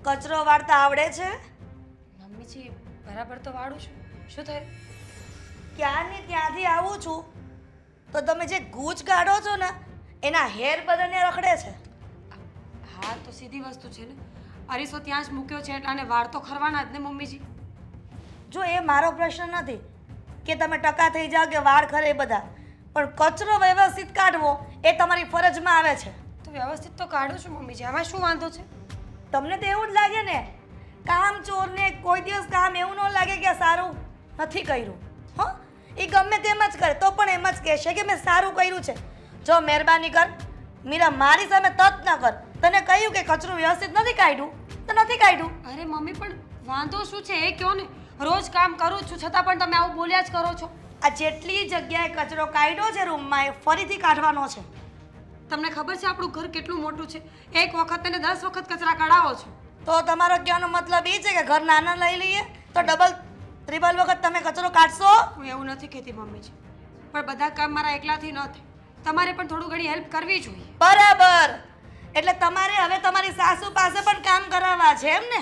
કચરો વાળતા આવડે છે? મમ્મીજી બરાબર તો વાળું છું. શું થયું? ક્યાંની ત્યાંથી આવું છું તો તમે જે ગૂંચ કાઢો છો ને એના હેર બધાને રખડે છે. હા તો સીધી વસ્તુ છે ને. અરીસો ત્યાં જ મૂક્યો છે એટલે આને વાળ તો ખરવાના જ ને મમ્મીજી. જો એ મારો પ્રશ્ન નથી કે તમે ટકા થઈ જાઓ કે વાળ ખરે એ બધા, પણ કચરો વ્યવસ્થિત કાઢવો એ તમારી ફરજમાં આવે છે. તો વ્યવસ્થિત તો કાઢું છું મમ્મીજી, આમાં શું વાંધો છે? તમને તો એવું જ લાગે ને, કામ ચોરને કોઈ દિવસ કામ એવું ન લાગે કે આ સારું નથી કર્યું. હો, એ ગમે તેમ જ કરે તો પણ એમ જ કહેશે કે મેં સારું કર્યું છે. જો મહેરબાની કર મીરા, મારી સામે તત ન કર. તને કહ્યું કે કચરું વ્યવસ્થિત નથી કાઢ્યું તો નથી કાઢ્યું. અરે મમ્મી પણ વાંધો શું છે એ કહો ને. રોજ કામ કરું છું છતાં પણ તમે આવું બોલ્યા જ કરો છો. આ જેટલી જગ્યાએ કચરો કાઢ્યો છે રૂમમાં એ ફરીથી કાઢવાનો છે. તમને ખબર છે આપણું ઘર કેટલું મોટું છે? એક વખત ને 10 વખત કચરા કાઢાવો છો. તો તમારો કહેવાનો મતલબ એ છે કે ઘર નાના લઈ લઈએ તો ડબલ ત્રિબલ વખત તમે કચરો કાઢશો? હું એવું નથી કહેતી મમ્મીજી, પણ બધા કામ મારા એકલાથી ન થાય. તમારે પણ થોડું ઘણી હેલ્પ કરવી જોઈએ. બરાબર, એટલે તમારે હવે તમારી સાસુ પાસે પણ કામ કરાવવા છે એમ ને?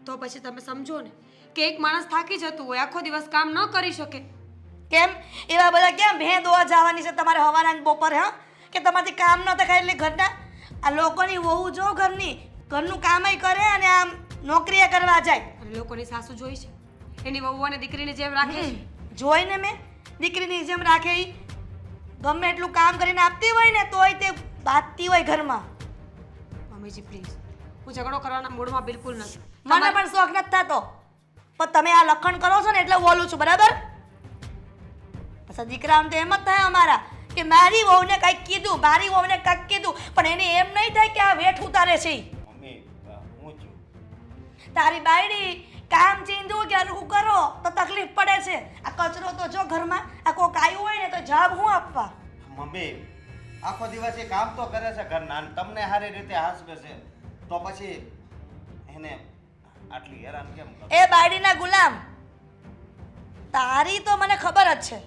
તો પછી તમે સમજો ને કે એક માણસ થાકી જતું હોય, આખો દિવસ કામ ન કરી શકે. કેમ એવા બધા કેમ ભેં દોવા જવાની છે તમારે હવાના બપોરે? હા, કે તમારાથી કામ ન થાય એટલે ઘરના આ લોકોની વહુ જો ઘરનું કામય કરે અને આમ નોકરીએ કરવા જાય. અને લોકોની સાસુ જોઈ છે, એની વહુ અને દીકરીની જેમ રાખે છે. જોઈને મેં દીકરીની જેમ રાખે ઈ ગમે એટલું કામ કરીને આપતી હોય ને તોય તે બાંધતી હોય ઘરમાં. મમ્મીજી પ્લીઝ, હું ઝઘડો કરવાના મૂડમાં બિલકુલ નથી. મને પણ શોખ નથી થતો, પણ તમે આ લખણ કરો છો ને એટલે બોલું છું, બરાબર? પછી દીકરાઓને તો એમ જ થાય અમારા કે મારી વહુને કંઈક કીધું, મારી વહુને કંઈક કીધું, પણ એને એમ નહીં થાય કે આ વેઠ ઉતારે છે. મમ્મી હું છું. તારી બાયડી કામ ચીંધું કે હરખું કરો તો તકલીફ પડે છે. આ કચરો તો જો ઘરમાં આ કોક આવ્યું હોય ને તો જવાબ હું આપવા? મમ્મી આખો દિવસ એ કામ તો કરે છે ઘરના અને તમને સારી રીતે હાસવે છે, તો પછી એને આટલી હેરાન કેમ કરો? એ બાયડીના ગુલામ, તારી તો મને ખબર જ છે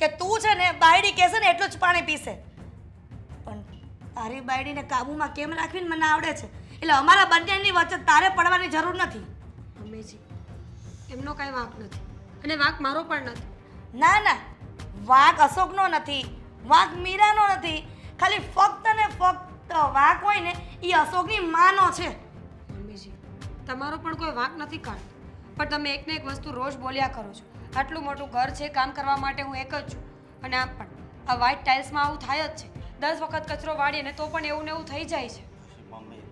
કે તું છે ને બાયડી કહેશે ને એટલું જ પાણી પીશે, પણ તારી બાયડીને કાબૂમાં કેમ રાખવીને મને આવડે છે. એટલે અમારા બંનેની વચ્ચે તારે પડવાની જરૂર નથી. મમ્મીજી એમનો કાંઈ વાંક નથી અને વાંક મારો પણ નથી. ના ના, વાંક અશોકનો નથી, વાંક મીરાનો નથી, ખાલી ફક્ત ને ફક્ત વાંક હોય ને એ અશોકની માનો છે. મમ્મીજી તમારો પણ કોઈ વાંક નથી કાઢતો, પણ તમે એકને એક વસ્તુ રોજ બોલ્યા કરો છો. આટલું મોટું ઘર છે, કામ કરવા માટે હું એક જ છું, અને આમ પણ આ વ્હાઇટ ટાઇલ્સમાં આવું થાય જ છે. 10 વખત કચરો વાળીએ ને તો પણ એવું ને એવું થઈ જાય છે. મમ્મી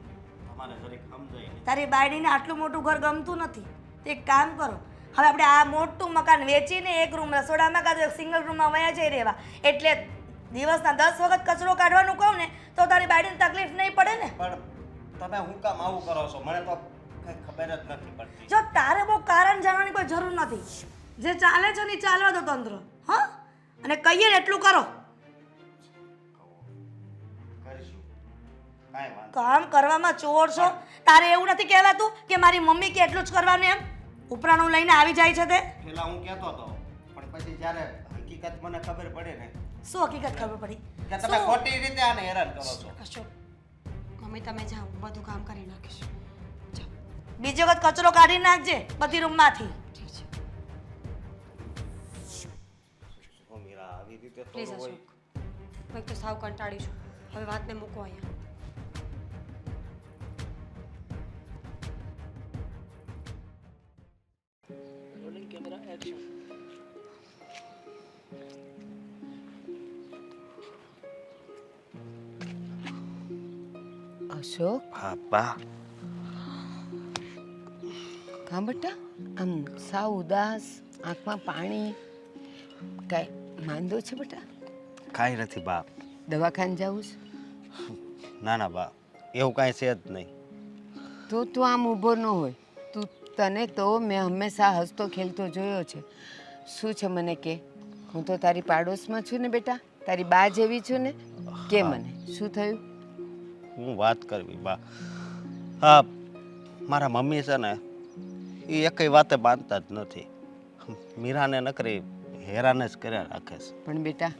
તમારે જરીક સમજાય ને. તારી બાયડીને આટલું મોટું ઘર ગમતું નથી તો એક કામ કરો, હવે આપણે આ મોટું મકાન વેચીને એક રૂમ રસોડામાં કાં તો એક સિંગલ રૂમમાં વયા જઈ રહેવા, એટલે દિવસના 10 વખત કચરો કાઢવાનું કહું ને તો તારી બાયડીને તકલીફ નહીં પડે ને. પણ તમે હું કામ આવું કરો છો? મને તો કંઈ ખબર જ નથી પડતી. જો તારે બહુ કારણ જાણવાની કોઈ જરૂર નથી, જે ચાલે છે ને એ ચાલવા દો તંત્ર. હા, અને કહીએ ને એટલું કરો. કરીશું, કાંઈ વાંધો. કામ કરવામાં ચોર છો. તારે એવું નથી કહેવાતું કે મારી મમ્મી કે એટલું જ કરવાનું એમ? ઉપરાણું લઈને આવી જાય છે તે. પેલા હું કહેતો હતો, પણ પછી જ્યારે હકીકત મને ખબર પડે ને શું હકીકત ખબર પડી? કે તમે શું? ખોટી રીતે આને હેરાન કરો છો. અશોક મમ્મી તમે જાઓ, હું બધું કામ કરી નાખીશ. જાઓ. બીજી વખત કચરો કાઢી નાખજે બધી રૂમમાંથી. ઠીક છે ઓ મીરા, આવી રીતે પ્લીઝ થોડું હોય. અશોક, હું એક તો સાવ કંટાળી છું. હવે વાતને મૂકો અહીંયા. અશોક, બાપા હા બેટા, આમ સાવ ઉદાસ, આંખમાં પાણી, કાંઈ માંદો છે બેટા? કાંઈ નથી બાપ. દવાખાને જવું છે? ના ના બાપ, એવું કાંઈ છે જ નહીં. તો તું આમ ઊભો ન હોય. તને તો મેં હંમેશા હસતો ખેલતો જોયો છે. શું છે મને કે? હું તો તારી પાડોશમાં છું ને બેટા, તારી બા જેવી છું ને. કે મને શું થયું? હું વાત કરવી બા. હા, મારા મમ્મી છે ને એ એકઈ વાતે માનતા જ નથી. મીરાને નકરી હેરાન જ કર્યા રાખે છે. પણ બેટા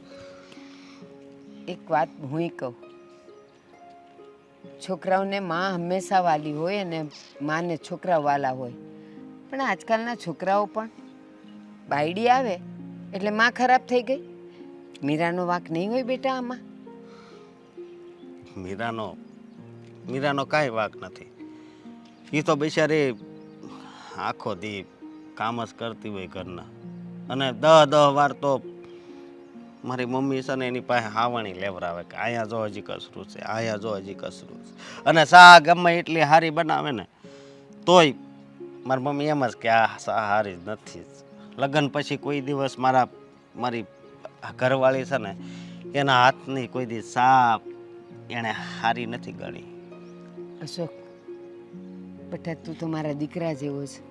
એક વાત હું કહું, છોકરાઓને માં હંમેશા વાલી હોય અને માને છોકરાઓ વાલા હોય, પણ આજકાલના છોકરાઓ પણ બાયડી આવે એટલે માં ખરાબ થઈ ગઈ. મીરાનો વાંક નહીં હોય બેટા આમાં. મીરાનો કાંઈ વાંક નથી. એ તો બિચારી આખો દી કામ જ કરતી હોય ઘરના, અને 10 વાર તો મારી મમ્મી છે ને એની પાસે હાવણી લેવરાવે કે અહીંયા જો હજી કસરું છે, અહીંયા જો હજી કસરું છે. અને સા ગમે એટલી સારી બનાવે ને તોય મારી મમ્મી એમ જ કે આ સા સારી જ નથી. લગ્ન પછી કોઈ દિવસ મારી ઘરવાળી છે ને એના હાથની કોઈ દિવસ સા એણે સારી નથી ગણી. અશોક બેટા, તું તો મારા દીકરા જેવો છે.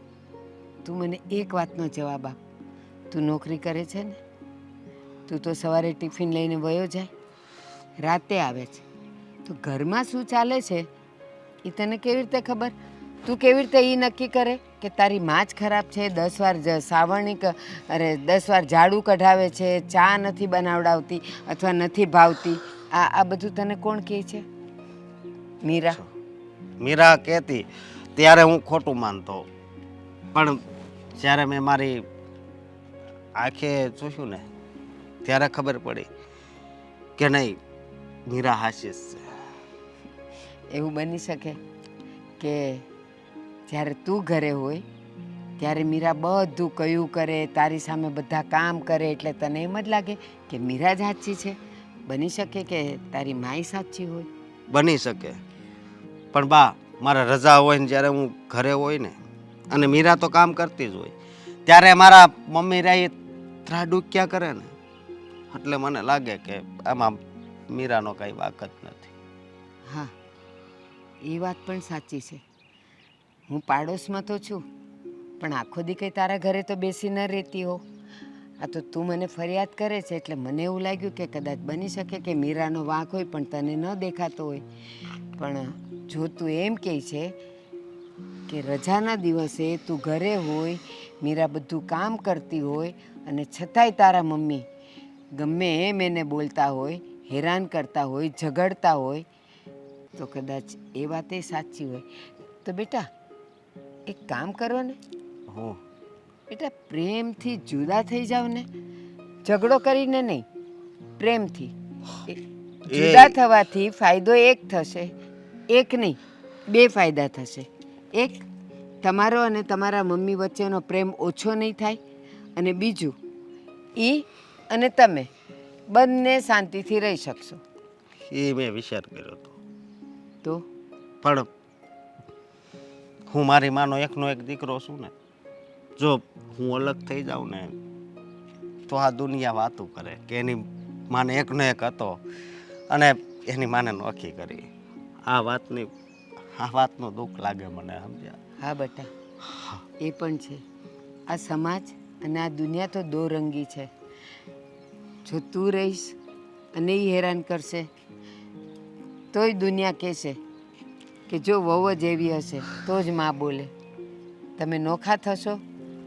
તું મને એક વાતનો જવાબ આપ. તું નોકરી કરે છે ને? તું તો સવારે ટિફિન લઈને વયો જાય, રાતે આવે છે, તો ઘરમાં શું ચાલે છે એ તને કેવી રીતે ખબર? તું કેવી રીતે એ નક્કી કરે કે તારી માં જ ખરાબ છે? 10 વાર સાવરણી 10 વાર ઝાડુ કઢાવે છે, ચા નથી બનાવડાવતી અથવા નથી ભાવતી, આ બધું તને કોણ કહે છે? મીરા કહેતી ત્યારે હું ખોટું માનતો, પણ જ્યારે મેં મારી આંખે જોયું ને ત્યારે ખબર પડી કે નહીં, મીરા હાશિસ છે. એવું બની શકે કે જ્યારે તું ઘરે હોય ત્યારે મીરા બધું કયું કરે, તારી સામે બધા કામ કરે, એટલે તને એમ જ લાગે કે મીરા જ સાચી છે. બની શકે કે તારી માય સાચી હોય. બની શકે, પણ બા મારા રજા હોય ને જ્યારે હું ઘરે હોય ને અને મીરા તો કામ કરતી જ હોય, ત્યારે મારા મમ્મી રાઈ ત્રાડુક્યા કરે ને એટલે મને લાગે કે આમાં મીરાનો કાંઈ વાંક જ નથી. હા, એ વાત પણ સાચી છે. હું પાડોશમાં તો છું, પણ આખો દી કંઈ તારા ઘરે તો બેસી ન રહેતી હો. આ તો તું મને ફરિયાદ કરે છે એટલે મને એવું લાગ્યું કે કદાચ બની શકે કે મીરાનો વાંક હોય પણ તને ન દેખાતો હોય. પણ જો તું એમ કહે છે કે રજાના દિવસે તું ઘરે હોય, મીરા બધું કામ કરતી હોય અને છતાંય તારા મમ્મી ગમે એમ એને બોલતા હોય, હેરાન કરતા હોય, ઝઘડતા હોય, તો કદાચ એ વાત એ સાચી હોય. તો બેટા એક કામ કરો ને, હું બેટા પ્રેમથી જુદા થઈ જાવ ને, ઝઘડો કરીને નહીં, પ્રેમથી. જુદા થવાથી ફાયદો એક થશે, એક નહીં 2 ફાયદા થશે. એક, તમારો અને તમારા મમ્મી વચ્ચેનો પ્રેમ ઓછો નહીં થાય, અને બીજું એ અને તમે બંને શાંતિથી રહી શકશો. એ મેં વિચાર કર્યો હતો, તો પણ હું મારી માનો એકનો એક દીકરો છું ને, જો હું અલગ થઈ જાઉં ને તો આ દુનિયા વાતું કરે કે એની માને એકનો એક હતો અને એની માને નોખી કરી. આ વાતનું દુઃખ લાગે મને, સમજ્યા? હા બેટા, એ પણ છે. આ સમાજ અને આ દુનિયા તો દોરંગી છે. જો તું રહીશ અને એ હેરાન કરશે તોય દુનિયા કહેશે કે જો વહુ જ એવી હશે તો જ માં બોલે. તમે નોખા થશો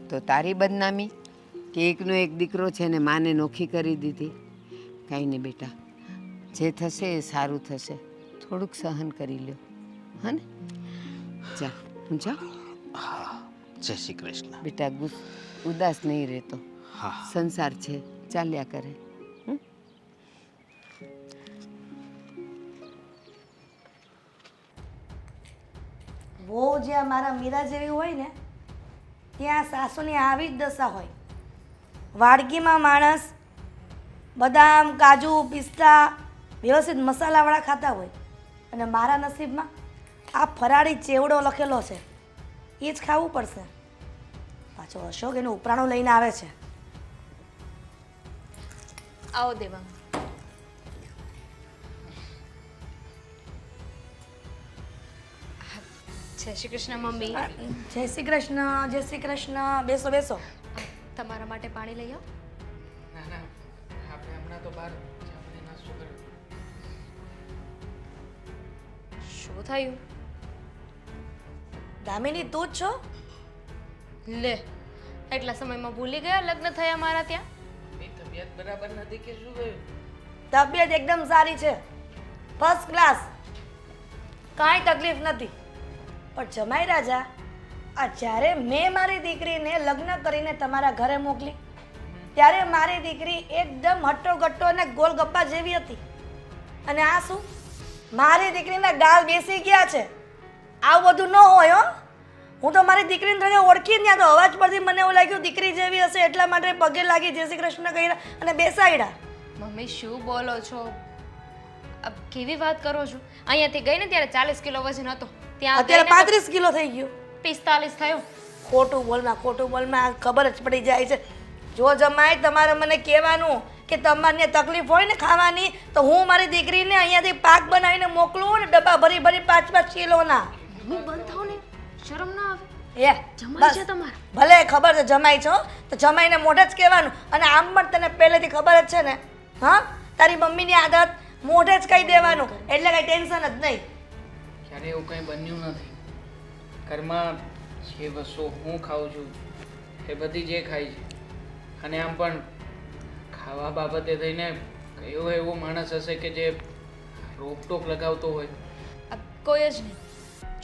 તો તારી બદનામી કે એકનો એક દીકરો છે ને માને નોખી કરી દીધી. કાંઈ નહીં બેટા, જે થશે એ સારું થશે. થોડુંક સહન કરી લ્યો, હા ને? જા, હું જાઉં. જય શ્રી કૃષ્ણ. બેટા ઉદાસ નહીં રહેતો. હા, સંસાર છે, ચાલ્યા કરે. બહુ જ્યાં મારા મીરા જેવી હોય ને ત્યાં સાસુની આવી જ દશા હોય. વાડકીમાં માણસ બદામ, કાજુ, પિસ્તા વ્યવસ્થિત મસાલાવાળા ખાતા હોય, અને મારા નસીબમાં આ ફરાળી ચેવડો લખેલો છે, એ જ ખાવું પડશે. પાછો અશોક એનું ઉપરાણું લઈને આવે છે. આવો દેવાંગ. જય શ્રી કૃષ્ણ મમ્મી. જય શ્રી કૃષ્ણ, જય શ્રી કૃષ્ણ. બેસો બેસો. તમારા માટે પાણી લઈ આવો. ના ના, આપણે હમણાં તો બહાર જમીને નાસ્તો કર્યો. શું થયું? દામિની તું જ છો? લે, એટલા સમયમાં ભૂલી ગયા લગ્ન થયા મારા ત્યાં? ની તબિયત બરાબર નથી કે શું થયું? તબિયત એકદમ સારી છે, ફર્સ્ટ ક્લાસ. કાંઈ તકલીફ નથી. પણ જમાઈ રાજા, આ જ્યારે મેં મારી દીકરીને લગ્ન કરીને તમારા ઘરે મોકલી ત્યારે મારી દીકરી એકદમ હટ્ટો ગટ્ટો અને ગોલગપ્પા જેવી હતી. અને આ શું, મારી દીકરીના ગાલ બેસી ગયા છે. આવું બધું ન હોય હો. હું તો મારી દીકરીને થોડી ઓળખી ત્યાં તો અવાજ પરથી મને એવું લાગ્યું દીકરી જેવી હશે એટલા માટે પગે લાગી જય શ્રી કૃષ્ણ કહ્યા અને બેસાડ્યા. મમ્મી શું બોલો છો? કેવી વાત કરો છો? અહીંયાથી ગઈ ને ત્યારે 40 કિલો વજન હતો, ત્યાં અત્યારે 35 કિલો થઈ ગયો. 45 થયો. ખોટું બોલમાં ખબર જ પડી જાય છે. જો જમાય તમારે મને કહેવાનું કે તમારને તકલીફ હોય ને ખાવાની તો હું મારી દીકરીને અહીંયાથી પાક બનાવીને મોકલું ને ડબ્બા ભરી 5-5 કિલોના. મમ્મી બંધ થાવ ને, શરમ ના આવે? એ જમાઈ છે તમારે? ભલે ખબર છે જમાઈ છો તો જમાઈને મોઢે જ કહેવાનું. અને આમ પણ તને પહેલેથી ખબર જ છે ને, હા, તારી મમ્મીની આદત મોઢે જ કહી દેવાનું એટલે કઈ ટેન્શન જ નહીં. ક્યારે એવું કંઈ બન્યું નથી. ઘરમાં જે વસ્તુ હું ખાઉં છું એ બધી જે ખાય છે. અને આમ પણ ખાવા બાબતે થઈને કયો એવો માણસ હશે કે જે રોકટોક લગાવતો હોય? કોઈ જ નહીં.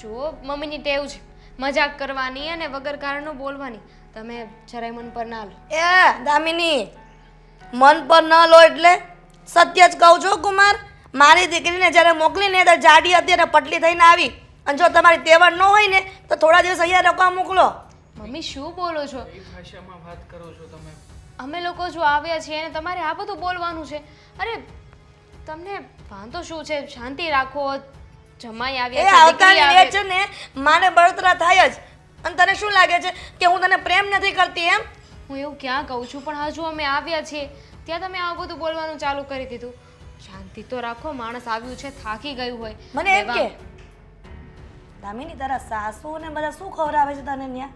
જુઓ, મમ્મીની ટેવ છે મજાક કરવાની અને વગર કારણનો બોલવાની. તમે જરાય મન પર ના લો. એ દામિની, મન પર ન લો એટલે સત્ય જ કહું છું કુમાર. મારી દીકરીને જ્યારે મોકલીને ત્યારે જાડી હતી અને પટલી થઈને આવી. અને જો તમારી તેવડ ન હોય ને તો થોડા દિવસ અહીંયા રોકવા મોકલો. મમ્મી શું બોલો છો? કઈ ભાષામાં વાત કરો છો તમે? અમે લોકો જો આવ્યા છીએ અને તમારે આ બધું બોલવાનું છે? અરે તમને વાંધો શું છે? શાંતિ રાખો. જમાઈ એ આવ્યા છે, દીકરી આવતાની આવે એ છે ને માને બળતરા થાય જ. અને તને શું લાગે છે કે હું તને પ્રેમ નથી કરતી એમ? હું એવું ક્યાં કહું છું, પણ હજુ અમે આવ્યા છીએ ત્યાં તમે આ બધું બોલવાનું ચાલુ કરી દીધું. શાંતિ તો રાખો, માણસ આવ્યું છે, થાકી ગયું હોય. મને એમ કે દામિની તારા સાસુ ને બધા શું ખવડાવે છે તને ન્યા?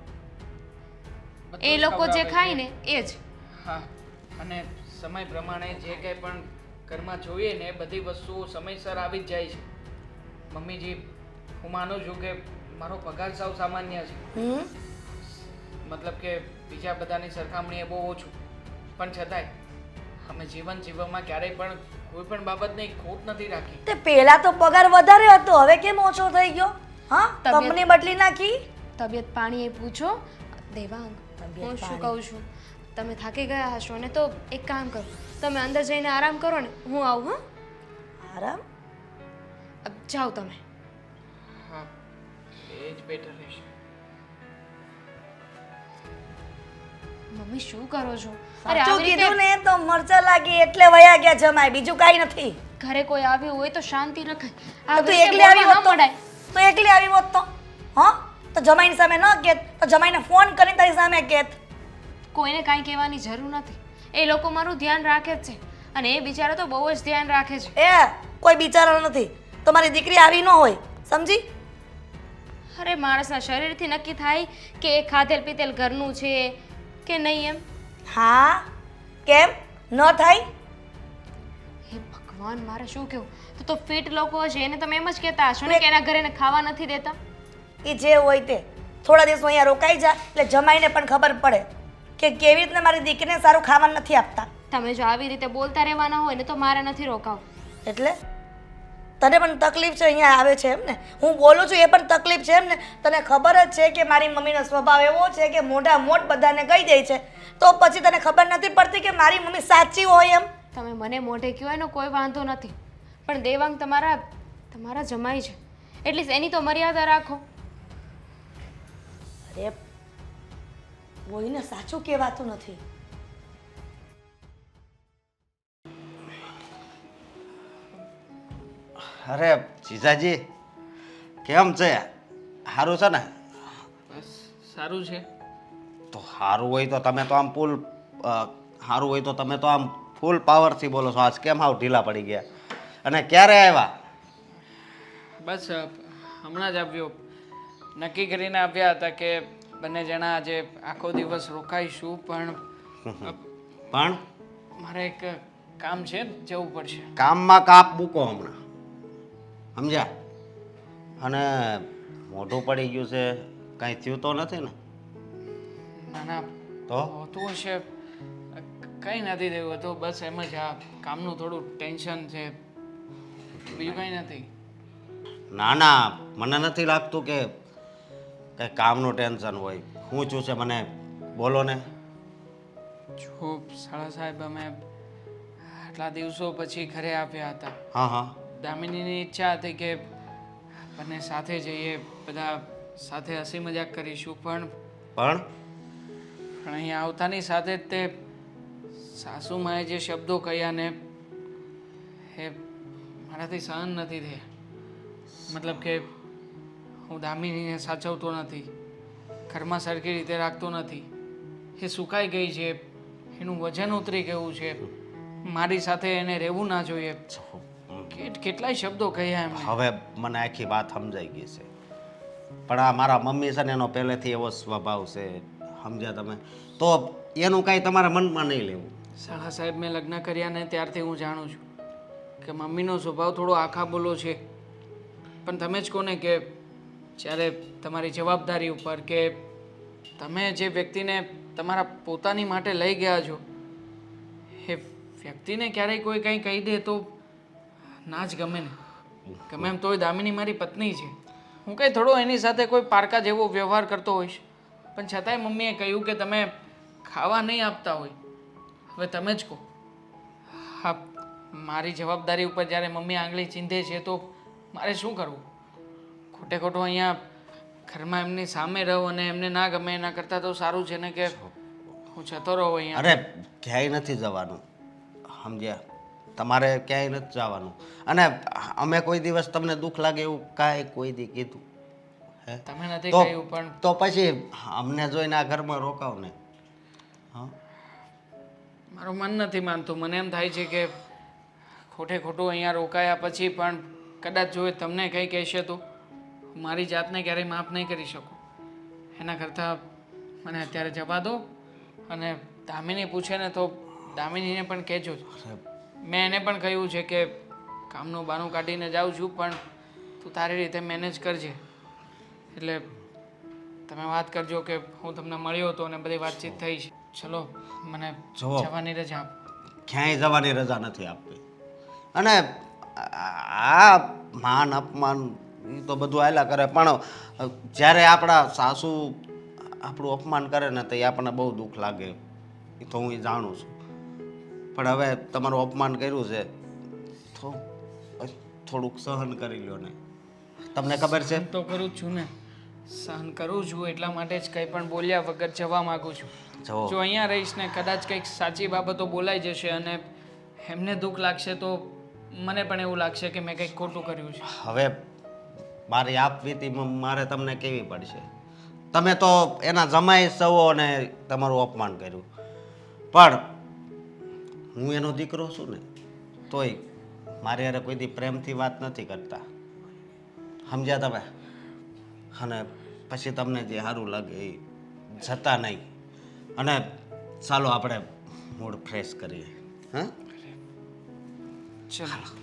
એ લોકો જે ખાય ને એ જ. હા, અને સમય પ્રમાણે જે કંઈ પણ ઘરમાં જોઈએ ને એ બધી વસ્તુઓ સમયસર આવી જ જાય છે. મમ્મીજી, હું માનું છું કે મારો પગાર સાવ સામાન્ય છે. મતલબ કે બીજા બધાની સરખામણીએ બહુ ઓછું, પણ છતાંય અમે જીવન જીવવામાં ક્યારેય પણ કોઈ પણ બાબતની ખોટ નથી રાખી. તે પહેલા તો પગાર વધારે હતો, હવે કેમ ઓછો થઈ ગયો? હા, તબિયત- કંપની બદલી નાખી. તબિયત પાણી એ પૂછો. દેવાંગ, તબિયત હું શું પાણી. કહું છું, તમે થાકી ગયા હશો ને તો એક કામ કરો, તમે અંદર જઈને આરામ કરો ને, હું આવું. હા, આરામ? જાઓ તમે. હા, એ જ બેટર રહેશે. મમ્મી શું કરો છો? સાચું આવી રીતે કીધું ને તો મરચા લાગી એટલે વયા ગયા જમાય, બીજું કાઈ નથી. ઘરે કોઈ આવ્યું હોય તો શાંતિ રખાય. તો આવી તું રીતે એકલી આવી બોલવા હોત ન તો પડાય. તો એકલી આવી હોત તો હા તો જમાઈની સામે ન કહેત તો જમાઈને ફોન કરીને તારી સામે કહેત. કોઈને કાંઈ કહેવાની જરૂર નથી. એ લોકો મારું ધ્યાન રાખે જ છે અને એ બિચારા તો બહુ જ ધ્યાન રાખે છે. એ કોઈ બિચારો નથી. તમારી દીકરી આવી ન હોય, સમજી? અરે માણસના શરીરથી નક્કી થાય કે એ ખાધેલ પીધેલ ઘરનું છે કે નહીં એમ. હા, કેમ ન થાય? હે ભગવાન, મારે શું કહેવું? તો ફિટ લોકો હશે એને તમે એમ જ કહેતા હશો ને કે એના ઘરે એને ખાવા નથી દેતા. એ જે હોય તે થોડા દિવસો અહીંયા રોકાઈ જા એટલે જમાઈને પણ ખબર પડે કે કેવી રીતના મારી દીકરીને સારું ખાવાનું નથી આપતા. તમે જો આવી રીતે બોલતા રહેવાના હોય ને તો મારે નથી રોકાવું. એટલે તને પણ તકલીફ છે અહીંયા આવે છે એમ ને? હું બોલું છું એ પણ તકલીફ છે એમ ને? તને ખબર જ છે કે મારી મમ્મીનો સ્વભાવ એવો છે કે મોઢા મોટ બધાને કહી દે છે, તો પછી તને ખબર નથી પડતી કે મારી મમ્મી સાચી હોય એમ? તમે મને મોઢે કહો એનો કોઈ વાંધો નથી, પણ દેવાંગ તમારા જમાઈ છે, એટલીસ્ટ એની તો મર્યાદા રાખો. અરે કોઈને સાચું કહેવાતું નથી. અરે જીજાજી, કેમ છે? સારું છે ને? બસ સારું છે. તો સારું હોય તો તમે તો આમ સારું હોય તો તમે તો આમ ફૂલ પાવરથી બોલો છો. આજ કેમ આવ ઢીલા પડી ગયા? અને ક્યારે આવ્યા? બસ હમણાં જ આવ્યો. નક્કી કરીને આવ્યા હતા કે બંને જણા આજે આખો દિવસ રોકાઈશું, પણ મારે એક કામ છે, જવું પડશે. કામમાં કાપ મૂકો હમણાં, સમજ્યા? અને મોઢું પડી ગયું છે, કાંઈ થયું તો નથી ને? ના ના, તો હોતું હશે, કંઈ નથી થયું હતું, બસ એમ જ આ કામનું થોડું ટેન્શન છે, બીજું કંઈ નથી. ના ના, મને નથી લાગતું કે કંઈ કામનું ટેન્શન હોય. શું છું છે મને બોલો ને. જો શાળા સાહેબ, અમે આટલા દિવસો પછી ઘરે આવ્યા હતા. હા હા. દામિનીની ઈચ્છા હતી કે બંને સાથે જઈએ, બધા સાથે હસી મજાક કરીશું, પણ પણ અહીંયા આવતાની સાથે જ તે સાસુમાએ જે શબ્દો કહ્યા ને એ મારાથી સહન નથી થયા. મતલબ કે હું દામિનીને સાચવતો નથી, ઘરમાં સરખી રીતે રાખતો નથી, એ સુકાઈ ગઈ છે, એનું વજન ઉતરી ગયું છે, મારી સાથે એને રહેવું ના જોઈએ, કેટલાય શબ્દો કહ્યા એમને. હવે મને આખી વાત સમજાઈ ગઈ છે. પણ આ મારા મમ્મી છે ને એનો પહેલેથી એવો સ્વભાવ છે, સમજ્યા તમે? તો એનું કાંઈ તમારા મનમાં નહીં લેવું. શાળા સાહેબ, મેં લગ્ન કર્યા ને ત્યારથી હું જાણું છું કે મમ્મીનો સ્વભાવ થોડો આખા બોલો છે. પણ તમે જ કહો ને કે જ્યારે તમારી જવાબદારી ઉપર કે તમે જે વ્યક્તિને તમારા પોતાની માટે લઈ ગયા છો એ વ્યક્તિને ક્યારેય કોઈ કંઈ કહી દે તો ના જ ગમે ને. ગમે એમ તોય દામિની મારી પત્ની છે, હું કંઈ થોડો એની સાથે કોઈ પારકા જેવો વ્યવહાર કરતો હોઈશ, પણ છતાંય મમ્મીએ કહ્યું કે તમે ખાવા નહીં આપતા હોય. હવે તમે જ કહો, હા, મારી જવાબદારી ઉપર જ્યારે મમ્મી આંગળી ચીંધે છે તો મારે શું કરવું? ખોટે ખોટું અહીંયા ઘરમાં એમની સામે રહું અને એમને ના ગમે એના કરતાં તો સારું છે ને કે હું જતો રહું અહીંયા. અરે ક્યાંય નથી જવાનું, સમજ્યા? તમારે ક્યાંય નથી જવાનું. અને અમે કોઈ દિવસ તમને દુઃખ લાગે એવું કાંઈ કોઈ દી કીધું હે? તમે નથી તો કહ્યું, પણ તો પછી અમને જોઈને આ ઘરમાં રોકાવ ને. હા, મારું મન નથી માનતું. મને એમ થાય છે કે ખોટે ખોટું અહીંયા રોકાયા પછી પણ કદાચ જો એ તમને કંઈ કહેશે તો હું મારી જાતને ક્યારેય માફ નહીં કરી શકું. એના કરતાં મને અત્યારે જવા દો, અને દામિની પૂછે ને તો દામિનીને પણ કહેજો. મેં એને પણ કહ્યું છે કે કામનું બાનું કાઢીને જાઉં છું, પણ તું તારી રીતે મેનેજ કરજે. એટલે તમે વાત કરજો કે હું તમને મળ્યો હતો અને બધી વાતચીત થઈ છે. ચલો, મને જુઓ. જવાની રજા આપો. ક્યાંય જવાની રજા નથી આપવી. અને આ માન અપમાન એ તો બધું આયલા કરે, પણ જ્યારે આપણા સાસુ આપણું અપમાન કરે ને તો એ આપણને બહુ દુઃખ લાગે. એ તો હું એ જાણું છું. પણ હવે તમારું અપમાન કર્યું છે તો થોડુંક સહન કરી લ્યો ને. તમને ખબર છે? સહન તો કરું જ છું ને, સહન કરું છું, એટલા માટે જ કંઈ પણ બોલ્યા વગર જવા માંગુ છું. જો જો અહીંયા રહીશ ને કદાચ કંઈક સાચી બાબતો બોલાઈ જશે અને એમને દુઃખ લાગશે તો મને પણ એવું લાગશે કે મેં કંઈક ખોટું કર્યું છે. હવે મારી આપવીતી મારે તમને કેવી પડશે? તમે તો એના જમાઈ સવો અને તમારું અપમાન કર્યું. પણ હું એનો દીકરો છું ને, તોય મારે યારે કોઈ દી પ્રેમથી વાત નથી કરતા, સમજ્યા તમે? અને પછી તમને જે સારું લાગે એ જતા નહીં. અને ચાલો આપણે મૂડ ફ્રેશ કરીએ. હા, ચલો.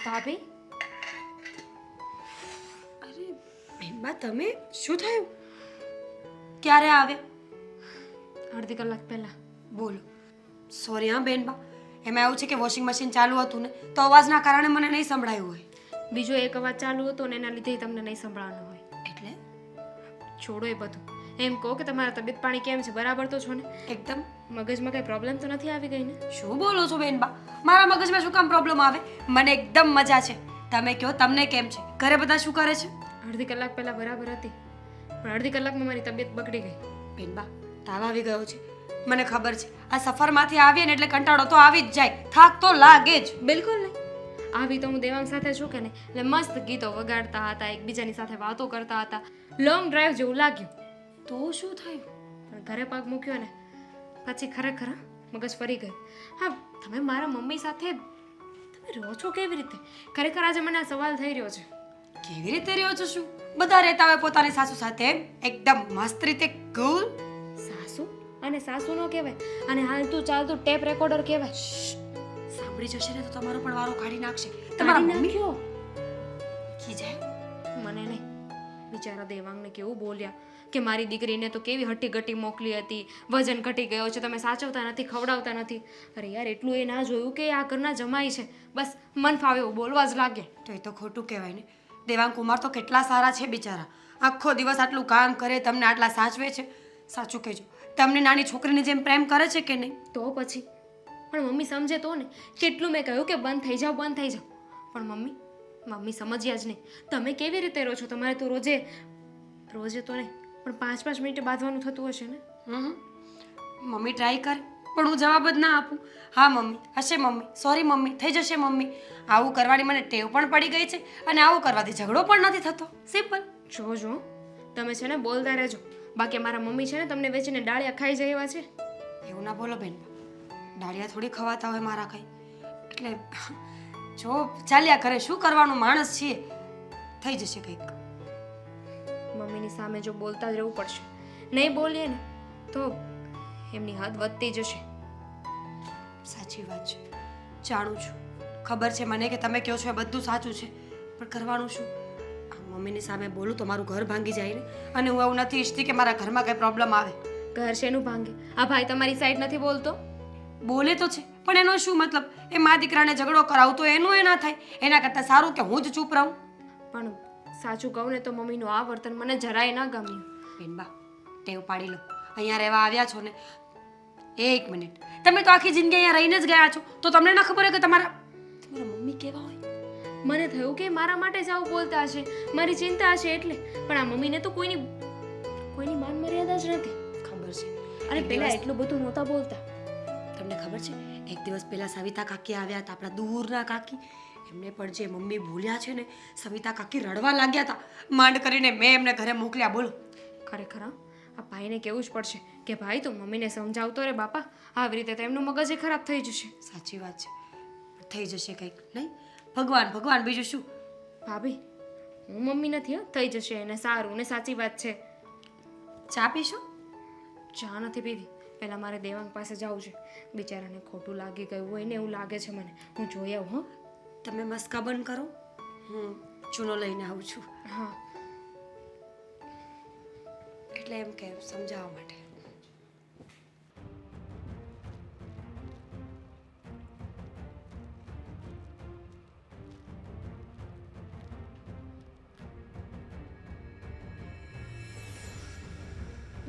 ભાભી, અરે બેનબા, તમે શું થયું? ક્યારે આવે? અડધી કલાક પહેલા. બોલો. સોરી હા બેનબા, એમાં એવું છે કે વોશિંગ મશીન ચાલુ હતું ને તો અવાજના કારણે મને નહીં સંભળાયું હોય. બીજો એક અવાજ ચાલુ હતો ને એના લીધે તમને નહીં સંભળાવાનો હોય. એટલે છોડો એ બધું. એમ કહો કે તમારા તબિયત પાણી કેમ છે? બરાબર તો છો ને? એકદમ. મગજમાં કઈ પ્રોબ્લેમ તો નથી આવી ગઈ ને? શું બોલો છો બેનબા? મારા મગજમાં શું કામ પ્રોબ્લેમ આવે? મને એકદમ મજા છે. તમે કહો તમને કેમ છે? ઘરે બધા શું કરે છે? અડધી કલાક પહેલા બરાબર હતી, પણ અડધી કલાકમાં મારી તબિયત બગડી ગઈ. બેનબા, તાવ આવી ગયો છે. મને ખબર છે, આ સફરમાંથી આવીએ ને એટલે કંટાળો તો આવી જ જાય, થાક તો લાગે જ. બિલકુલ નહીં. આવી તો હું દેવાંગ સાથે છું કે નહીં, એટલે મસ્ત ગીતો વગાડતા હતા, એકબીજાની સાથે વાતો કરતા હતા, લોંગ ડ્રાઈવ જેવું લાગ્યું. તો શું થયું? પણ ઘરે પગ મૂક્યો ને પછી ખરેખર મગજ ફરી ગયું. હા, તમે મારા મમ્મી સાથે તમે રહો છો કેવી રીતે? ખરેખર આજે મને આ સવાલ થઈ રહ્યો છે. કેવી રીતે રહ્યો છો? શું બધા રહેતા હોય પોતાની સાસુ સાથે એમ? એકદમ મસ્ત રીતે કૂલ. સાસુ અને સાસુ નો કહેવાય, અને હાલતું ચાલતું ટેપ રેકોર્ડર કહેવાય. સાંભળી જશે ને તો તમારો પણ વારો કાઢી નાખશે. તમારા તમારા મમ્મી નાખ્યો. કી જાય મને નહીં, બિચારા દેવાંગને કેવું બોલ્યા કે મારી દીકરીને તો કેવી હટ્ટી ગટ્ટી મોકલી હતી, વજન ઘટી ગયો છે, તમે સાચવતા નથી, ખવડાવતા નથી. અરે યાર, એટલું એ ના જોયું કે આ ઘરના જમાઈ છે, બસ મન ફાવે એવું બોલવા જ લાગે. તો એ તો ખોટું કહેવાય ને. દેવાંગ કુમાર તો કેટલા સારા છે બિચારા, આખો દિવસ આટલું કામ કરે, તમને આટલા સાચવે છે. સાચું કહેજો, તમને નાની છોકરીની જેમ પ્રેમ કરે છે કે નહીં? તો પછી પણ મમ્મી સમજે તો ને. કેટલું મેં કહ્યું કે બંધ થઈ જાઓ, બંધ થઈ જાઓ, પણ મમ્મી સમજ્યા જ નહીં. તમે કેવી રીતે રહો છો? તમારે તો રોજે તો નહીં પણ 5-5 મિનિટે બાંધવાનું થતું હશે ને. મમ્મી ટ્રાય કરે પણ હું જવાબ જ ના આપું. હા મમ્મી, હશે મમ્મી, સોરી મમ્મી, થઈ જશે મમ્મી. આવું કરવાની મને ટેવ પણ પડી ગઈ છે અને આવું કરવાથી ઝઘડો પણ નથી થતો. સિમ્પલ. જો તમે છે ને બોલતા રહેજો, બાકી મારા મમ્મી છે ને તમને વેચીને ડાળિયા ખાઈ જાય એવા છે. એવું ના બોલો બેન, ડાળિયા થોડી ખવાતા હોય મારા કઈ. એટલે જો ચાલ્યા કરે, શું કરવાનું, માણસ છીએ, થઈ જશે કંઈક. મમ્મીની સામે જો બોલતા જ રહેવું પડશે. નહીં બોલીએ ને તો એમની હદ વધતી જશે. સાચી વાત છે, જાણું છું, ખબર છે મને કે તમે કહો છો એ બધું સાચું છે, પણ કરવાનું શું? આ મમ્મીની સામે બોલું તો મારું ઘર ભાંગી જાય ને, અને હું એવું નથી ઈચ્છતી કે મારા ઘરમાં કંઈ પ્રોબ્લેમ આવે. ઘર શેનું ભાંગે? આ ભાઈ તમારી સાઈડ નથી બોલતો? બોલે તો છે પણ એનો શું મતલબ? એ મા દીકરાને ઝઘડો કરાવું તો એનું એ ના થાય, એના કરતાં સારું કે હું જ ચૂપ રહું. પણ સાચું કહું ને તો મમ્મીનું આ વર્તન મને જરાય ના ગમ્યું. બેનબા, ટેવ પાડી લો. અહીંયા રહેવા આવ્યા છો ને, 1 મિનિટ, તમે તો આખી જિંદગી અહીંયા રહીને જ ગયા છો, તો તમને ના ખબર હોય કે તમારા મમ્મી કેવા હોય? મને થયું કે મારા માટે જ આવું બોલતા હશે, મારી ચિંતા હશે એટલે. પણ આ મમ્મીને તો કોઈની માન મર્યાદા જ નથી. ખબર છે. અને પેલા એટલું બધું નહોતા બોલતા. તમને ખબર છે, એક દિવસ પહેલા સવિતા કાકી આવ્યા હતા, આપણા દૂરના કાકી. એમને પણ જે મમ્મી ભૂલ્યા છે ને, સવિતા કાકી રડવા લાગ્યા હતા. માંડ કરીને મેં એમને ઘરે મોકલ્યા. બોલો. ખરેખર આ ભાઈને કેવું જ પડશે કે ભાઈ તું મમ્મીને સમજાવતો રે બાપા, આવી રીતે તો એમનું મગજ એ ખરાબ થઈ જશે. સાચી વાત છે, થઈ જશે કંઈક. નહીં, ભગવાન બીજું શું. ભાભી, હું મમ્મી નથી, થઈ જશે એને. સારું ને, સાચી વાત છે. ચા પીશો? ચા નથી પીવી, પહેલાં મારે દેવાંગ પાસે જવું છે. બિચારાને ખોટું લાગી ગયું હોય ને એવું લાગે છે મને. હું જોઈ આવું. તમે મસ્કા બંધ કરો, હું ચૂનો લઈને આવું છું. હા. એટલે એમ કે સમજાવવા માટે.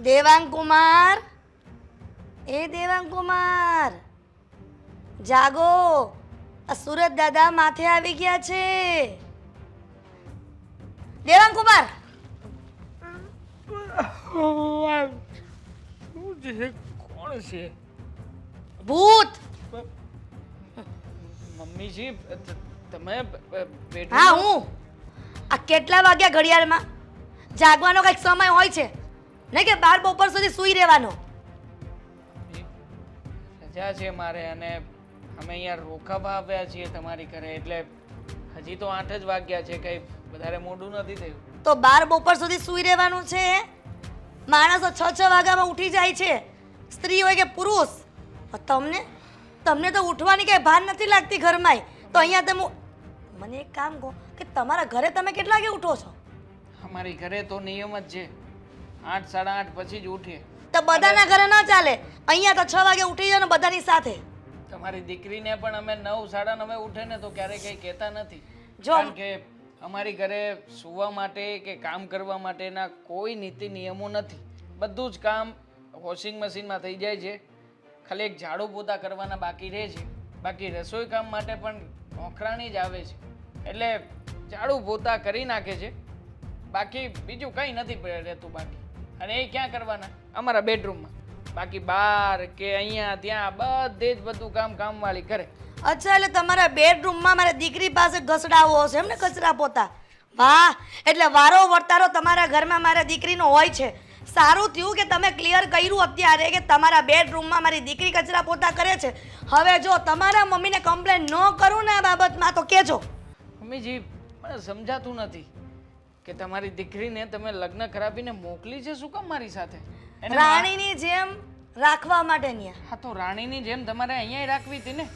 દેવાંગ કુમાર, એ દેવાંગ કુમાર, જાગો, આ સુરત દાદા માથે આવી ગયા છે. દેવાંગ કુમાર, શું છે? કોણ છે? ભૂત. મમ્મીજી, તમે હા, હું. આ કેટલા વાગ્યા ઘડિયાળમાં? જાગવાનો કંઈક સમય હોય છે ને કે 12 બપોર સુધી સૂઈ રહેવાનો? રજા છે મારે અને અમે અહીંયા રોકાવા આવ્યા છીએ તમારી ઘરે, એટલે હજી તો 8 જ વાગ્યા છે, કંઈ વધારે મોડું નથી થયું. તો 12 બપોર સુધી સૂઈ રહેવાનું છે? માણસો 6 વાગ્યામાં ઉઠી જાય છે, સ્ત્રી હોય કે પુરુષ. તમને તો ઉઠવાની કઈ ભાન નથી લાગતી ઘરમાં. તો અહીંયા તમે મને એક કામ કહો કે તમારા ઘરે તમે કેટલા વાગે ઉઠો છો? અમારી ઘરે તો નિયમ જ છે 8 સાડા 8 પછી જ ઉઠીએ. તો બધાના ઘરે ના ચાલે. અહીંયા તો 6 વાગે ઉઠી જાવ ને બધાની સાથે. તમારી દીકરીને પણ અમે 9 સાડા 9 ઉઠે ને તો ક્યારેય કંઈ કહેતા નથી. જો કારણ કે અમારી ઘરે સૂવા માટે કે કામ કરવા માટેના કોઈ નીતિ નિયમો નથી. બધું જ કામ વોશિંગ મશીનમાં થઈ જાય છે, ખાલી એક ઝાડુ પોતા કરવાના બાકી રહે છે. બાકી રસોઈ કામ માટે પણ નોકરાણી જ આવે છે, એટલે ઝાડુ પોતા કરી નાખે છે. બાકી બીજું કંઈ નથી રહેતું બાકી. અને એ ક્યાં કરવાના? અમારા બેડરૂમમાં. બાકી બહાર કે અહીંયા ત્યાં બધે જ બધું કામવાળી કરે. અચ્છા, એટલે તમારા બેડરૂમમાં મારી દીકરી પાસે ઘસડાવો હશે એમ ને, કચરા પોતા? વાહ, એટલે વારો વર્તારો તમારા ઘરમાં મારા દીકરીનો હોય છે. સારું થયું કે તમે ક્લિયર કર્યું અત્યારે કે તમારા બેડરૂમમાં મારી દીકરી કચરા પોતા કરે છે. હવે જો તમારા મમ્મીને કમ્પ્લેન ન કરું ને આ બાબતમાં તો કહેજો. મમ્મીજી, મને સમજાતું નથી કે તમારી દીકરીને તમે લગ્ન કરાવીને મોકલી છે શું કામ મારી સાથે? રાણીની જેમ રાખવા માટે ન્યા. હા, તો રાણીની જેમ તમારે અહીંયા રાખવી હતી ને.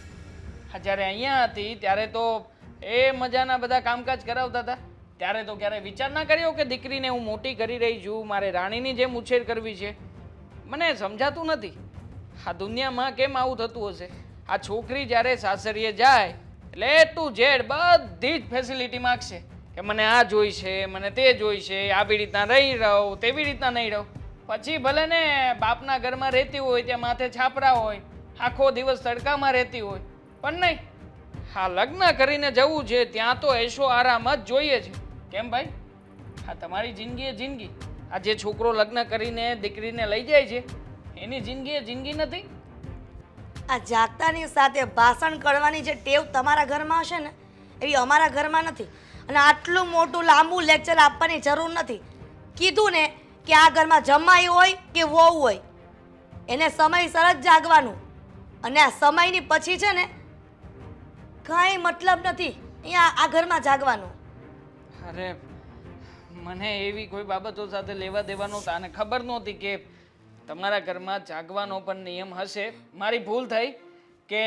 હા, જ્યારે અહીંયા હતી ત્યારે તો એ મજાના બધા કામકાજ કરાવતા હતા. ત્યારે તો ક્યારેય વિચાર ના કર્યો કે દીકરીને હું મોટી કરી રહી છું, મારે રાણીની જેમ ઉછેર કરવી છે? મને સમજાતું નથી આ દુનિયામાં કેમ આવું થતું હશે. આ છોકરી જ્યારે સાસરીએ જાય એટલે એ ટુ ઝેડ બધી જ ફેસિલિટી માગશે કે મને આ જોઈશે, મને તે જોઈશે, આવી રીતના રહી રહો, તેવી રીતના નહીં રહો. પછી ભલે ને બાપના ઘરમાં રહેતી હોય, ત્યાં માથે છાપરા હોય, આખો દિવસ તડકામાં રહેતી હોય, પણ નહીં, હા લગ્ન કરીને જવું છે ત્યાં તો એશો આરામ જ જોઈએ છે. કેમ ભાઈ? હા તમારી જિંદગી એ જિંદગી. આ જે છોકરો લગ્ન કરીને દીકરીને લઈ જાય છે એની જિંદગી એ જિંદગી નથી. આ જાગતાની સાથે ભાષણ કરવાની જે ટેવ તમારા ઘરમાં હશે ને એવી અમારા ઘરમાં નથી. અને આટલું મોટું લાંબુ લેક્ચર આપવાની જરૂર નથી. કીધું ને કે આ ઘરમાં જમાઈ હોય કે વહુ હોય એને સમયસર જ જાગવાનું. અને આ સમયની પછી છે ને કાંઈ મતલબ નથી અહીંયા આ ઘરમાં જાગવાનું. અરે મને એવી કોઈ બાબતો સાથે લેવા દેવા નહોતા અને ખબર નહોતી કે તમારા ઘરમાં જાગવાનો પણ નિયમ હશે. મારી ભૂલ થઈ કે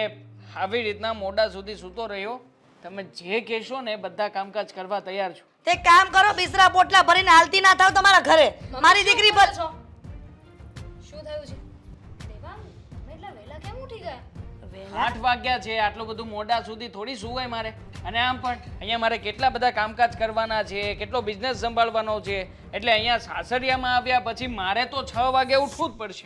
આવી રીતના મોડા સુધી સૂતો રહ્યો. તમે જે કહેશો ને બધા કામકાજ કરવા તૈયાર છું. તે કામ કરો, બિસરા પોટલા ભરીને હાલતી ના થાવ તમારા ઘરે. મારી દીકરી પર શું થયું છે દેવાંગ? તમે એટલા વહેલા કેમ ઉઠી ગયા? 8 વાગ્યા છે, આટલું બધું મોડા સુધી થોડી સુવાય મારે. અને આમ પણ અહીંયા મારે કેટલા બધા કામકાજ કરવાના છે, કેટલો બિઝનેસ સંભાળવાનો છે, એટલે અહીંયા સાસરિયામાં આવ્યા પછી મારે તો 6 વાગે ઉઠવું જ પડશે.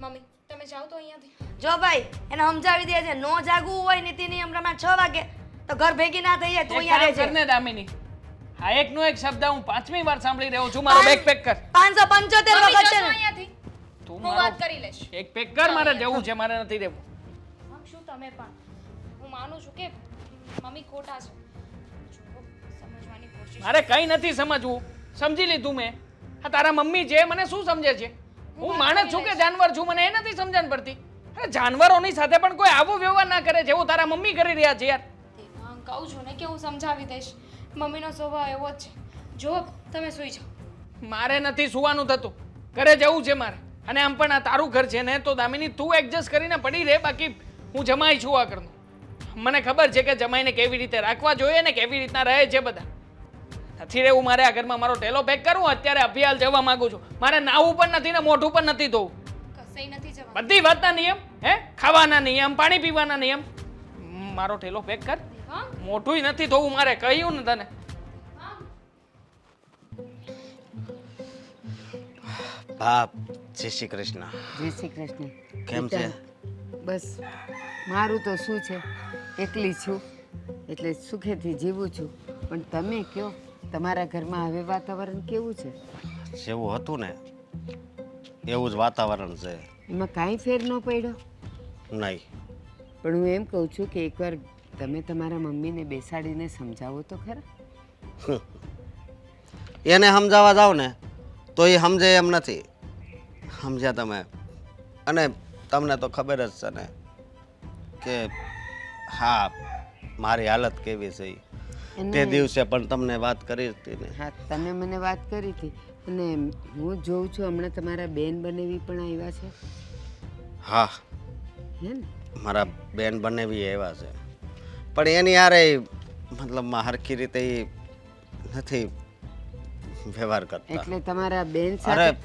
મમ્મી તમે જાઓ તો અહીંયાથી. જો ભાઈ એને સમજાવી દે છે નો જાગવું હોય નીતિ નિયમ પ્રમાણે 6 વાગે તો ઘર ભેગી ના થઈ જાય તું એક અહીંયા કામ રહેજે. કરને દામિની, આ એકનો એક શબ્દ હું 5મી વાર સાંભળી રહ્યો છું. મારો બેગ પેક કર. 575 મમ્મી વખત છે જશો ને. અહીંયાથી. તું હું મારો વાત કરી લઈશ. એક પેક કર, મારે જવું છે, મારે નથી રહેવું. આમ શું તમે પણ હું માનું છું કે મમ્મી ખોટા છે. જુઓ, સમજવાની કોશિશ. મારે કંઈ નથી સમજવું, સમજી લીધું મેં. આ તારા મમ્મી છે, મને શું સમજે છે? હું માણસ છું કે જાનવર છું? મને એ નથી સમજણ પડતી. અરે જાનવરોની સાથે પણ કોઈ આવો વ્યવહાર ના કરે જેવો તારા મમ્મી કરી રહ્યા છે યાર. દેવાંગ કહું છું ને કે હું સમજાવી દઈશ. મમ્મીનો સ્વભાવ એવો જ છે. જો તમે સૂઈ જાઓ. મારે નથી સુવાનું થતું, ઘરે જવું છે મારે. અને આમ પણ આ તારું ઘર છે ને તો દામિની તું એડજસ્ટ કરીને પડી રહે, બાકી હું જમાઈ છું આ ઘરનો. મને ખબર છે કે જમાઈને કેવી રીતે રાખવા જોઈએ ને કેવી રીતના રહે છે બધા. નથી રહેવું મારે આ ઘરમાં. મારો ટેલો પેક કરું, અત્યારે અભિયાલ જવા માંગુ છું. મારે નાવું પણ નથી ને મોઢું પણ નથી ધોવું. કસઈ નથી જવા. બધી વાતના નિયમ, હે ખાવાના નિયમ, પાણી પીવાના નિયમ. મારો ટેલો પેક કર. દેવાંગ મોઢુંય નથી ધોવું મારે, કહ્યું ને તને. બાપ જય શ્રી કૃષ્ણ. જય શ્રી કૃષ્ણ. કેમ છે? બસ મારું તો શું છે, એકલી છું એટલે સુખેથી જીવું છું. પણ તમે કયો, તમારા ઘરમાં હવે વાતાવરણ કેવું છે? જેવું હતું ને એવું જ વાતાવરણ છે. એમાં કાંઈ ફેર ન પડ્યો? નહીં. પણ હું એમ કહું છું કે એકવાર તમે તમારા મમ્મીને બેસાડીને સમજાવો તો ખરા. એને સમજાવવા જાવ ને તો એ સમજે એમ નથી. સમજ્યા તમે? અને તમને તો ખબર જ છે ને કે હા મારી હાલત કેવી છે ઈ. તે દિવસે પણ તમને વાત કરી હતી ને. હા, તમે મને વાત કરી હતી. અને હું જોઉં છું હમણાં તમારા બેન બનેવી પણ આવ્યા છે, હા હે ને? મારા બેન બનેવી એવા છે, પણ એની યારે મતલબમાં હરખી રીતે ઈ નથી વ્યવહાર કરતા. એટલે તમારા બેન અરે સાથે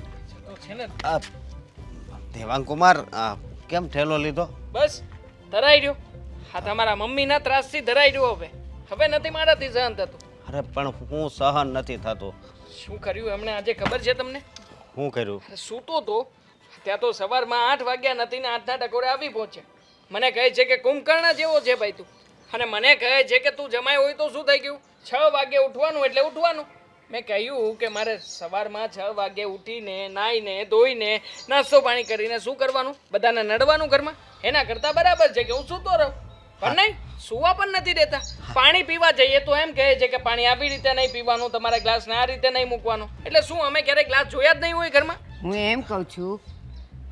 છે ને આ દેવાંગ કુમાર કેમ ઠેલો લીધો? બસ ધરાઈ રહ્યો. હા તમારા મમ્મીના ત્રાસથી ધરાઈ રહ્યો. હવે નથી મારાથી સહન થતું. અરે પણ હું સહન નથી થતું. શું કર્યું એમણે આજે ખબર છે તમને? શું કર્યું? સૂતો તો ત્યાં તો સવારમાં 8 વાગ્યા નથી ને 8ના ટકોરે આવી પહોંચ્યા. મને કહે છે કે કુંભકર્ણ જેવો છે ભાઈ તું. અને મને કહે છે કે તું જમાઈ હોય તો શું થઈ ગયું, 6 વાગે ઉઠવાનું એટલે ઉઠવાનું. મેં કહ્યું કે મારે સવારમાં 6 વાગે ઉઠીને નાહીને ધોઈને નાસ્તો પાણી કરીને શું કરવાનું, બધાને નડવાનું ઘરમાં. એના કરતાં બરાબર છે કે હું સૂતો રહું. પણ નહીં, સુવા પણ નથી દેતા. પાણી પીવા જઈએ તો એમ કહે છે કે પાણી આવી રીતે નહીં પીવાનું, તમારા ગ્લાસને આ રીતે નહીં મૂકવાનો. એટલે શું અમે ક્યારેય ગ્લાસ જોયા જ નહીં હોય ઘરમાં? હું એમ કહું છું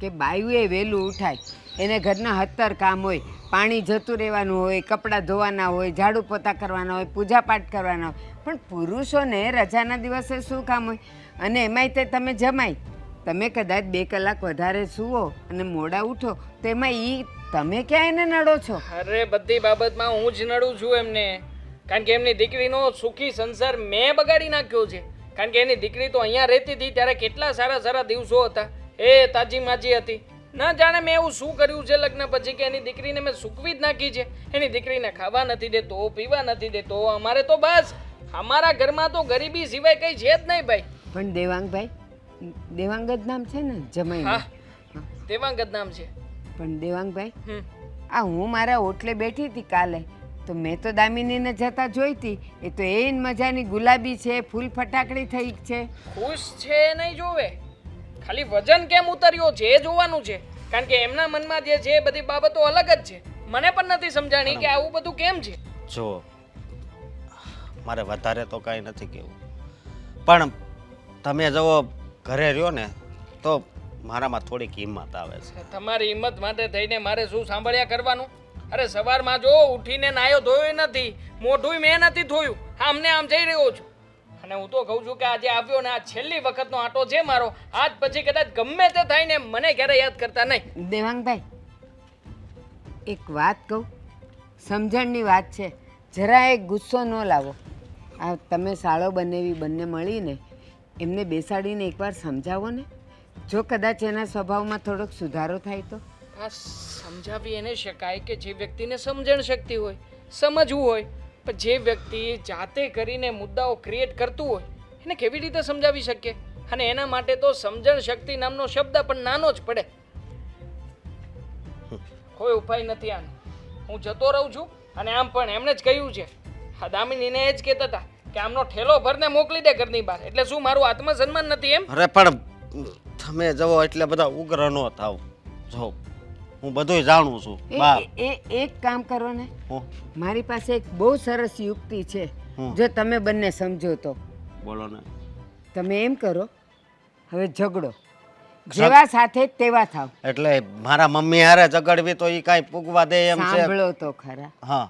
કે બાયુએ વહેલું ઉઠાય, એને ઘરના 70 કામ હોય, પાણી જતું રહેવાનું હોય, કપડાં ધોવાના હોય, ઝાડુ પોતા કરવાના હોય, પૂજાપાઠ કરવાના હોય. પણ પુરુષોને રજાના દિવસે શું કામ હોય? અને એમાંય તે તમે જમાય, તમે કદાચ 2 કલાક વધારે સૂવો અને મોડા ઉઠો તો એમાં તમે ક્યાં એને નડો છો? અરે બધી બાબતમાં હું જ નડું છું એમને. કારણ કે એમની દીકરીનો સુખી સંસાર મેં બગાડી નાખ્યો છે. કારણ કે એની દીકરી તો અહીંયા રહેતી હતી ત્યારે કેટલા સારા સારા દિવસો હતા, એ તાજી માજી હતી. ના જાણે મેં એવું શું કર્યું છે લગ્ન પછી કે એની દીકરીને મેં સૂકવી જ નાખી છે. એની દીકરીને ખાવા નથી દેતો, પીવા નથી દેતો. અમારે તો બસ અમારા ઘરમાં તો ગરીબી સિવાય કંઈ છે જ નહીં ભાઈ. પણ દેવાંગભાઈ, દેવાંગ જ નામ છે ને જમાઈનું? હા, દેવાંગત નામ છે. પણ દેવાંગભાઈ, હમ. આ હું મારા ઓટલે બેઠી હતી કાલે, તો મેં તો દામિનીને જતા જોઈ હતી. એ તો એન મજાની ગુલાબી છે, ફૂલ ફટાકડી થઈ છે. ખુશ છે એ નહીં જોવે, ખાલી વજન કેમ ઉતર્યો છે એ જોવાનું છે. કારણ કે એમના મનમાં જે છે એ બધી બાબતો અલગ જ છે. મને પણ નથી સમજાણી કે આવું બધું કેમ છે. જો મારે વધારે તો કાંઈ નથી કહેવું, પણ તમે જો ઘરે રહ્યો ને તો મારામાં થોડીક હિંમત આવે છે. તમારી હિંમત માટે થઈને મારે શું સાંભળ્યા કરવાનું? અરે સવારમાં જો ઉઠીને નાયો ધોયો નથી, મોઢું મેં નથી ધોયું, આમને આમ જઈ રહ્યો છું. અને હું તો કહું છું કે આજે આવ્યો ને આ છેલ્લી વખતનો આટો છે મારો. આજ પછી કદાચ ગમે તે થાય ને મને ક્યારે યાદ કરતા નહીં. દેવાંગભાઈ, એક વાત કહું, સમજણની વાત છે, જરા એક ગુસ્સો ન લાવો. આ તમે સાળો બનેવી બંને મળીને એમને બેસાડીને એકવાર સમજાવો ને. જો કદાચ એના સ્વભાવમાં થોડોક સુધારો થાય તો. આ સમજાવી એને શકાય કે જે વ્યક્તિને સમજણ શક્તિ હોય, સમજવું હોય. પણ જે વ્યક્તિ જાતે કરીને મુદ્દાઓ ક્રિએટ કરતું હોય એને કેવી રીતે સમજાવી શકીએ? અને એના માટે તો સમજણ શક્તિ નામનો શબ્દ પણ નાનો જ પડે. કોઈ ઉપાય નથી આનો. હું જતો રહું છું. અને આમ પણ એમણે જ કહ્યું છે, આ દામિનીને એ જ કહેતા હતા કે આમનો ઠેલો ભરને મોકલી દે ઘરની બહાર. એટલે શું મારું આત્મસન્માન નથી એમ? અરે પણ તમે જવો એટલે બધા ઉગ્ર ન થાવ. જો હું બધું જાણું છું બા. એક કામ કરો ને, હું મારી પાસે એક બહુ સરસ યુક્તિ છે. હમ. જો તમે બંને સમજો તો. બોલો ને. તમે એમ કરો, હવે ઝઘડો, જેવા સાથે તેવા થાવ. એટલે મારા મમ્મી હારે ઝઘડવી તો એ કાંઈ પૂગવા દે એમ છે? સાંભળો તો ખરા, હા,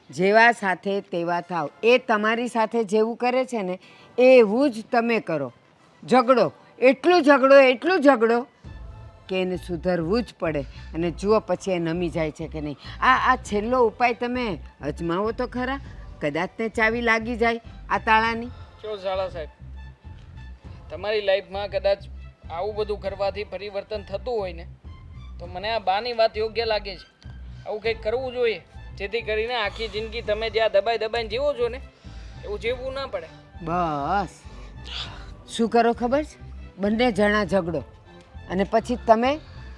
જેવા સાથે તેવા થાવ. એ તમારી સાથે જેવું કરે છે ને એવું જ તમે કરો. ઝઘડો, એટલું ઝઘડો કે એને સુધરવું જ પડે. અને જુઓ પછી એ નમી જાય છે કે નહીં. આ છેલ્લો ઉપાય તમે અજમાવો તો ખરા, કદાચ તે ચાવી લાગી જાય આ તાળાની. જો ઝાલા સાહેબ, તમારી લાઈફમાં કદાચ આવું બધું કરવાથી પરિવર્તન થતું હોય ને તો મને આ બાની વાત યોગ્ય લાગે છે. આવું કંઈક કરવું જોઈએ જેથી કરીને આખી જિંદગી તમે જ્યાં દબાઈને જીવો છો ને એવું જીવવું ના પડે. બસ શું કરો ખબર છે? બંને જણા ઝઘડો, અને પછી તમે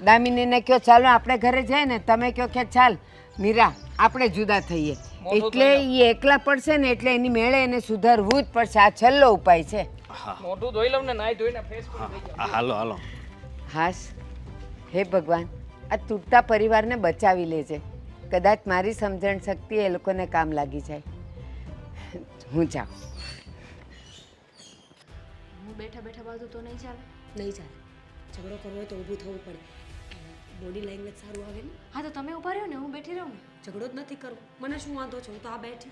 દામિનીને કહો ચાલો આપણે ઘરે જઈએ ને, તમે કહો કે ચાલ મીરા આપણે જુદા થઈએ. એટલે એ એકલા પડશે ને એટલે એની મેળે એને સુધારવું જ પડશે. આ છેલ્લો ઉપાય છે. મોઢું ધોઈ લઉં ને નાઈ ધોઈને ફ્રેશ પણ થઈ જાઉં. હાલો હાલો. હાશ, હે ભગવાન, આ તૂટતા પરિવારને બચાવી લેજે. કદાચ મારી સમજણ શક્તિ એ લોકોને કામ લાગી જાય. હું જાઉં. હું બેઠા બાજુ તો નહીં ચાલે. નહીં ચાલે. ઝઘડો કરવો હોય તો ઊભું થવું પડે. બોડી લેંગ્વેજ સારું આવે ને. હા તો તમે ઊભા રહ્યો ને, હું બેઠી રહું ને. ઝઘડો જ નથી કરવો. મને શું વાંધો છે? હું તો આ બેઠી.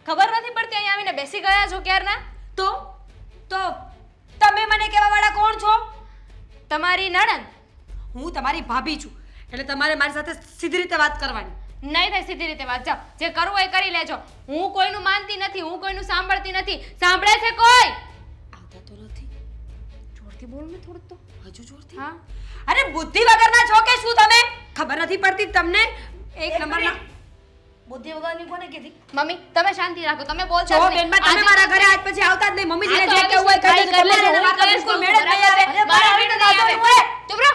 ખબર નથી પડતી અહીંયા આવીને બેસી ગયા છો ક્યારના. તો તમે મને કહેવા વાળા કોણ છો? તમારી નણંદ. હું તમારી ભાભી છું, એટલે તમારે મારી સાથે સીધી રીતે વાત કરવાની. નહીં થાય સીધી રીતે વાત. જાઓ, જે કરવું હોય કરી લેજો. હું કોઈનું માનતી નથી, હું કોઈનું સાંભળતી નથી. સાંભળે છે કોઈ? આવતા તો નથી. જોરથી બોલ ને થોડું તો. હજુ જોરથી. હા, અરે બુદ્ધિ વગરના છો કે શું તમે? ખબર નથી પડતી તમને? એક નંબરના બુદ્ધિ વગરની કોને કીધી? મમ્મી તમે શાંતિ રાખો. તમે બોલશો જો જ નહીં. બેનબા, તમે મારા ઘરે આજ પછી આવતા જ નહીં. મમ્મીજીને જે આ તો કહેવું હોય કહી દેજો. આવી તમારે સ્કૂલ વાત બિલકુલ મેળ જ નહીં આવે. અરે મારા મારા வீடு નહીં દાદા આવે. ચૂપ રહો.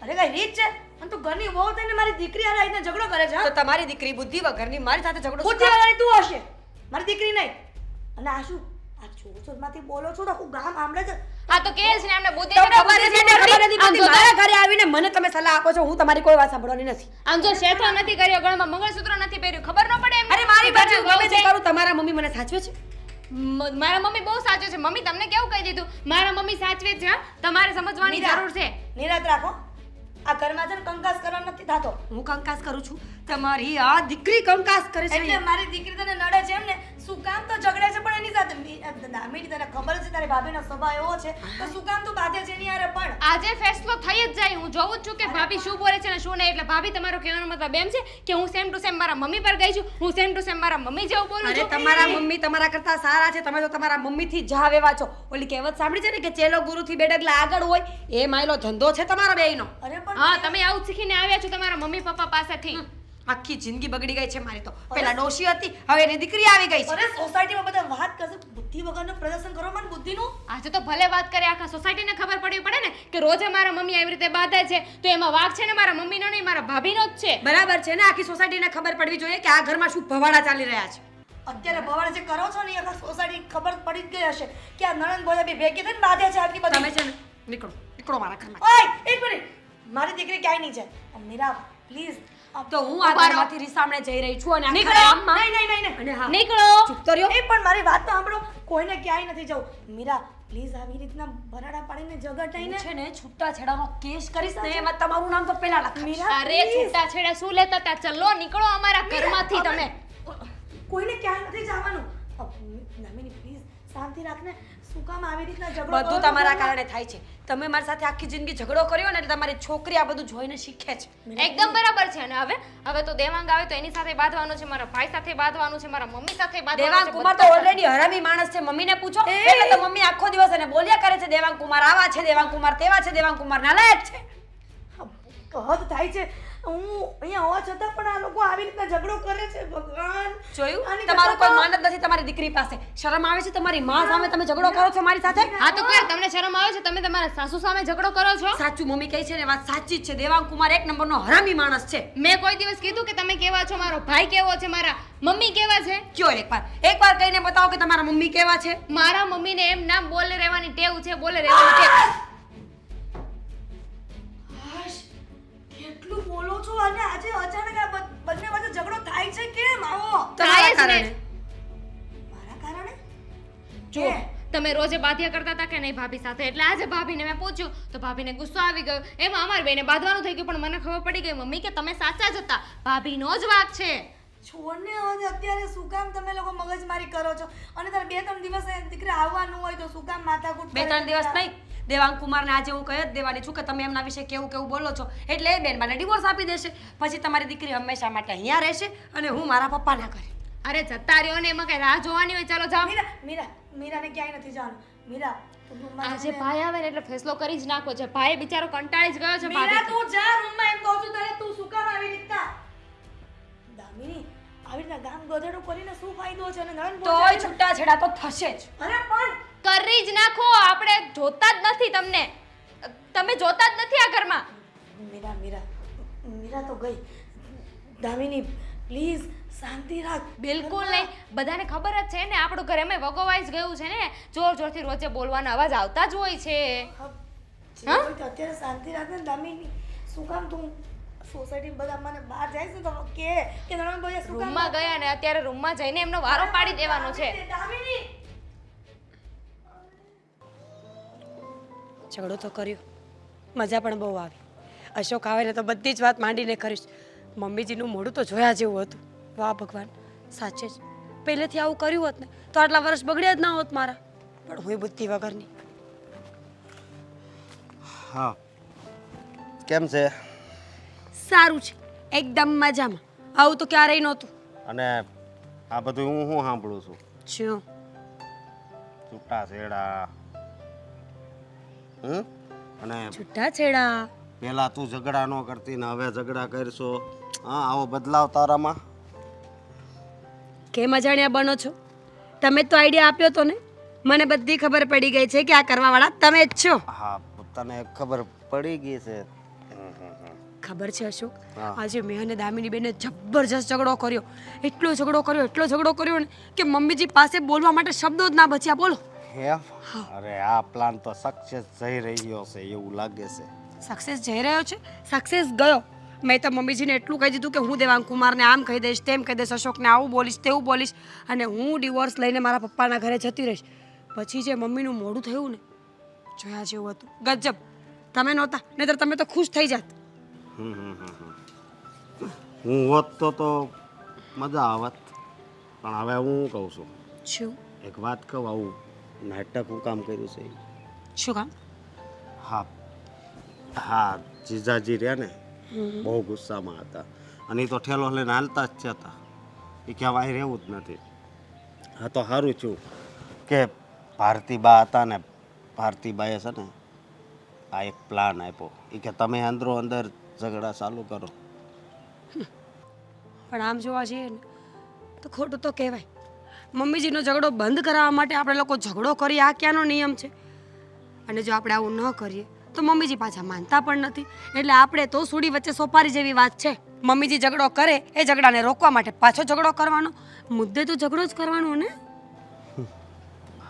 અરે કઈ રીત છે? અને તું ઘરની વહુ થઈને મારી દીકરી હારે આવીને ઝઘડો કરે છે? તો તમારી દીકરી બુદ્ધિ વગરની મારી સાથે ઝઘડો બુદ્ધિ વગરની તું હશે, મારી દીકરી નહીં. અને આ શું આ જોરમાંથી બોલો છો? આખું ગામ સાંભળે છે. આ તો કે છે ને એમને બુદ્ધિ તમને છે, ખબર બુદ્ધિ નથી છે, પડતી. આમ જો મારા ઘરે આવીને મને તમે સલાહ આપો છો, હું તમારી કોઈ વાત સાંભળવાની નથી. આમ જો શેઠો નથી કર્યો, ગળામાં મંગળસૂત્ર નથી પહેર્યું, ખબર ન પડે એમને? અરે મારી બાજુ ઘરનું ગમે વહુ તે છે. કરું, તમારા મમ્મી મને સાચવે છે. મારા મમ્મી બહુ સાચો છે. મમ્મી તમને કેવું કહી દીધું? મારા મમ્મી સાચવે છે. હા? તમારે સમજવાની મીરા, જરૂર છે. નિરાંત રાખો. આ ઘરમાં છે ને કંકાસ કરવા નથી થતો. હું કંકાસ કરું છું? તમારી આ દીકરી કંકાસ કરે છે. એટલે મારી દીકરી તને નડે છે એમ ને? શું શું કામ તો ઝઘડે છે પણ એની સાથે દામિની તને ખબર છે તારી ભાભીનો સ્વભાવ એવો છે તો શું કામ તું બાધે છે એની હારે પણ આજે ફેસલો થઈ જ જાય. હું જોઉં જ છું કે ભાભી શું બોલે છે ને શું નહીં. એટલે ભાભી તમારો કહેવાનો મતલબ એમ છે કે હું સેમ ટુ સેમ મારા મમ્મી પર ગઈ છું, હું સેમ ટુ સેમ મારા મમ્મી જેવું બોલું અરે છું. તમારા મમ્મી તમારા કરતા સારા છે. તમે તો તમારા મમ્મીથી જાવ એવા છો. ઓલી કહેવત સાંભળી છે ને કે ચેલો ગુરુથી બે ડગલા આગળ હોય, એ માયલો ધંધો છે તમારા બેયનો. અરે પણ હા, તમે આવું જ શીખીને આવ્યા છો તમારા મમ્મી પપ્પા પાસેથી. આખી જિંદગી બગડી ગઈ છે મારી તો. પેલા ડોશી હતી, હવે એની દીકરી આવી ગઈ છે. અરે સોસાયટીમાં બધા વાત કરશે બુદ્ધિ વગરનું પ્રદર્શન કરો મને બુદ્ધિનું. આજે તો ભલે વાત કરે, આખા સોસાયટીને ખબર પડવી પડે ને કે રોજે મારા મમ્મી આવી રીતે બાંધે છે, તો એમાં વાંક છે ને મારા મમ્મીનો નહીં, મારા ભાભીનો જ છે. બરાબર છે ને? આખી સોસાયટીને ખબર પડવી જોઈએ કે આ ઘરમાં શું ભવાડા ચાલી રહ્યા છે. અત્યારે ભવાડે જે કરો છો ને એ આખા સોસાયટી ખબર પડી જ ગઈ હશે કે આ નણંદ ભોજા બી ભેગી થઈને બાધે છે આટલી બધી. તમે છે ને નીકળો નીકળો મારા ઘરમાં. ઓય એક મિનિટ, મારી દીકરી ક્યાંય નહીં જાય. મીરા પ્લીઝ. તો હું આ ઘરમાંથી રીસામણે જઈ રહી છું અને નીકળો. આખા ગામમાં નહીં નહીં નહીં અને હા નીકળો. ચૂપ તો રહ્યો. એ પણ મારી વાત તો સાંભળો, કોઈને ક્યાંય નથી જવું. મીરા પ્લીઝ આવી રીતના ભરાડા પાડીને ઝઘટાઈને હું છે ને છૂટાછેડાનો કેસ કરીશ ને એમાં તમારું નામ તો પેલા લખાવીશ. મીરા અરે છૂટા છેડા શું લેતા હતા? ચલો નીકળો અમારા ઘરમાંથી તમે. કોઈને ક્યાંય નથી જવાનું. દામિની પ્લીઝ શાંતિ રાખને. શું કામ આવી રીતના ઝઘડો કરો બધું છો તમારા ઘરમાં? કારણે થાય છે. તમે મારી સાથે આખી જિંદગી ઝઘડો કર્યો ને એટલે તમારી છોકરી આ બધું જોઈને શીખે છે. એકદમ બરાબર છે. અને હવે તો દેવાંગ આવે તો એની સાથે બાંધવાનું છે, મારા ભાઈ સાથે બાંધવાનું છે, મારા મમ્મી સાથે બાંધવાનું દેવાંગ છે. કુમાર તો ઓલરેડી હરામી માણસ છે. મમ્મીને પૂછો એટલે તો મમ્મી આખો દિવસ એને બોલ્યા કરે છે દેવાંગ કુમાર આવા છે, દેવાંગ કુમાર તેવા છે, દેવાંગ કુમાર નાલાયક છે. હદ થાય છે. હું અહીંયા હોવા છતાં પણ આ લોકો આવી રીતના ઝઘડો કરે છે. ભગવાન જોયું? આની તમારું કરતાં કોઈ માન જ નથી તમારી દીકરી પાસે. શરમ આવે છે તમારી માં સામે તમે ઝઘડો કરો છો મારી સાથે? હા તો કર, તમને શરમ આવે છે? તમે તમારા સાસુ સામે ઝઘડો કરો છો? સાચું મમ્મી કહે છે ને વાત સાચી જ છે. દેવાંગ કુમાર એક નંબરનો હરામી માણસ છે. મેં કોઈ દિવસ કીધું કે તમે કેવા છો, મારો ભાઈ કેવો છે, મારા મમ્મી કેવા છે? કયો એકવાર કહીને બતાવો કે તમારા મમ્મી કેવા છે. મારા મમ્મીને એમ ના બોલે રહેવાની ટેવ છે, બોલે રહેવાની ટેવ. હાશ, કેટલું બોલો છો અને આજે અચાનક આ બંને વચ્ચે ઝઘડો થાય છે કેમ? આવો તમારા થાય જ ને. કારણે. મારા કારણે જો તમે રોજે બાધ્યા કરતા હતા કે નહીં ભાભી સાથે, એટલે આજે ભાભીને મેં પૂછ્યું તો ભાભીને ગુસ્સો આવી ગયો. એમાં અમારી બેને બાંધવાનું થઈ ગયું, પણ મને ખબર પડી ગઈ મમ્મી કે તમે સાચા જ હતા, ભાભીનો જ વાંક છે. છોડને હવે અત્યારે શું કામ તમે લોકો મગજમારી કરો છો? અને તારે 2-3 દિવસ એ દીકરી આવવાનું હોય તો શું કામ માથાકૂટ કરે? 2-3 દિવસ નહીં. દેવાંગ કુમારને આજે હું કહી જ દેવાની છું કે તમે એમના વિશે કેવું કેવું બોલો છો એટલે એ બેન મને ડિવોર્સ આપી દેશે. પછી તમારી દીકરી હંમેશા માટે અહીંયા રહેશે અને હું મારા પપ્પાના ઘરે. અરે જતા રહ્યો ને, એમાં કઈ રાહ જોવાની હોય? ચાલો જાઓ. મીરાને ક્યાંય નથી જવાનું. મીરા તું રૂમમાં આજે જઈને- ભાઈ આવે ને એટલે ફેસલો કરી જ નાખો છે. ભાઈ બિચારો કંટાળી જ ગયો છે મીરા ભાભી. તું જા રૂમમાં, એમ કહું છું તારે. તું શું કામ આવી રીતના? દામિની આવી રીતના ગામ ગધેડું કરીને શું ફાયદો છે? અને નણંદ તોય ભોજાઈ- છૂટાછેડા તો થશે જ. અરે પણ કરી જ નાખો. આપણે જોતા જ નથી તમને, તમે જોતા જ નથી આ ઘરમાં. મીરા તો ગઈ. દામિની પ્લીઝ શાંતિ રાખ. બિલકુલ નહીં. બધાને ખબર જ છે ને આપણું ઘર એમાં વગોવાઈ જ ગયું છે ને. જોર જોરથી રોજે બોલવાના અવાજ આવતા જ હોય છે. જે હોય તો અત્યારે શાંતિ રાખ ને દામિની. શું કામ તું સોસાયટી બધા મને બહાર જાય છે તો કે નણંદ ભોજાઈ શું કામ રૂમમાં ગયા ને અત્યારે રૂમમાં જઈને એમનો વારો પાડી દેવાનો છે. દામિની ઝઘડો તો કર્યો, મજા પણ બહુ આવી. અશોક આવે ને તો બધી જ વાત માંડીને કરીશ. મમ્મીજીનું મોઢું તો જોયા જેવું હતું. વાહ ભગવાન, સાચે જ પહેલેથી આવું કર્યું હોત ને તો આટલા વર્ષ બગડ્યા જ ના હોત મારા. પણ હું બુદ્ધિ વગરની. હા, કેમ છે? સારું છે, એકદમ મજામાં. આવું તો ક્યારેય નહોતું. અને આ બધું હું સાંભળું છું? શું? છૂટાછેડા. અને છૂટાછેડા? પેલા તું ઝઘડા ન કરતી ને હવે ઝઘડા કરશો. હા, આવો બદલાવ તારામાં? કેમ અજાણ્યા બનો છો? તમે તો આઈડિયા આપ્યો તો ને. મને બધી ખબર પડી ગઈ છે કે આ કરવાવાળા તમે જ છો. હા, તને ખબર પડી ગઈ છે. ખબર છે અશોક, હા. આજે મેં અને દામિની બેને જબરજસ્ત ઝઘડો કર્યો. એટલો ઝઘડો કર્યો ને કે મમ્મીજી પાસે બોલવા માટે શબ્દો જ ના બચ્યા. બોલો. હે? અરે આ પ્લાન તો સક્સેસ જઈ રહ્યો છે એવું લાગે છે. સક્સેસ જઈ રહ્યો છે? સક્સેસ ગયો. મેં તો મમ્મીજીને એટલું કહી દીધું કે હું દેવાંગ કુમારને આમ કહી દઈશ, તેમ કહી દઈશ, અશોકને આવું બોલીશ, તેવું બોલીશ અને હું ડિવોર્સ લઈને મારા પપ્પાના ઘરે જતી રહીશ. પછી જે મમ્મીનું મોઢું થયું ને, જોયા જેવું હતું. ગજબ. તમે નહોતા, નહીંતર તમે તો ખુશ થઈ જાત. હું હોત તો મજા આવત. પણ હવે હું કહું છું શું એક વાત કહું, આવું નાટક હું કામ કર્યું છે શું કામ હા હા જીજાજી રહ્યા ને બહુ ગુસ્સામાં હતા અને એ તો ઠેલો લઈને હાલતા જ હતા. એ કહેવાય રહેવું જ નથી. હા તો સારું છું કે ભારતીબા હતા ને, ભારતીબાએ છે ને આ એક પ્લાન આપ્યો. એ કે તમે અંદરો અંદર ઝઘડા ચાલુ કરો. પણ આમ જોવા જઈએ ને તો ખોટું તો કહેવાય. મમ્મીજીનો ઝઘડો બંધ કરાવવા માટે આપણે લોકો ઝઘડો કરીએ, આ ક્યાંનો નિયમ છે? અને જો આપણે આવું ન કરીએ તો મમ્મીજી પાછા માનતા પણ નથી. એટલે આપણે તો સુડી વચ્ચે સોપારી જેવી વાત છે. મમ્મીજી ઝઘડો કરે એ ઝઘડાને રોકવા માટે પાછો ઝઘડો કરવાનો, મુદ્દે તો ઝઘડો જ કરવાનો ને.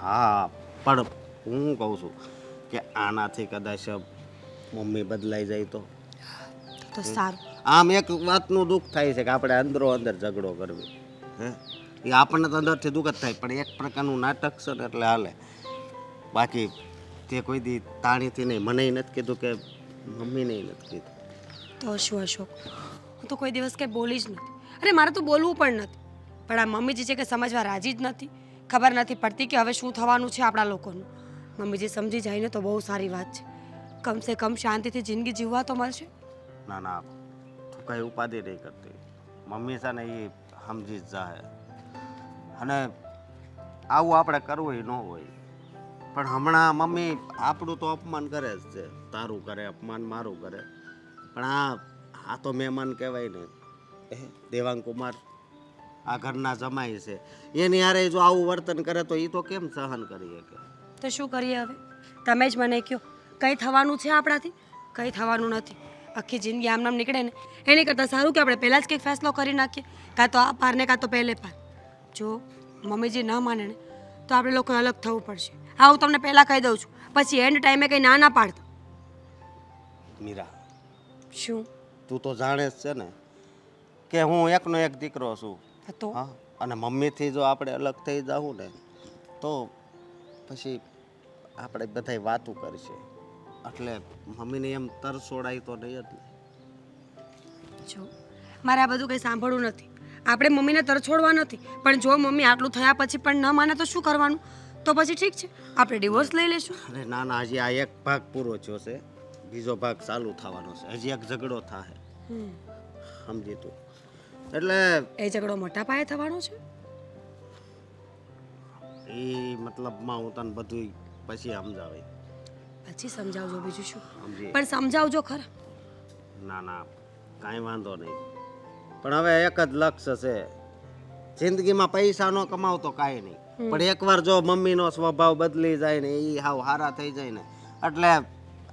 હા પણ હું કહું છું કે આનાથી કદાચ મમ્મી બદલાઈ જાય તો સારું. આમ એક વાતનું દુઃખ થાય છે કે આપણે અંદરો અંદર ઝઘડો કરવી. હે એ આપણને તો અંદરથી દુઃખ જ થાય, પણ એક પ્રકારનું નાટક છે ને એટલે હાલે. બાકી તે કોઈ દી તાણીથી નહીં, મને નથી કીધું કે મમ્મીને નથી કીધું. તો શું અશોક, હું તો કોઈ દિવસ કંઈ બોલી જ નથી. અરે મારે તો બોલવું પણ નથી, પણ આ મમ્મીજી છે કે સમજવા રાજી જ નથી. ખબર નથી પડતી કે હવે શું થવાનું છે આપણા લોકોનું. મમ્મીજી સમજી જાય ને તો બહુ સારી વાત છે. કમસે કમ શાંતિથી જિંદગી જીવવા તો મળશે. ના ના તું કંઈ ઉપાધિ નહીં કરતી. મમ્મી છે ને એ સમજી જ જાય. અને આવું આપણે કરવું ન હોય, પણ હમણાં મમ્મી આપણું તો અપમાન કરે જ છે. તારું કરે અપમાન, મારું કરે. પણ આ તો મહેમાન કહેવાય ને, દેવાંગ કુમાર આ ઘરના જમાઈ છે, એની હારે જો આવું વર્તન કરે તો એ તો કેમ સહન કરી શકે? તો શું કરીએ હવે? તમે જ મને કહો, કંઈ થવાનું છે આપણાથી? કંઈ થવાનું નથી. આખી જિંદગી આમનામ નીકળે ને એની કરતાં સારું કે આપણે પહેલાં જ કંઈક ફેસલો કરી નાખીએ, કાં તો આ પાર ને કાં તો પહેલે પાર. જો મમ્મીજી ન માને ને તો આપણે લોકોએ અલગ થવું પડશે. હા, હું તમને પહેલાં કહી દઉં છું, પછી એન્ડ ટાઈમે કંઈ ના પાડતા. મીરા, શું તું તો જાણે જ છે ને કે હું એકનો એક દીકરો છું. તો હા, અને મમ્મીથી જો આપણે અલગ થઈ જાવું ને તો પછી આપણે બધાય વાતું કરશે. એટલે મમ્મીને એમ તરસોડાય તો નહીં જ ને. જો મારે આ બધું કંઈ સાંભળવું નથી. આપણે મમ્મીને તરછોડવા નથી, પણ જો મમ્મી આટલું થયા પછી પણ ન માને તો શું કરવાનું? તો પછી ઠીક છે, આપણે ડિવોર્સ લઈ લેશું. અરે ના ના, હજી આ એક ભાગ પૂરો થયો છે, બીજો ભાગ ચાલુ થવાનો છે. હજી એક ઝઘડો થાય, સમજી તું? એટલે એ ઝઘડો મોટા પાયે થવાનો છે. એ મતલબમાં હું તને બધું પછી સમજાવે. પછી સમજાવજો, બીજું શું. સમજી? પણ સમજાવજો ખરા. ના ના, કાંઈ વાંધો નહીં. પણ હવે એક જ લક્ષ્ય છે, જિંદગીમાં પૈસા ન કમાવ તો કાંઈ નહીં, પણ એકવાર જો મમ્મીનો સ્વભાવ બદલી જાય ને, એ હાવ હારા થઈ જાય ને, એટલે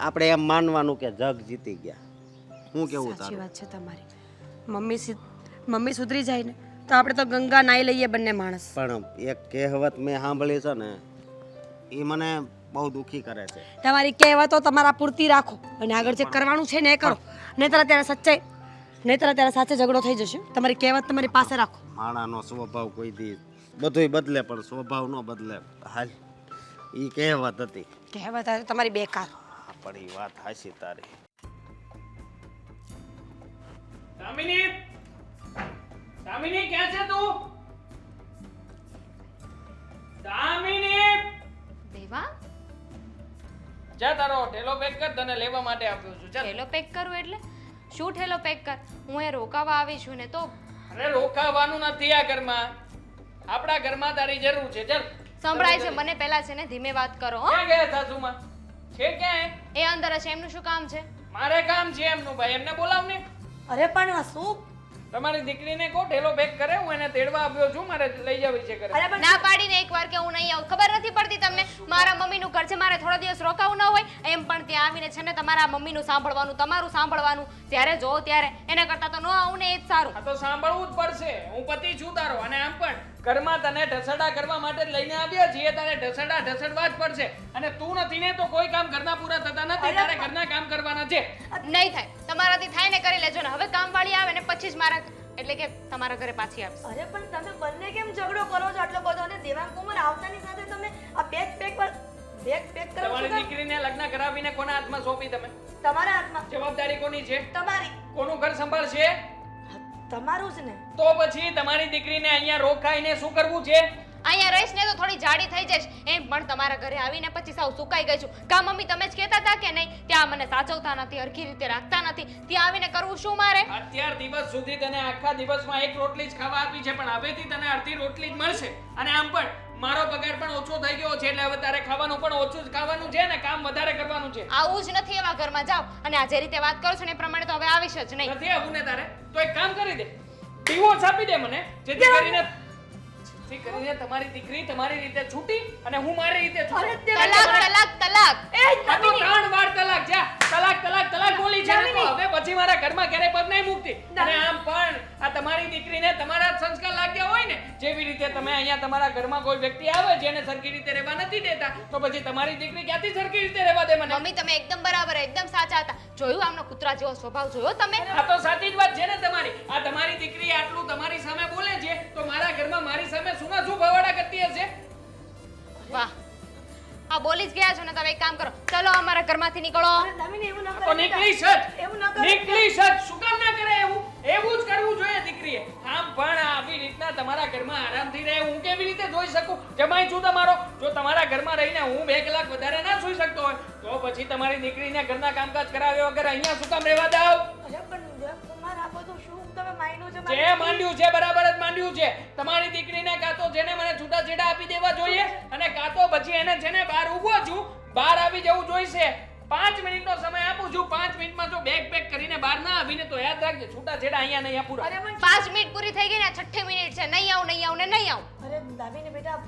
આપણે એમ માનવાનું કે જગ જીતી ગયા. શું કેવું સાચી તારું? વાત છે તમારી. મમ્મી સુધરી જાય ને તો આપણે તો ગંગા નાઈ લઈએ બંને માણસ. પણ એક કહેવત મેં સાંભળી છે ને, એ મને બહુ દુખી કરે છે. તમારી કહેવતો તમારા પૂરતી રાખો અને આગળ જે કરવાનું છે ને એ કરો. નહીંતર અત્યારે સાચે ઝઘડો થઈ જશે. તમારી કહેવત તમારી પાસે રાખો. માણાનો સ્વભાવ કોઈ દી બધુંય બદલે પણ સ્વભાવ ન બદલે. હાલ, એ કહેવત હતી. કહેવત આ તમારી બેકાર. પણ એ વાત હાચી તારી. દામિની, દામિની ક્યાં છે તું? દામિની, દેવા જા તારો ઠેલો પેક કર, તને લેવા માટે આપ્યો છું. ચાલ. ઠેલો પેક કરું એટલે શું? ઠેલો પેક કર, હું એ રોકાવા આવી છું ને તો. અરે રોકાવાનું નથી આ ઘરમાં. આપણા ઘરમાં તારી જરૂર છે. ચાલ. સંભળાય છે મને પહેલા છે ને ધીમે વાત કરો હો. ક્યાં ગયા સાસુમાં? છે ક્યાં? એ અંદર છે, એમનું શું કામ છે? મારે કામ છે એમનું, ભાઈ એમને બોલાવ ને. અરે પણ આ શું? તમારી દીકરીને કહો ઠેલો પેક કરે, હું એને તેડવા આવ્યો છું, મારે લઈ જવી છે ઘરે. અરે પણ ના પાડીને એકવાર કે હું નહીં આવું. ખબર નથી પડતી તમને? મારા મમ્મીનું ઘર છે, મારે થોડા દિવસ રોકાવું ન હોય? એમ પણ ત્યાં આવીને છે ને તમારા મમ્મીનું સાંભળવાનું, તમારું સાંભળવાનું, ત્યારે જો ત્યારે. એના કરતાં તો ન આવું ને એ જ સારું. આ તો સાંભળવું જ પડશે. હું પતિ છું તારો, અને આમ પણ ઘરમાં તને ઢસડા કરવા માટે જ લઈને આવ્યા છીએ. તારે ઢસડવા જ પડશે. અને તું નથી ને તો કોઈ કામ ઘરના પૂરા થતા નથી. તારે ઘરના કામ કરવાના છે. નહીં થાય, તમારાથી થાય ને કરી લેજો ને. હવે કામવાળી આવે ને પછી જ મારા એટલે કે તમારા ઘરે પાછી આવશે. અરે પણ તમે બંને કેમ ઝઘડો કરો છો આટલો બધો? અને દેવાંગ કુમાર આવતાની સાથે તમે આ બેગ પેક કરો છો? તમારી દીકરીને લગ્ન કરાવીને કોના હાથમાં સોંપી તમે? તમારા હાથમાં. જવાબદારી કોની છે? તમારી. કોનું ઘર સંભાળશે? તમારું જ ને. તો પછી તમારી દીકરીને અહીંયા રોકાઈને શું કરવું છે? અહીંયા રહીશ ને તો થોડી જાડી થઈ જઈશ એમ પણ તમારા ઘરે આવીને પછી સાવ સુકાઈ ગઈ છું. કા મમ્મી તમે જ કહેતા હતા કે નહીં ત્યાં મને સાચવતા નથી, હરખી રીતે રાખતા નથી, ત્યાં આવીને કરવું શું મારે? અત્યાર દિવસ સુધી તને આખા દિવસમાં એક રોટલી જ ખાવા આપી છે, પણ હવેથી તને અડધી રોટલી જ મળશે. અને આમ પણ મારો પગાર પણ ઓછો થઈ ગયો છે, એટલે હવે તારે ખાવાનું પણ ઓછું જ ખાવાનું છે ને કામ વધારે કરવાનું છે. આવું જ નથી એવા ઘરમાં જાઓ. અને આ જે રીતે વાત કરો છો ને એ પ્રમાણે તો હવે આવીશ જ નહીં. નથી આવું ને તારે તો એક કામ કરી દે, ડિવોર્સ આપી દે મને, જેથી કરીને તમારી દીકરી તમારી રીતે છૂટી અને હું મારી રીતે છૂટું. તલાક તલાક તલાક. આ તો 3 વાર તલાક જા તલાક તલાક તલાક બોલી છે ને, તો હવે પછી મારા ઘરમાં ક્યારે પગ નહીં મૂકતી. અને આમ પણ આ તમારી દીકરીને તમારા જ સંસ્કાર લાગ્યા હોય ને, જેવી રીતે તમે અહીંયા તમારા ઘરમાં કોઈ વ્યક્તિ આવે જેને સરખી રીતે રહેવા નથી દેતા, તો પછી તમારી દીકરી ક્યાંથી સરખી રીતે રહેવા દે મને? મમ્મી તમે એકદમ બરાબર એકદમ સાચા હતા. જોયું આમનો કૂતરા જેવો સ્વભાવ જોયો તમે? આ તો સાચી જ વાત છે ને તમારી. આ તમારી દીકરી આટલું તમારી સામે બોલે છે, તો મારા ઘરમાં મારી સામે શું ભવાડા કરતી હશે? વાહ, આ બોલી જ ગયા છો ને. તમે એક કામ કરો, ચલો અમારા ઘરમાંથી નીકળો. અરે દામિની એવું ન તો કરે નીકળીશ બેટા. જ. એવું ન કરે. નીકળીશ જ. શું કામ ના કરે એવું? એવું જ કરવું જોઈએ દીકરીએ. આમ પણ આવી રીતના તમારા ઘરમાં આરામથી રહે હું કેવી રીતે જોઈ શકું? જમાઈ છું તમારો. જો તમારા ઘરમાં રહીને હું 2 કલાક વધારે ના સૂઈ શકતો હોય, તો પછી તમારી દીકરીને ઘરના કામકાજ કરાવ્યા વગર અહીંયા શું કામ રહેવા દાવ? અરે પણ દેવકુમાર, આ બધું શું તમે માન્યું છે જે મારી? માંડ્યું છે બરાબર જ માંડ્યું છે. તમારી દીકરીને કાં તો જેને મને છૂટાછેડા આપી દેવા જોઈએ, અને કાં તો પછી એને જેને બહાર ઊભો છું બહાર આવી જવું જોઈશે. 5 મિનિટનો સમય આપું છું. 5 મિનિટમાં જો બેગ પેક કરીને બહાર ના આવીને તો યાદ રાખજે, છૂટાછેડા અહીંયા નહીં પૂરા. અરે પણ 5 મિનિટ પૂરી થઈ ગઈ ને, 6ઠી મિનિટ છે. નહીં આવું નહીં આવું ને નહીં આવું. અરે દામિની બેટા,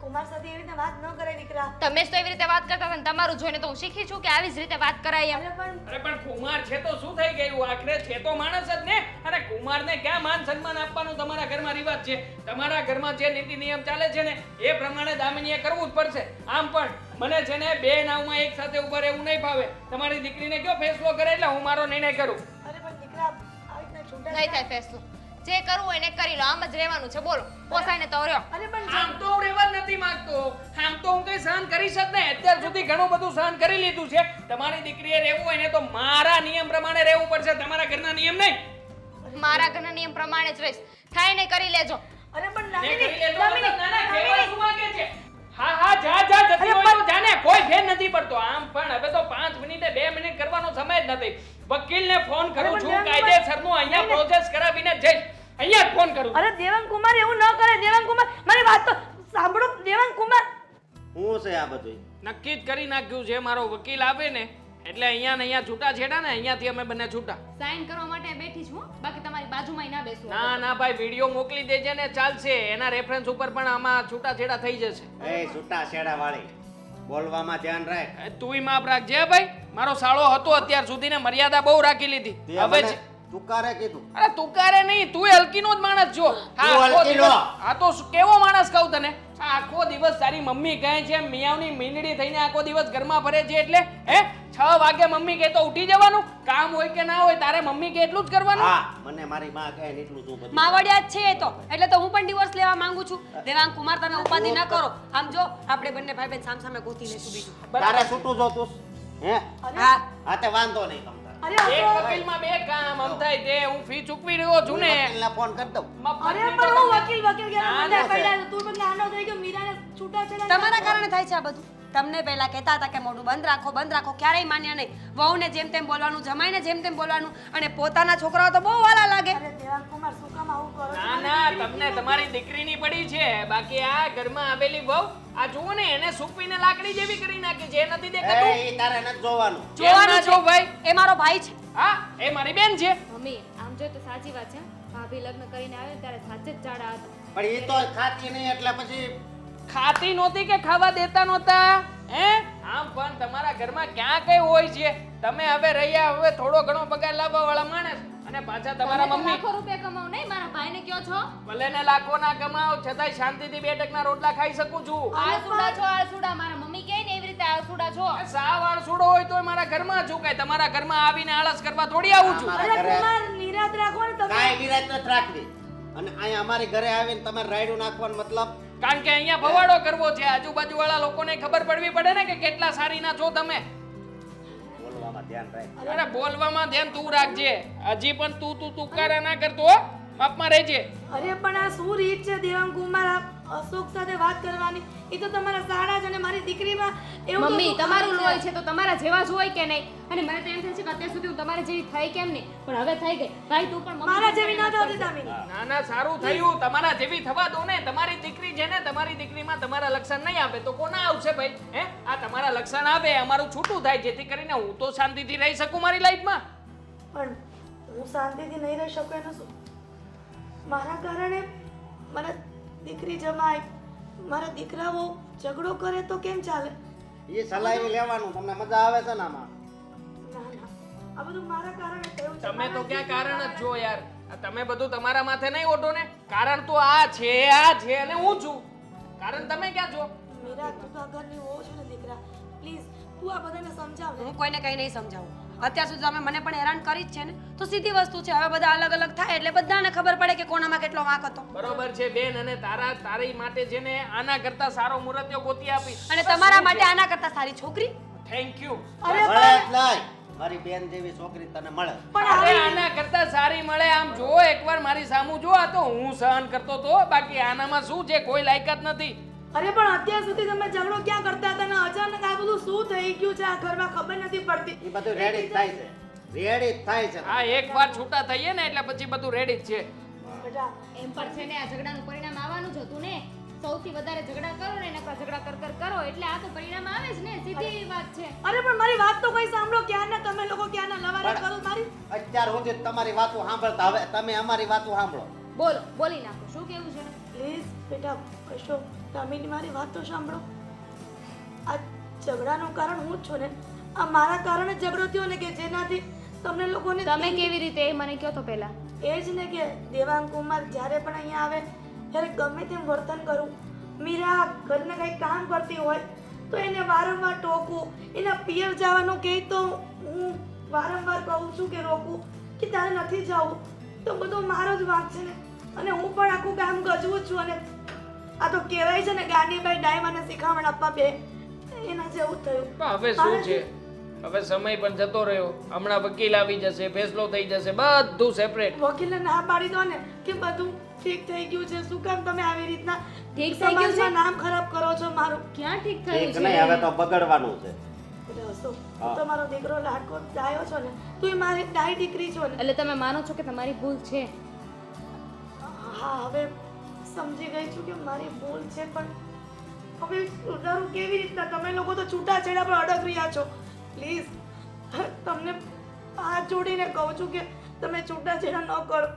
કુમાર સાથે એવી રીતે વાત ન કરે દીકરા. તમે જ તો એવી રીતે વાત કરતા હતા ને તમારું જોઈને તો હું શીખી છું કે આવી જ રીતે વાત કરાય એમ. અરે પણ અરે પણ કુમાર છે તો શું થઈ ગયું? આખરે છે તો માણસ જ ને. અને કુમારને ક્યાં માન સન્માન આપવાનું તમારા ઘરમાં રિવાજ છે? તમારા ઘરમાં જે નીતિ નિયમ ચાલે છે ને એ પ્રમાણે દામિનીએ કરવું જ પડશે. આમ પણ મને છે ને 2 નાવમાં એક સાથે ઉભા રહેવું નહીં ભાવે. તમારી દીકરીને કયો ફેસલો કરે એટલે હું મારો નિર્ણય કરું. અરે પણ દીકરા, આવી રીતના છૂટા નહીં થાય ફેસલો. જે કરવું હોય એને કરી લો. આમ જ રહેવાનું છે. બોલો, પોસાય ને તો રહ્યો. અરે પણ આમ તો હું રહેવા જ નથી માંગતો. આમ તો હું કઈ સહન કરીશ જ નહીં. અત્યાર સુધી ઘણું બધું સહન કરી લીધું છે. તમારી દીકરીએ રહેવું હોય ને તો મારા નિયમ પ્રમાણે રહેવું પડશે, તમારા ઘરના નિયમ નહીં. મારા ઘરના નિયમ પ્રમાણે જ રહીશ. થાય ને કરી લેજો. અરે પણ ને દામિની, કરી લેજો દામિની, મતલબ ના, ના, કહેવા દામિની. શું માંગે છે? હા હા જા જા જતી હોય તો જાને, કોઈ ફેર નથી પડતો. આમ પણ હવે તો 5 મિનિટે 2 મિનિટ કરવાનો સમય જ નથી. વકીલને ફોન કરું પણ છું, દેવાંગ કાયદેસરનું અહીંયા પ્રોસેસ કરાવીને જઈશ. અહીંયા જ ફોન કરું છું. અરે દેવાંગ કુમાર એવું ન કરે. દેવાંગ કુમાર, મારી વાત તો સાંભળો. દેવાંગ કુમાર, શું છે આ બધું? નક્કી જ કરી નાખ્યું છે, મારો વકીલ આવે ને એટલે અહીંયા ને અહીંયા છૂટા છેડા ને અહીંયાથી અમે બંને છૂટા. સાઈન કરવા માટે બેઠી છું, બાકી તમારી બાજુમાં ના બેસું. ના ના ભાઈ, વિડીયો મોકલી દેજે ને ચાલશે. એના રેફરન્સ ઉપર પણ આમાં છૂટા છેડા થઈ જશે. એ છૂટા છેડા વાળી બોલવામાં ધ્યાન રાખ. તુંય માપ રાખજે હે ભાઈ. મારો સાળો હતો અત્યાર સુધી ને મર્યાદા બહુ રાખી લીધી. તે હવે મને જ તુકારે કીધું. અરે તુકારે નહીં, તું હલકીનો જ માણસ છો. તું હલકીનો. આ તો કેવો માણસ કહું તને? આ આખો દિવસ તારી મમ્મી કહે છે મિયાવની મીંડડી થઈને આખો દિવસ ઘરમાં ફરે છે, એટલે હે 6 વાગે મમ્મી કહે તો ઉઠી જવાનું? કામ હોય કે ના હોય તારે મમ્મી કહે એટલું જ કરવાનું? હા, મને મારી માં કહે ને એટલું તું બધું. માવડિયા જ છે એ તો. એટલે તો હું પણ ડિવોર્સ લેવા માંગુ છું. દેવાંગ કુમાર તમે ઉપાધિ ન કરો. આમ જો આપણે બંને ભાઈ બહેન સામ સામે ગોતી લેશું બીજું. તારે છૂટું જોતું હે? હા હા તે વાંધો નહીં તમ તારે. અરે આ એક તો- વકીલમાં 2 કામ આમ થાય તે હું ફી ચૂકવી રહ્યો છું ને. વકીલને ફોન કરી દઉં. અરે પણ હું વકીલ વકીલ કે ના, મને ના, પડ્યા છે. તું બદલે આનો થઈ ગયો, મીરાને છૂટા છેડા. તમારા કારણે થાય છે આ બધું. તમને પહેલા કહેતા હતા કે મોઢું બંધ રાખો, ક્યારેય માન્યા નહીં. વહુને જેમ તેમ બોલવાનું, જમાઈને જેમ તેમ બોલવાનું, અને પોતાના છોકરાઓ તો બહુ વાલા લાગે. અરે દેવાંગ કુમાર, શું કામ આવું કરો છો? ના ના, તમને તમારી દીકરીની પડી છે, બાકી આ ઘરમાં આવેલી વહુ આ જુઓ ને એને સૂકવીને લાકડી જેવી કરી નાખી છે. એ નથી દેખાતું? એ તારે નથી જોવાનું. જોવાનું જો ભાઈ. એ મારો ભાઈ છે. હા, એ મારી બેન છે. મમ્મી આમ જો તો સાચી વાત છે. ભાભી લગ્ન કરીને આવે ત્યારે સાચે જ જાડા હતા. પણ એ તો ખાતી નહીં એટલે પછી ખાતી નહોતી કે ખાવા દેતા નહોતા? હે? આમ પણ તમારા ઘરમાં ક્યાં કઈ હોય છે? તમે હવે રહ્યા હવે થોડો ઘણો પગાર લાવવા વાળા માણસ, અને પાછા તમારા મમ્મી લાખો રૂપિયા કમાવ નહીં, મારા ભાઈને કયો છો? ભલે ને લાખો ના કમાઓ છતાંય શાંતિથી 2 ટકના રોટલા ખાઈ શકું છું. આળસુડા છો, આળસુડા. મારા મમ્મી કહે ને એવી રીતે આળસુડા છો. સાવ આળસુડો હોય તો મારા ઘરમાં છું, કઈ તમારા ઘરમાં આવીને આળસ કરવા થોડી આવું છું. અરે કુમાર, નિરાત રાખો ને તમે. કાંઈ નિરાત નથી રાખવી. અને અહીંયા અમારી ઘરે આવીને તમારે રાયડું નાખવાનો મતલબ? કારણ કે અહીંયા ભવાડો કરવો છે. આજુબાજુ વાળા લોકોને ખબર પડવી પડે ને કે કેટલા સારી ના છો તમે. બોલવામાં ધ્યાન રાખ. અરે બોલવામાં ધ્યાન તું રાખજે. હજી પણ તું તુકારા ના કરતો હો. માપમાં રહેજે. અરે પણ આ શું રીત છે દેવાંગ કુમાર આ અશોક સાથે વાત કરવાની? એ તો તમારા સાડા જ અને મારી દીકરીમાં એવું તો મમ્મી શું તમારું ખામી લોહી છે તો તમારા જેવા જ હોય કે નહીં? અને મને તો એમ થાય છે કે અત્યાર સુધી હું તમારા જેવી થઈ કેમ નહીં, પણ હવે થઈ ગઈ. ભાઈ તું પણ મમ્મી મારા જેવી ન થતી દામિની. ના ના સારું થયું. તમારા જેવી થવા દો ને. તમારી દીકરી છે ને, તમારી દીકરીમાં તમારા લક્ષણ નહીં આવે તો કોના આવશે ભાઈ? હે, આ તમારા લક્ષણ આવે અમારું છૂટું થાય, જેથી કરીને હું તો શાંતિથી રહી શકું મારી લાઈફમાં. પણ હું શાંતિથી નહીં રહી શકું એનું શું? મારા કારણે મારા દીકરી જમાય, મારા દીકરાઓ ઝઘડો કરે તો કેમ ચાલે? એ સલાહી લેવાનું તમને મજા આવે છે ને આમાં? ના ના, આ બધું મારા કારણે થયું છે. તમે તો ક્યાં કારણ જ છો યાર. આ તમે બધું તમારા માથે નહીં ઓઢો ને. કારણ તો આ છે અને હું છું. કારણ તમે ક્યાં છો? મીરા, તું તો આ ઘરની વહુ છે ને દીકરા, પ્લીઝ તું આ બધાને સમજાવ ને. હું કોઈને કંઈ નહીં સમજાવું. અત્યાર સુધી તમે મને પણ હેરાન કરી જ છે ને, તો સીધી વસ્તુ છે. હવે બધા અલગ અલગ થાય એટલે બધાને ખબર પડે કે કોનામાં કેટલો વાંક હતો. બરોબર છે બેન, અને તારી માટે છે ને આના કરતા સારો મુરતિયો ગોતી આપીશ. અને તમારા માટે આના કરતા સારી છોકરી. Thank you. અરે મળે પણ જ નહીં. મારી બેન જેવી છોકરી તને મળે. પણ અરે આવી આના કરતા સારી મળે. આમ જો એકવાર મારી સામું જો. આ તો હું સહન કરતો તો, બાકી આનામાં શું છે, કોઈ લાયકાત નથી. અરે પણ અત્યાર સુધી તમે ઝઘડો ક્યાં કરતા હતા ને અચાનક આ બધું શું થઈ ગયું છે આ ઘરમાં ખબર નથી પડતી. એ બધું રેડી જ થાય છે. રેડી જ થાય છે. હા, એકવાર છૂટા થઈએ ને એટલે પછી બધું રેડી જ છે. બેટા એમ પણ છે ને આ ઝઘડાનું પરિણામ આવવાનું જ હતું ને. સૌથી વધારે ઝઘડા કરો ને એના ઝઘડા કર કરો એટલે આ તો પરિણામ આવે જ ને. સીધી વાત છે. અરે પણ મારી વાત તો કઈ સાંભળો. ક્યારના તમે લોકો ક્યારના લવારા કરો મારી. અત્યાર સુધી તમારી વાતો સાંભળતા, હવે તમે અમારી વાતો સાંભળો. બોલો, બોલી નાખો. શું કેવું છે? પ્લીઝ બેટા કશો દામિની મારી વાત તો સાંભળો. આ ઝઘડાનું કારણ હું જ છું ને. આ મારા કારણે જ ઝઘડો થયો ને કે જેનાથી તમને લોકોને તમે કેવી રીતે એ મને કહો તો પહેલા. એ જ ને કે દેવાંગ કુમાર જ્યારે પણ અહીંયા આવે ત્યારે ગમે તેમ વર્તન કરું. મીરા ઘરને કંઈક કામ કરતી હોય તો એને વારંવાર ટોકું. એના પિયર જવાનું કહે તો હું વારંવાર કહું છું કે રોકું કે તારે નથી જવું. તો બધો મારો જ વાંક છે ને. અને હું પણ આખું કામ ગજવું જ છું. અને આ તો કહેવાય છે ને ગાંડીબાઈ ડાયમાને શિખામણ આપવા બે, એના જેવું થયું. પણ હવે શું છે, હવે સમય પણ જતો રહ્યો. હમણાં વકીલ આવી જશે, ફેસલો થઈ જશે, બધું સેપરેટ. વકીલને ના પાડી દો ને કે બધું ઠીક થઈ ગયું છે. શું કામ તમે આવી રીતના ઠીક થઈ ગયું છે? સમાજમાં નામ ખરાબ કરો છો મારું? ક્યાં ઠીક થયું એક છે? નહીં, હવે તો બગડવાનું છે. એટલે હસો, તું તો મારો દીકરો લાડકો ડાયો છો ને. તું મારી ડાય દીકરી છો ને. એટલે તમે માનો છો કે તમારી ભૂલ છે? હા, હવે સમજી ગઈ છું કે મારી ભૂલ છે, પણ હવે સુધારું કેવી રીતના? તમે લોકો તો છૂટાછેડા પર અડગ રહ્યા છો. પ્લીઝ તમને હાથ જોડીને કહું છું કે તમે છૂટાછેડા ન કરો.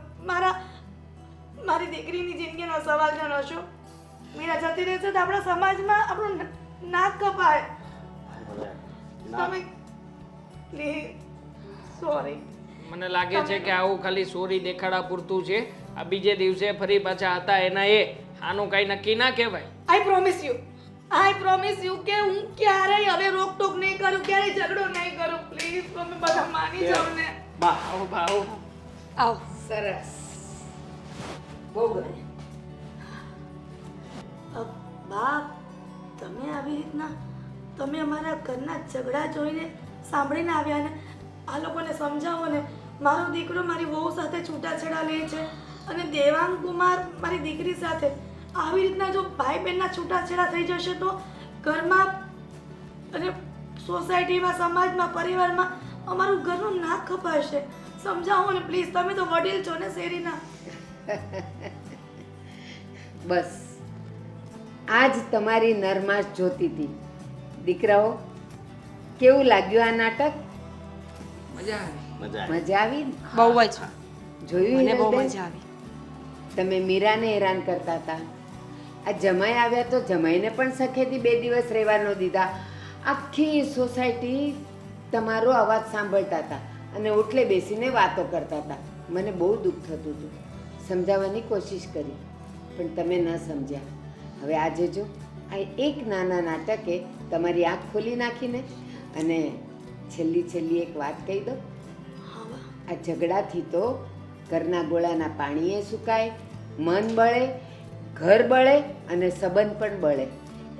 મારી દીકરીની જિંદગીનો સવાલ છે નશો. મીરા જતી રહેશે તો આપણા સમાજમાં આપણું નાક કપાય. તમે પ્લીઝ સોરી. મને લાગે છે કે આવું ખાલી સોરી દેખાડા પૂરતું છે. આ બીજે દિવસે ફરી પાછા હતા એના એ. આનું કઈ નક્કી ના કહેવાય. આઈ પ્રોમિસ યુ કે હું ક્યારેય હવે રોકટોક નહીં કરું, ક્યારેય ઝઘડો નહીં કરું. પ્લીઝ તમે બધા માની જાઓ ને. બા, આવો ભાવ. આવ. સરસ, બહુ ગમે. બા, તમે આવી રીતના તમે અમારા ઘરના ઝઘડા જોઈને સાંભળીને આવ્યા ને આ લોકોને સમજાવો ને. મારો દીકરો મારી વહુ સાથે છૂટાછેડા લે છે અને દેવાંગ કુમાર મારી દીકરી સાથે આવી રીતના જો ભાઈ બહેનના છૂટાછેડા થઈ જશે તો ઘરમાં અને સોસાયટીમાં, સમાજમાં, પરિવારમાં અમારું ઘરનું નાક કપાશે. સમજાવો ને પ્લીઝ. તમે તો વડીલ છો ને શેરીના. બસ આજ તમારી નરમાશ જોતી હતી. દીકરાઓ, કેવું લાગ્યું આ નાટક? મજા આવી. મજા આવે. મજા આવી ને? બહુ જ. જોયું મને બહુ હિરલબેન? મજા આવી. તમે મીરાને હેરાન કરતા હતા. આ જમાઈ આવ્યા તો જમાઈને પણ સખેથી 2 દિવસ રહેવા ન દીધા. આખી સોસાયટી તમારો અવાજ સાંભળતા હતા અને ઓટલે બેસીને વાતો કરતા હતા. મને બહુ દુઃખ થતું હતું. સમજાવવાની કોશિશ કરી પણ તમે ન સમજ્યા. હવે આજે જો આ એક નાના નાટકે તમારી આંખ ખોલી નાખીને. અને છેલ્લી એક વાત કહી દો. આ ઝઘડાથી તો ઘરના ગોળાના પાણીએ સુકાય, મન બળે, ઘર બળે અને સંબંધ પણ બળે.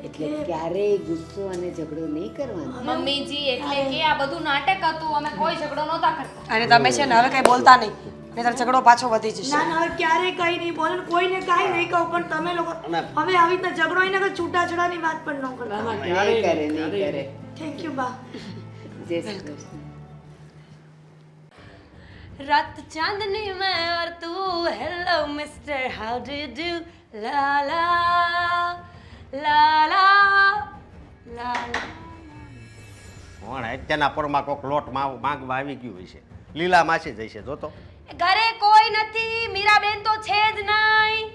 એટલે ક્યારેય ગુસ્સો અને ઝઘડો નહીં કરવાનો. મમ્મીજી એટલે કે આ બધું નાટક હતું. અમે કોઈ ઝઘડો નહોતા કરતા. અને તમે છે ને હવે કઈ બોલતા નહીં. નહીંતર ઝઘડો પાછો વધી જશે ના ના હવે ક્યારેય કંઈ નહીં બોલે ને કોઈને કાંઈ નહીં કહું પણ તમે લોકો અને- હવે આવી રીતના ઝઘડો હોય ને કે છૂટાછેડાની વાત પણ ન કરતા નહીં કરે નહીં કરે થેન્ક યુ બા જય શ્રી કૃષ્ણ रात चांदनी में और तू hello mister how do you do ला ला ला ला ला કોણ અત્યારના પરમાં કોક લોટ માંગવા આવી ગયું હશે લીલા માસી જશે જોતો ઘરે કોઈ નથી મીરાબેન તો છે જ નહીં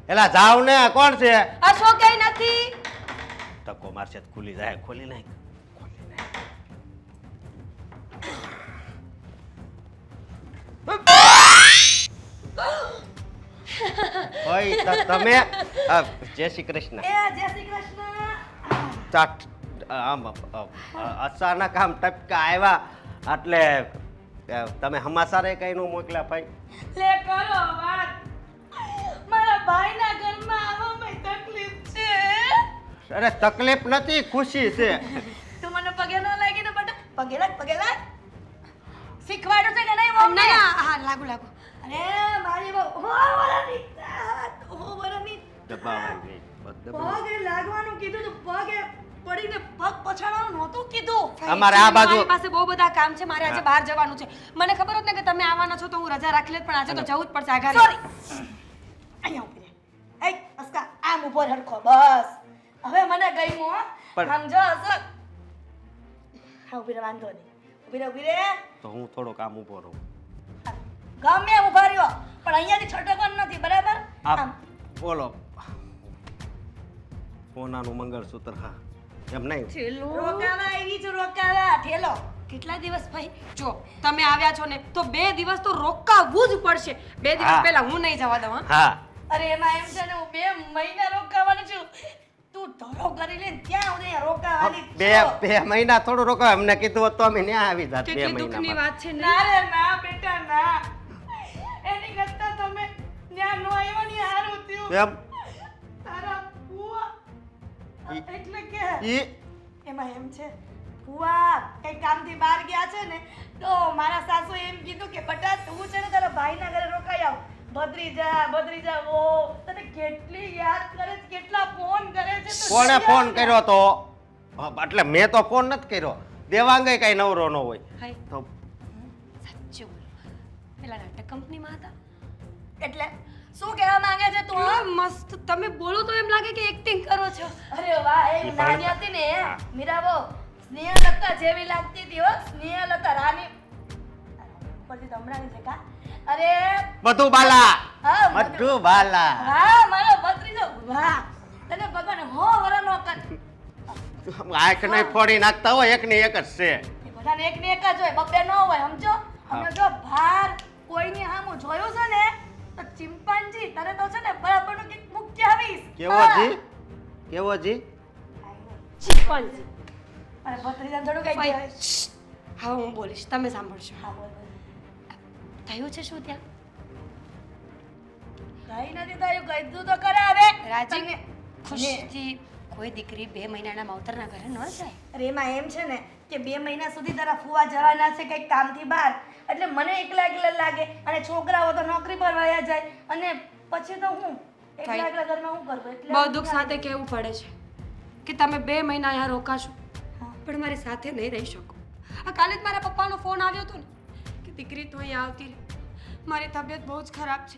એલા જાવ ને કોણ છે અશોકે નથી ટકો મારશે તો ખુલી જાય ખોલી નાખ ઓય તમે જય શ્રી કૃષ્ણ એ જય શ્રી કૃષ્ણ ચાટ આમ અચાનક આમ ટપકા આવ્યા એટલે તમે હમાસારે કઈ નું મોકલ્યા ભાઈ લે કરો વાત મારા ભાઈના ઘરમાં આવવામાં તકલીફ છે અરે તકલીફ નથી ખુશી છે તું મને પગે ન લાગી ને બટા પગે લાગ શીખવાડું છે કે નહીં મમ્મી ના હા લાગુ લાગુ અરે મારી બહુ વરાની દબાવાઈ પગે લાગવાનું કીધું તો પગે પડીને પગ પછાડવાનું નહોતું કીધું અમારે આ બાજુ મારી પાસે બહુ બધા કામ છે મારે આજે બહાર જવાનું છે મને ખબર હોત ને કે તમે આવવાના છો તો હું રજા રાખી લેત પણ આજે તો જવું જ પડશે આઘારે સોરી અહીંયા ઉભી રહે એ અસ્કા આમ ઉભો હરખો બસ હવે મને ગઈ હો પણ- સમજો અસર હા ઉભી રહે વાંધો નહીં ઉભી રહે તો હું થોડો કામ ઊભો રહું ગમે એમ ઉભા રહ્યો પણ અહીંયાથી છટકવાનું નથી બરાબર આપ બોલો સોનાનું મંગળસૂત્ર હા એમ નહીં રોકાવા આવી છું રોકાવા ઠેલો કેટલા દિવસ ભાઈ જો તમે આવ્યા છો ને તો 2 દિવસ તો રોકાવું જ પડશે 2 દિવસ હા. પહેલા હું નહીં જવા દઉં હા હા અરે એમાં એમ છે ને હું 2 મહિના રોકાવાની છું તું ધરો કરી લે ત્યાં હું અહીંયા રોકાવાની જ બે છું. બે મહિના થોડું રોકાય અમને કીધું હોત તો અમે ન્યા આવી જાત બે કેટલી દુઃખની મહિનામાં વાત છે ને ના રે ના બેટા ના એની કરતા તમે ત્યાં નો આવ્યો ને હારું થયું એમ તારા ફુવા ઈ- એટલે કે ઈ એમાં એમ છે ફુવા કઈ કામથી બહાર ગયા છે ને તો મારા સાસુ એમ કીધું કે બટા તું છે ને તારા ભાઈના ઘરે રોકાઈ આવ ભદ્રીજા ઓ તને કેટલી યાદ કરે છે કેટલા ફોન કરે છે તો કોણે યાદ ફોન કરે. કર્યો તો એટલે મેં તો ફોન નથી કર્યો દેવાંગે કઈ નવરો ન હોય હાય તો સાચું બોલો પેલા નાટક કંપનીમાં હતા એટલે શું કહેવા માંગે છે તું કેટલા મસ્ત તમે બોલો તો એમ લાગે કે એક્ટિંગ કરો છો અરે વાહ એ ઈ નાની પણ- હતી ને મીરાબો સ્નેહલતા જેવી લાગતી હતી હો સ્નેહલતા રાની પછી તમણાની છે કા અરે બધું બાલા હા, બધું બાલા વાહ મારો ભત્રીજો વાહ તને ભગવાન હો વરનો કર આંખ નહીં ફોડી નાખતા હોય એક ને એક જ છે એ બધાને એક ને એક જ હોય બબ્બે ન હોય સમજો અને જો ભાર કોઈની સામું જોયું છે ને તો ચિંપાંજી તને તો છે ને બરાબરનું કંઈક મૂકી આવીશ કેવો હા. જી કેવો જી ચિંપાંજી અને ભત્રીજાને થોડું કઈ ભાઈ, કહેવાય હવે હું બોલીશ તમે સાંભળશો હા બોલ બોલ. થયું છે શું ત્યાં કઈ નથી થયું કીધું તો કરે હવે રાજી તને- ખુશીથી કોઈ દીકરી 2 મહિનાના માવતરના ઘરે ન જાય અરે એમાં એમ છે ને કે 2 મહિના સુધી તારા ફુવા જવાના છે કંઈક કામથી બહાર એટલે મને એકલા એકલા લાગે અને છોકરાઓ તો નોકરી પર વયા જાય અને પછી તો હું એકલા ભાઈ, એકલા ઘરમાં હું કરવું એટલે બહુ દુઃખ સાથે કહેવું પડે છે કે તમે 2 મહિના અહીંયા રોકાશો હા. પણ મારી સાથે નહીં રહી શકો આ કાલે જ મારા પપ્પાનો ફોન આવ્યો હતો ને કે દીકરી તું અહીંયા આવતી રહે મારી તબિયત બહુ જ ખરાબ છે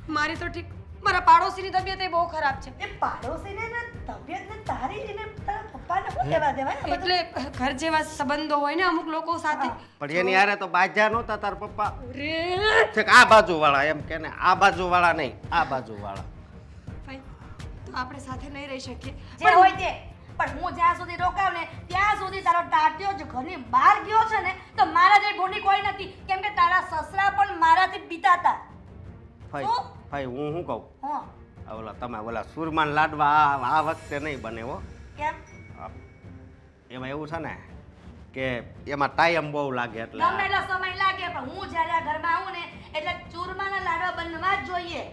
મારી તો ઠીક મારા પાડોશીની તબિયત એ બહુ ખરાબ છે એ પાડોશીને ને તબિયત ને તારી એને તારા પપ્પાને શું કહેવા દેવાય આ બધું? એટલે ઘર જેવા સંબંધો હોય ને અમુક લોકો સાથે પણ એની હારે તો બાજ્યા નહોતા તાર પપ્પા અરે ઠીક આ બાજુ વાળા એમ કે ને આ બાજુ વાળા નહીં આ બાજુ વાળા ભાઈ તો આપણે સાથે નહીં રહી શકીએ જે હોય તે પણ હું જ્યાં સુધી રોકાવ ને ત્યાં સુધી તારો ટાટ્યો જ ઘરની બહાર ગયો છે ને તો મારા જેવી ભૂંડી કોઈ નથી કેમ કે તારા સસરા પણ મારાથી બીતાતા ભાઈ શું? ભાઈ હું શું કહું હા આ ઓલા તમે ઓલા સુરમાન લાડવા આ વખતે નહીં બને હો કેમ એમાં એવું છે ને કે એમાં ટાઈમ બહુ લાગે એટલે ગમે એટલો સમય લાગે પણ હું જ્યારે આ ઘરમાં આવું ને એટલે ચૂરમાના લાડવા બનવા જ જોઈએ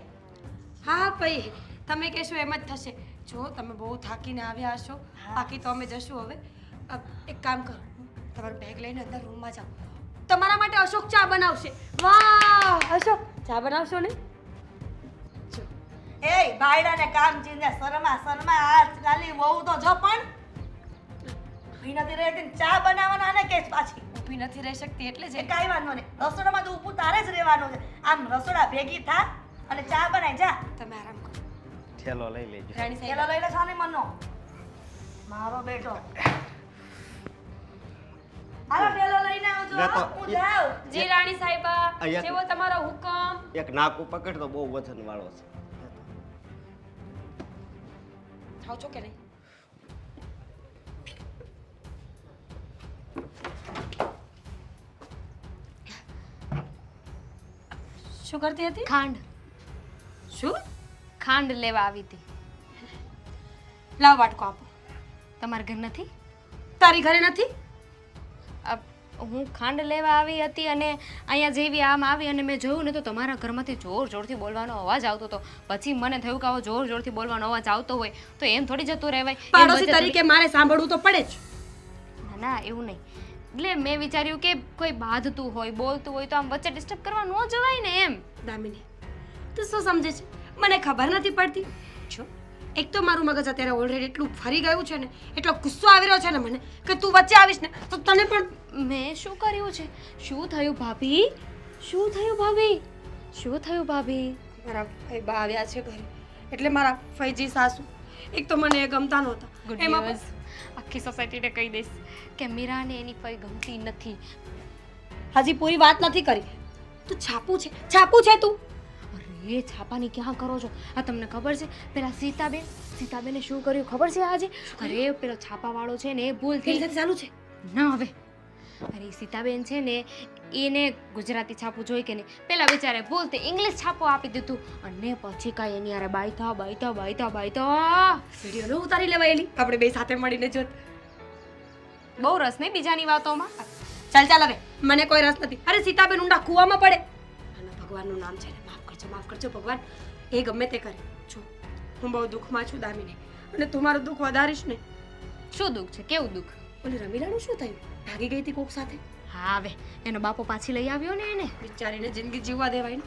હા ભાઈ તમે કહેશો એમ જ થશે જો તમે બહુ થાકીને આવ્યા હશો બાકી તો અમે જશું હવે એક કામ કરો તમારું બેગ લઈને અંદર રૂમમાં જાઓ તમારા માટે અશોક ચા બનાવશે. વાહ અશોક ચા બનાવશો ને? એ ભાઈડાને કામ ચીને શરમા આ ખાલી વહુ તો જો પણ ઊભી નથી રહેતી ને ચા બનાવવાના આને કે પાછી ઊભી નથી રહી શકતી એટલે એ જ. કાંઈ વાંધો નહીં રસોડામાં તો ઊભું તારે જ રહેવાનું છે આમ રસોડા ભેગી થા અને ચા બનાવી જા તમે આરામ કરો. થેલો લઈ લેજો. રાણી સાહેબ પેલો લઈ લે સાને મનો મારો બેટો હાલો પેલો લઈને આવજો લે તો, હું જાઉં જી રાણી સાહેબા, અહીંયા- જેવો તમારો હુકમ. એક નાકું પકડ તો બહુ વજન વાળો છે. ખાવ છો કે નહીં? શું કરતી હતી? ખાંડ શું? ખાંડ લેવા આવી હતી. લાવ વાટકો આપો. તમારા ઘર નથી? તારી ઘરે નથી? હું ખાંડ લેવા આવી હતી અને અહીંયા જેવી આમ આવી અને મેં જોયું ને તો તમારા ઘરમાંથી જોર જોરથી બોલવાનો અવાજ આવતો હતો. પછી મને થયું કે આવો જોર જોરથી બોલવાનો અવાજ આવતો હોય તો એમ થોડી જતું રહેવાય. એમ પાડોશી વચ્ચે તરીકે મારે સાંભળવું તો પડે જ. ના ના એવું નહીં. એટલે મેં વિચાર્યું કે કોઈ બાંધતું હોય બોલતું હોય તો આમ વચ્ચે ડિસ્ટર્બ કરવા ન જવાય ને એમ. દામિની તું શું સમજે છે? મને ખબર નથી પડતી. જો એક તો મારું મગજ અત્યારે ઓલરેડી એટલું ફરી ગયું છે ને, એટલો ગુસ્સો આવી રહ્યો છે ને મને કે તું વચ્ચે આવીશ ને તો તને પણ. મેં શું કર્યું છે? શું થયું ભાભી? શું થયું ભાભી? શું થયું ભાભી? મારા ભાઈ બા આવ્યા છે ઘરે એટલે મારા ફઈજી સાસુ એક તો મને એ ગમતા નહોતા. ગુડ એમાં ન્યૂઝ. આખી સોસાયટીને કહી દઈશ કે મીરાને એની ફઈ ગમતી નથી. હજી પૂરી વાત નથી કરી. તું છાપું છે તું. અરે છાપાની ક્યાં કરો છો? આ તમને ખબર છે પેલા સીતાબેને શું કર્યું ખબર છે આજે? અરે પેલો છાપાવાળો છે ને એ ભૂલથી તેરી સાથે ચાલુ છે? ના હવે અરે સીતાબેન છે ને એને ગુજરાતી છાપું જોઈ કે નહીં પેલા બિચારે ભૂલથી ઇંગ્લિશ છાપું આપી દીધું અને પછી કાંઈ એની યાર બાયતા વિડીયો ન ઉતારી લેવાયેલી આપણે બે સાથે મળીને જોત. બહુ રસ નહીં બીજાની વાતોમાં. ચાલ હવે મને કોઈ રસ નથી. અરે સીતાબેન ઊંડા કૂવામાં પડે. આના ભગવાનનું નામ છે ને, માફ કરજો ભગવાન. એ ગમે તે કરે. જો હું બહુ દુઃખમાં છું દામિની અને તું મારું દુઃખ વધારીશ ને. શું દુઃખ છે? કેવું દુઃખ? ઓલી રમીલાનું શું થયું? ભાગી ગઈ હતી કોક સાથે. હા હવે એનો બાપો પાછી લઈ આવ્યો ને એને. બિચારીને જિંદગી જીવવા દેવાય ને.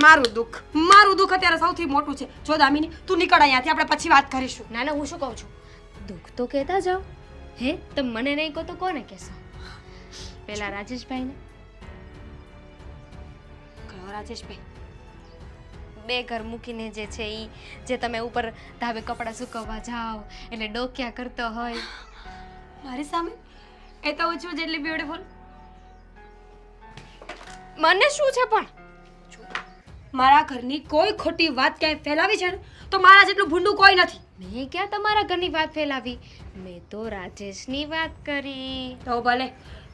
મારું દુઃખ અત્યારે સૌથી મોટું છે. જો દામિની તું નીકળ અહીંયાથી, આપણે પછી વાત કરીશું. ના ના હું શું કહું છું દુઃખ તો કહેતા જાઓ. હે તમે મને નહીં કહો તો કોને કહેશો? પેલા રાજેશભાઈને. કયો રાજેશભાઈ? બે ઘર મૂકીને જે છે ઈ જે તમે ઉપર ધાબે કપડાં સુકવવા જાઓ એટલે ડોક્યા કરતો હોય. મારી સામે એ તો છું જેટલી બ્યુટીફુલ. મને શું છે પણ? મારા ઘરની કોઈ ખોટી વાત ક્યાંય ફેલાવી છે ને તો મારા જેટલું ભૂંડું કોઈ નથી. મેં ક્યાં તમારા ઘરની વાત ફેલાવી? મેં તો રાજેશની વાત કરી. તો ભલે,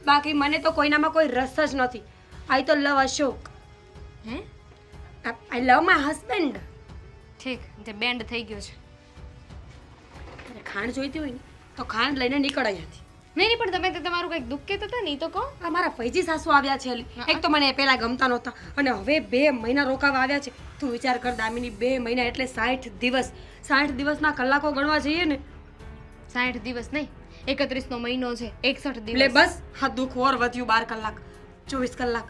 બાકી મને તો કોઈનામાં કોઈ રસ જ નથી. આઈ તો લવ અશોક. હે આઈ લવ માય હસબન્ડ. ઠીક તે બેન્ડ થઈ ગયો છે. અરે ખાંડ જોઈતી હોય ને તો ખાંડ લઈને નીકળ અહીંયાથી. નહીં પણ તમે તો તમારું કંઈક દુઃખ કહેતા હતા ને ઈ તો કહો. આ મારા ફૈજી સાસુ આવ્યા છે. એક તો મને એ પહેલા ગમતા નહોતા અને હવે 2 મહિના રોકાવા આવ્યા છે. તું વિચાર કર દામિની, 2 મહિના એટલે 60 દિવસ. 60 દિવસના કલાકો ગણવા જઈએ ને 60 દિવસ નહીં 31 નો મહિનો છે 61 એટલે દિવસ. બસ આ દુઃખ ઓર વધ્યું. 12 કલાક 24 કલાક.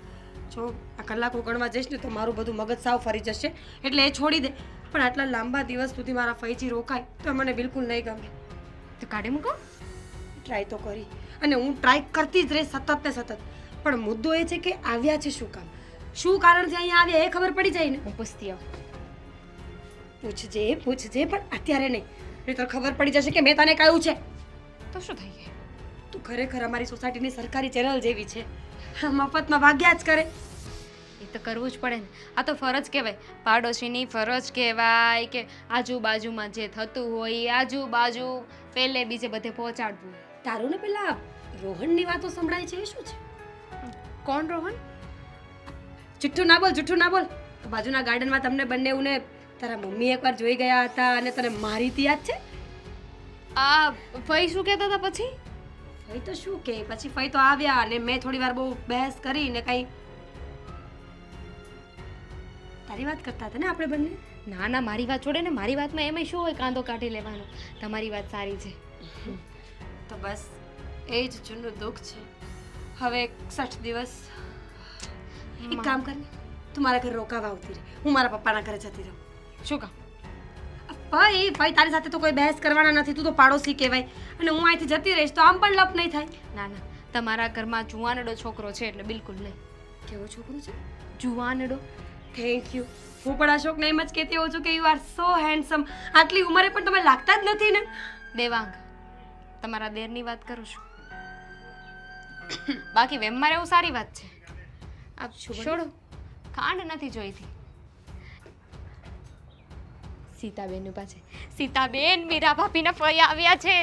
જો આ કલાકો ગણવા જઈશ ને તો મારું બધું મગજ સાવ ફરી જશે એટલે એ છોડી દે. પણ આટલા લાંબા દિવસ સુધી મારા ફૈજી રોકાય તો મને બિલકુલ નહીં ગમે. તો કાઢી મૂકો. ટ્રાય તો કરી અને હું ટ્રાય કરતી જ રહી સતત ને સતત. પણ મુદ્દો એ છે કે આવ્યા છે શું કામ, શું કારણથી અહીંયા આવ્યા એ ખબર પડી જાય ને. હું પૂછતી આવું. પૂછજે પણ અત્યારે નહીં, નહીંતર ખબર પડી જશે કે મેં તને કહ્યું છે. તો શું થઈ ગયું? તું ખરેખર અમારી સોસાયટીની સરકારી ચેનલ જેવી છે. મફતમાં ભાગ્યા જ કરે. એ તો કરવું જ પડે ને. આ તો ફરજ કહેવાય, પાડોશીની ફરજ કહેવાય કે આજુબાજુમાં જે થતું હોય આજુબાજુ પહેલે બીજે બધે પહોંચાડવું. તારું ને પેલા રોહનની વાતો સંભળાય છે એ શું છે? કોણ રોહન? જુઠ્ઠું ના બોલ. બાજુના ગાર્ડનમાં તમને બંનેઉને તારા મમ્મી એકવાર જોઈ ગયા હતા અને તને મારી હતી, યાદ છે? આ ભાઈ શું કહેતા હતા પછી? ફઈ તો શું કે પછી ફઈ તો આવ્યા અને મેં થોડી વાર બહુ બહેસ કરી ને કંઈ તારી વાત કરતા હતા ને આપણે બંને. ના ના મારી વાત છોડે ને, મારી વાતમાં એમાં શું હોય કાંદો કાઢી લેવાનો. તમારી વાત સારી છે. તો બસ એ જ જૂનું દુઃખ છે. હવે 61 દિવસ એક કામ કર ને, તું મારા ઘરે રોકાવા આવતી રહે, હું મારા પપ્પાના ઘરે જતી રહું. શું કામ? ભાઈ તારી સાથે તો કોઈ બહેસ કરવાના નથી, તું તો પાડોશી કહેવાય, અને હું અહીંથી જતી રહીશ તો આમ પણ લપ નહીં થાય. ના ના, તમારા ઘરમાં જુવાનડો છોકરો છે એટલે બિલકુલ નહીં. કેવો છોકરો છે? જુવાનડો? Thank you. હું પણ અશોકને એમ જ કહેતી હોઉં છું કે યુ આર સો હેન્ડસમ. આટલી ઉંમરે પણ તમે લાગતા જ નથી ને. દેવાંગ, તમારા દેરની વાત કરું છું. બાકી વેમમાં રહેવું સારી વાત છે. આપ છોડો, ખાંડ નથી જોઈતી. સીતાબેન પાસે સીતાબેન, મીરા ભાભીના ફઈ આવ્યા છે.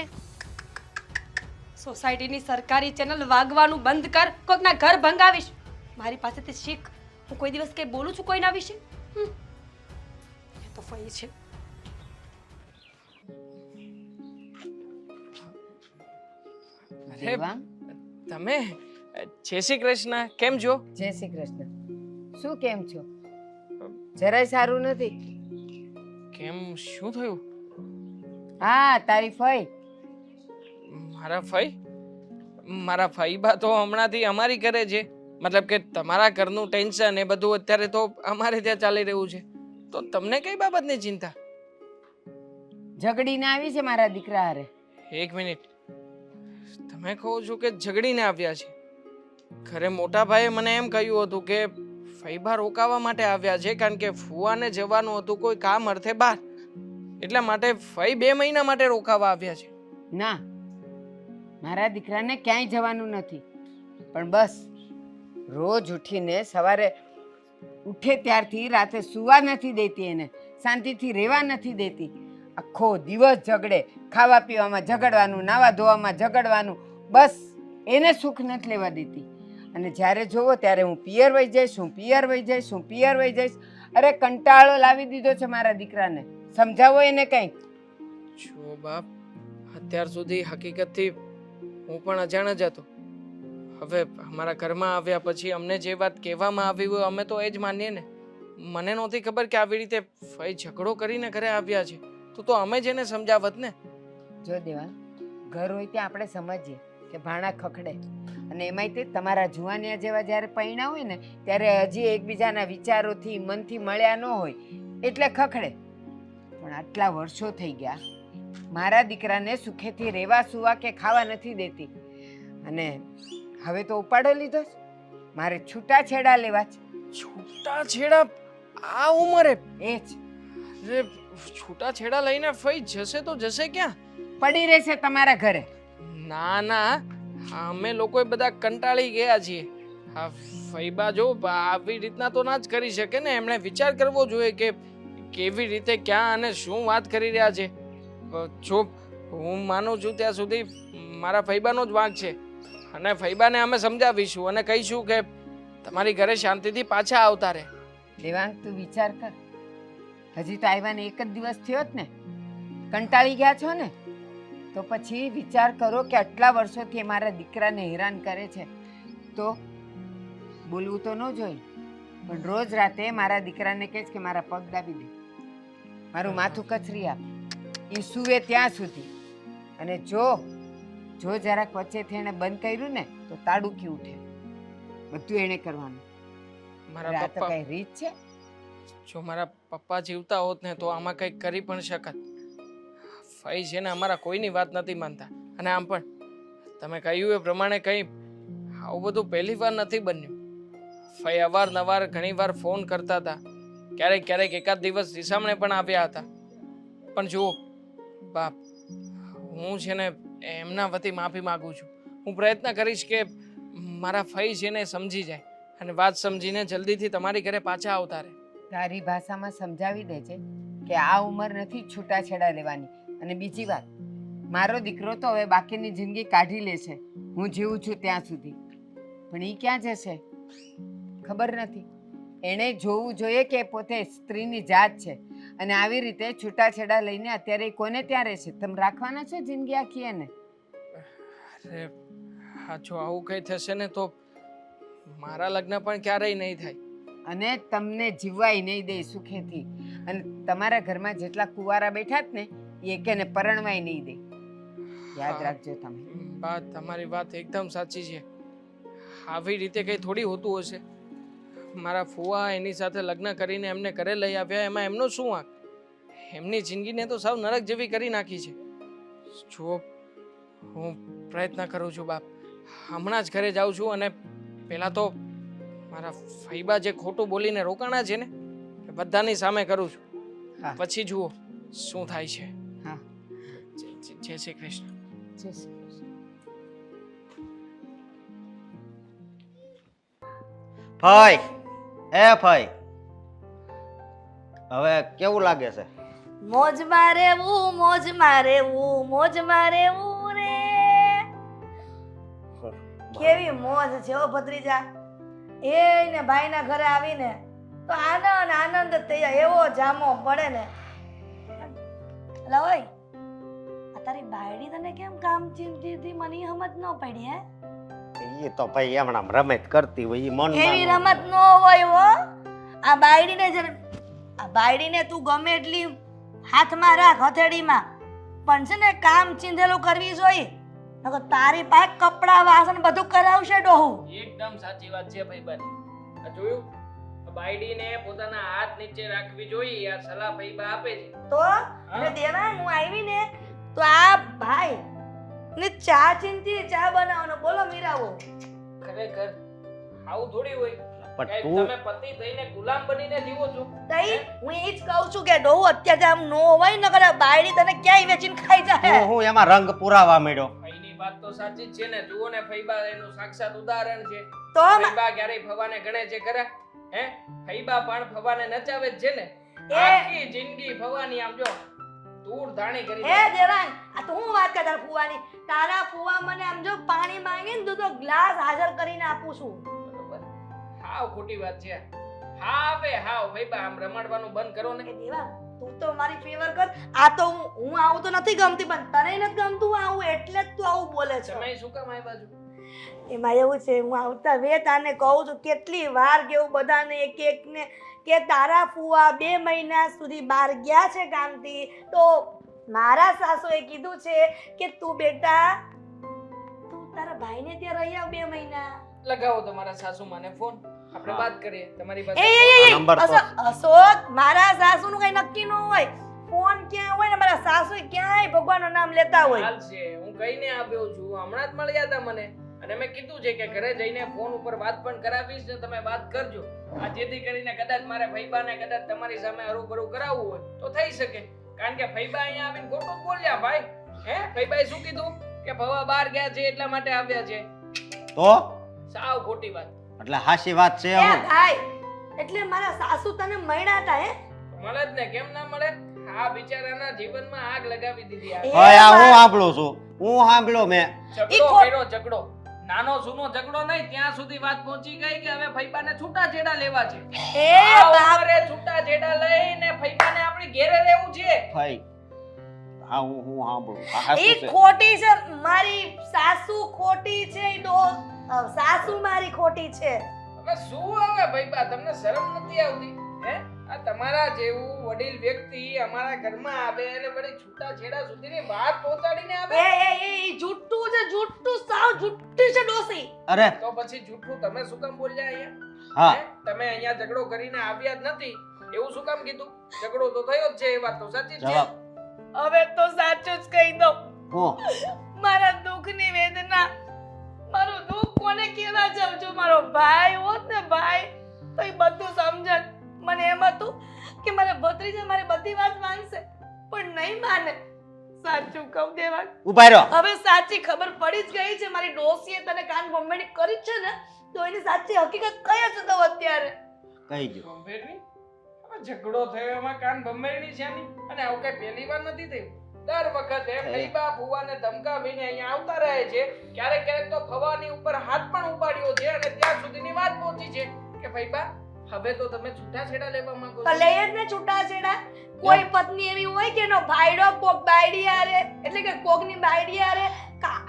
સોસાયટીની સરકારી ચેનલ વાગવાનું બંધ કર, કોકના ઘર ભંગાવીશ. મારી પાસેથી શીખ. હું કોઈ દિવસ કંઈ બોલું છું કોઈના વિશે? એ તો ફઈ છે. દેવાંગ, તમે જય શ્રી કૃષ્ણ, કેમ છો? જય શ્રી કૃષ્ણ. શું કેમ છો? જરાય સારું નથી. કેમ, શું થયું? હા, તારી ફઈ. મારા ફઈ? મારા ફઈબા તો હમણાંથી અમારી ઘરે છે. મતલબ કે તમારા ઘરનું ટેન્શન એ બધું અત્યારે તો અમારે ત્યાં ચાલી રહ્યું છે. તો તમને કઈ બાબતની ચિંતા? ઝઘડીને આવી છે મારા દીકરા હારે. એક મિનિટ, તમે કહો છો કે ઝઘડીને આવ્યા છે? ઘરે મોટા ભાઈએ મને એમ કહ્યું હતું કે ફઈબા રોકાવા માટે આવ્યા છે, કારણ કે ફુવાને જવાનું હતું કોઈ કામ અર્થે બહાર, એટલા માટે ફઈ 2 મહિના માટે રોકાવા આવ્યા છે. ના, મારા દીકરાને ક્યાંય જવાનું નથી. પણ બસ રોજ ઉઠીને સવારે ઉઠે ત્યારથી રાતે સૂવા નથી દેતી, એને શાંતિથી રહેવા નથી દેતી. આખો દિવસ ઝઘડે, ખાવા પીવામાં ઝઘડવાનું, નાવા ધોવામાં ઝઘડવાનું. બસ એને સુખ નથી લેવા દેતી. અને જ્યારે જોવો ત્યારે હું પિયર વહી જઈશ, હું પિયર વહી જઈશ, હું પિયર વહી જઈશ. અરે કંટાળો લાવી દીધો છે મારા દીકરાને. સમજાવો એને કંઈક. જો બાપ, અત્યાર સુધી હકીકતથી હું પણ અજાણ જ હતો. હવે અમારા ઘરમાં આવ્યા પછી અમને જે વાત કહેવામાં આવી હોય અમે તો એ જ માનીએ ને. મને નહોતી ખબર કે આવી રીતે ફઈ ઝઘડો કરીને ઘરે આવ્યા છે. તો અમે જ એને સમજાવત ને. જો દેવા, ઘર હોય ત્યાં આપણે સમજીએ કે ભાણા ખખડે, અને એમાંય તે તમારા જુવાનિયા જેવા જ્યારે પૈણા હોય ને ત્યારે હજી એકબીજાના વિચારોથી મનથી મળ્યા ન હોય એટલે ખખડે. પણ આટલા વર્ષો થઈ ગયા, મારા દીકરાને સુખેથી રહેવા સુવા કે ખાવા નથી દેતી, અને હવે તો ઉપાડો લીધો છે. મારે છૂટાછેડા લેવા છે. છૂટાછેડા આ ઉંમરે? એ જ અરે છૂટાછેડા લઈને ફઈ જશે તો જશે ક્યાં? પડી રહેશે તમારા ઘરે. ના ના, અમે લોકો બધા કંટાળી ગયા છીએ. હા, ફઈબા જો આવી રીતના તો ના જ કરી શકે ને. એમણે વિચાર કરવો જોઈએ કે કેવી રીતે ક્યાં અને શું વાત કરી રહ્યા છે. જો હું માનું છું ત્યાં સુધી મારા ફઈબાનો જ વાંક છે, અને ફઈબાને અમે સમજાવીશું અને કહીશું કે તમારી ઘરે શાંતિથી પાછા આવતા રહે. દેવાંગ, તું વિચાર કર. હજી તો આવ્યાને 1 જ દિવસ થયો જ ને. કંટાળી ગયા છો ને, તો પછી વિચાર કરો કે આટલા વર્ષોથી એ મારા દીકરાને હેરાન કરે છે. તો બોલવું તો ન જોઈએ, પણ રોજ રાતે મારા દીકરાને કહે છે કે મારા પગ દાબી દે, મારું માથું કચરી આપ, એ સૂવે ત્યાં સુધી. અને જો જરાક વચ્ચેથી એણે બંધ કર્યું ને તો તાડુકી ઉઠે. બધું એણે કરવાનું. મારા આ તો પપ્પા, કઈ રીત છે? જો મારા પપ્પા જીવતા હોત ને તો આમાં કંઈક કરી પણ શકત. ફઈ છે ને અમારા કોઈની વાત નથી માનતા. અને આમ પણ તમે કહ્યું એ પ્રમાણે કંઈ આવું બધું પહેલી વાર નથી બન્યું. ફઈ અવારનવાર ઘણીવાર ફોન કરતા હતા, ક્યારેક ક્યારેક એકાદ દિવસ રીસામણે પણ આવ્યા હતા. પણ જુઓ બાપ, હું છે ને એમના વતી માફી માગું છું. હું પ્રયત્ન કરીશ કે મારા ફઈ છે ને સમજી જાય અને વાત સમજીને જલ્દીથી તમારી ઘરે પાછા આવતા રહે. તારી ભાષામાં સમજાવી દે છે કે આ ઉંમર નથી છૂટાછેડા લેવાની. અને બીજી વાત, મારો દીકરો તો હવે બાકીની જિંદગી કાઢી લેશે હું જીવું છું ત્યાં સુધી. પણ એ ક્યાં જશે ખબર નથી. એણે જોવું જોઈએ કે પોતે સ્ત્રીની જાત છે, અને આવી રીતે છૂટાછેડા લઈને અત્યારે કોને ત્યાં રહેશે? તમે રાખવાના છો જિંદગી આખી એને? અરે હા, જો આવું કંઈ થશે ને તો મારા લગ્ન પણ ક્યારેય નહીં થાય. અને તમને જીવવાય નહીં દે સુખેથી. અને તમારા ઘરમાં જેટલા કુંવારા બેઠા જ ને એ એકેને પરણવાય નહીં દે. યાદ હા. રાખજો તમે. બા તમારી વાત એકદમ સાચી છે. આવી રીતે કંઈ થોડી હોતું હશે. મારા ફુવા એની સાથે લગ્ન કરીને એમને ઘરે લઈ આવ્યા, એમાં એમનો શું વાંક? એમની જિંદગીને તો સાવ નરક જેવી કરી નાખી છે. જુઓ, હું પ્રયત્ન કરું છું બાપ, હમણાં જ ઘરે જાઉં છું અને પહેલાં તો મારા ફૈબા જે ખોટું બોલીને રોકાણા છે ને એ બધાની સામે કરું છું. હા. પછી જુઓ શું થાય છે. હા, જય શ્રી કૃષ્ણ. જય શ્રી કૃષ્ણ. ફઈ, એ ફઈ, હવે કેવું લાગે છે? મોજમાં રહેવું, મોજમાં રહેવું, મોજમાં રહેવું રે. કેવી મોજ છે ઓ ભત્રીજા. એને ભાઈના ઘરે આવીને તો આનંદ આનંદ થઈ જાય, એવો જામો પડે ને. લવઈ, આ તારી બાયડી તને કેમ કામ ચીમતી મને ઈ સમજ ન પડી હે? એ તો ભાઈ હમણાં રમત કરતી હોય, ઈ એવી મનમાં રમત ન હોય હો. આ બાયડીને આ બાયડીને તું ગમે એટલી હાથમાં રાખ, હથેળીમાં, પણ છે ને કામ ચીંધેલું કરવી જોઈએ. નકર તારી પાસે કપડા વાસણ બધું કરાવશે ડોહું. એકદમ સાચી વાત છે ભાઈબાની. આ જોયું? આ બાયડીને પોતાના હાથ નીચે રાખવી જોઈએ, આ સલાહ ભાઈબા આપે છે. તો એટલે દેવા હું આવી ને તો આ ભાઈ ને ચા ચીંધી ચા બનાવવાનો. બોલો મીરાવો. ખરેખર આવું થોડી હોય. પણ કાંઈ તું તમે પતિ થઈને ગુલામ બનીને જીવો છો. તઈ હું એ જ કહું છું કે ડોહું અત્યારે આમ નો હોય નકર આ બાયડી તને ક્યાંય વેચીને ખાઈ જાય. હું એમાં રંગ પુરાવા માંડ્યો. ભાઈની વાત તો સાચી જ છે ને. જુઓ ને ફઈબા એનું સાક્ષાત ઉદાહરણ છે. તો ફઈબા ક્યારેય ફવાને ગણે છે ખરા? હે? ફઈબા પણ ફવાને નચાવે જ છે ને. એ- આખી જિંદગી ફવાની આમ જો દૂર ધાણી કરી હે દેવાંગ, આ તો હું વાત કરતા ફુવાની. તારા ફુવા મને આમ જો પાણી માંગે ને તો ગ્લાસ હાજર કરીને આપું છું. બરોબર. હાવ ખોટી વાત છે. હાવે હાવ ફઈબા આમ રમાડવાનું બંધ કરો ને. એ દેવાંગ, તું તો મારી ફેવર કર. આ તો હું આવું તો નથી ગમતી, પણ તને નથી ગમતું આવું એટલે જ તું આવું બોલે છે. સમય શું કામ આવ્યા છો? એમાં એવું છે, હું આવતા વેત આને કહું છું કેટલી વાર કેવું બધાને એક એકને કે તારા ફુવા 2 મહિના સુધી બહાર ગયા છે કામથી, તો મારા સાસુએ કીધું છે કે તું બેટા તું તારા ભાઈને ત્યાં રહી આવ 2 મહિના. લગાવો તમારા સાસુમાને ફોન, આપણે હા. વાત કરીએ. તમારી એ પાસે આ નંબર તો- અશોક, મારા સાસુનું કઈ નક્કી ન હોય. ફોન ક્યાં હોય ને મારા સાસુ ક્યાંય ભગવાનનું નામ લેતા હોય. હાલ છે. હું કહીને આવ્યો છું, હમણાં જ મળ્યા હતા મને, અને મેં કીધું છે કે ઘરે જઈને ફોન ઉપર વાત પણ કરાવીશ ને તમે વાત કરજો. આ જેથી કરીને કદાચ મારે ફઈબાને કદાચ તમારી સામે હરુભરું કરાવવું હોય તો થઈ શકે. કારણ કે ફઈબા અહીંયા આવીને ખોટું બોલ્યા ભાઈ. હે? ફઈબાએ શું કીધું કે ભવા બહાર ગયા છે એટલા માટે આવ્યા છે. તો સાવ ખોટી વાત. એટલે હાચી વાત છે. એ હું ભાઈ, એટલે મારા સાસુ તને મળ્યા હતા હે? મળે જ ને, કેમ ના મળે? આ બિચારાના જીવનમાં આગ લગાવી દીધી. આ એ હવે આ હું વાત- સાંભળું છું, હું સાંભળ્યો મેં. ઝઘડો ખોટ- કર્યો, ઝઘડો. નાનો સૂનો ઝઘડો નહીં, ત્યાં સુધી વાત પહોંચી ગઈ કે હવે ફઈબાને છૂટાછેડા લેવા છે. એ આ બાપ, ઉંમરે છૂટાછેડા લઈને ફઈબાને આપણી ઘેરે રહેવું છે. ભાઈ હા હું સાંભળું. આ હાચું ઈ છે. ખોટી છે. મારી સાસુ ખોટી છે. ઈ સાસુ મારી ખોટી છે. હવે શું હવે ફઈબા, તમને શરમ નથી આવતી? હે? આ તમારા જેવું વડીલ વ્યક્તિ અમારા ઘરમાં આવે અને વળી છૂટાછેડા સુધીની વાત પહોંચાડીને આવે ઈ જુઠ્ઠું છે, જુઠ્ઠું, સાવ જુઠ્ઠી છે ડોસી. અરે તો પછી જૂઠું તમે શું કામ બોલ્યા અહીંયા? હા હે? તમે અહીંયા ઝઘડો કરીને આવ્યા જ નથી એવું શું કામ કીધું? ઝઘડો તો થયો જ છે, એ વાત તો સાચી જ છે. જવાબ હવે તો સાચું જ કહી દો. હું મારા દુઃખની વેદના, મારું દુઃખ કોને કહેવા જાઉં છું? મારો ભાઈ હોત ને ભાઈ, તો એ બધું સમજત. મને એમ હતું કે મારા ભત્રીજા મારી બધી વાત માનશે, પણ નહીં માને. સાચું કહું દેવાંગ, ઉભા રહ્યો. હવે સાચી ખબર પડી જ ગઈ છે. મારી ડોસીએ તને કાન ભંભેણી કરી જ છે ને, તો એની સાચી હકીકત કઈ જ તો અત્યારે. કહી ગયો. ભંભેરણી? હવે ઝઘડો થયો એમાં કાન ભંભેરણી છે ની? અને આવું કઈ પહેલી વાર નથી થયું. દર વખતે ફઈબા ફુવાને ધમકાવીને અહીંયા આવતા રહે છે. ક્યારેક ક્યારેક તો ફવાની ઉપર હાથ પણ ઉપાડ્યો છે અને ત્યાં સુધીની વાત પહોંચી છે કે ફઈબા હવે તો તમે છૂટાછેડા લેવા માંગો તો છો. લઈએ જ ને છૂટાછેડા. કોઈ પત્ની એવી હોય કે એનો ભાઈડો કોક બાયડી હારે, એટલે કે કોકની બાયડી હારે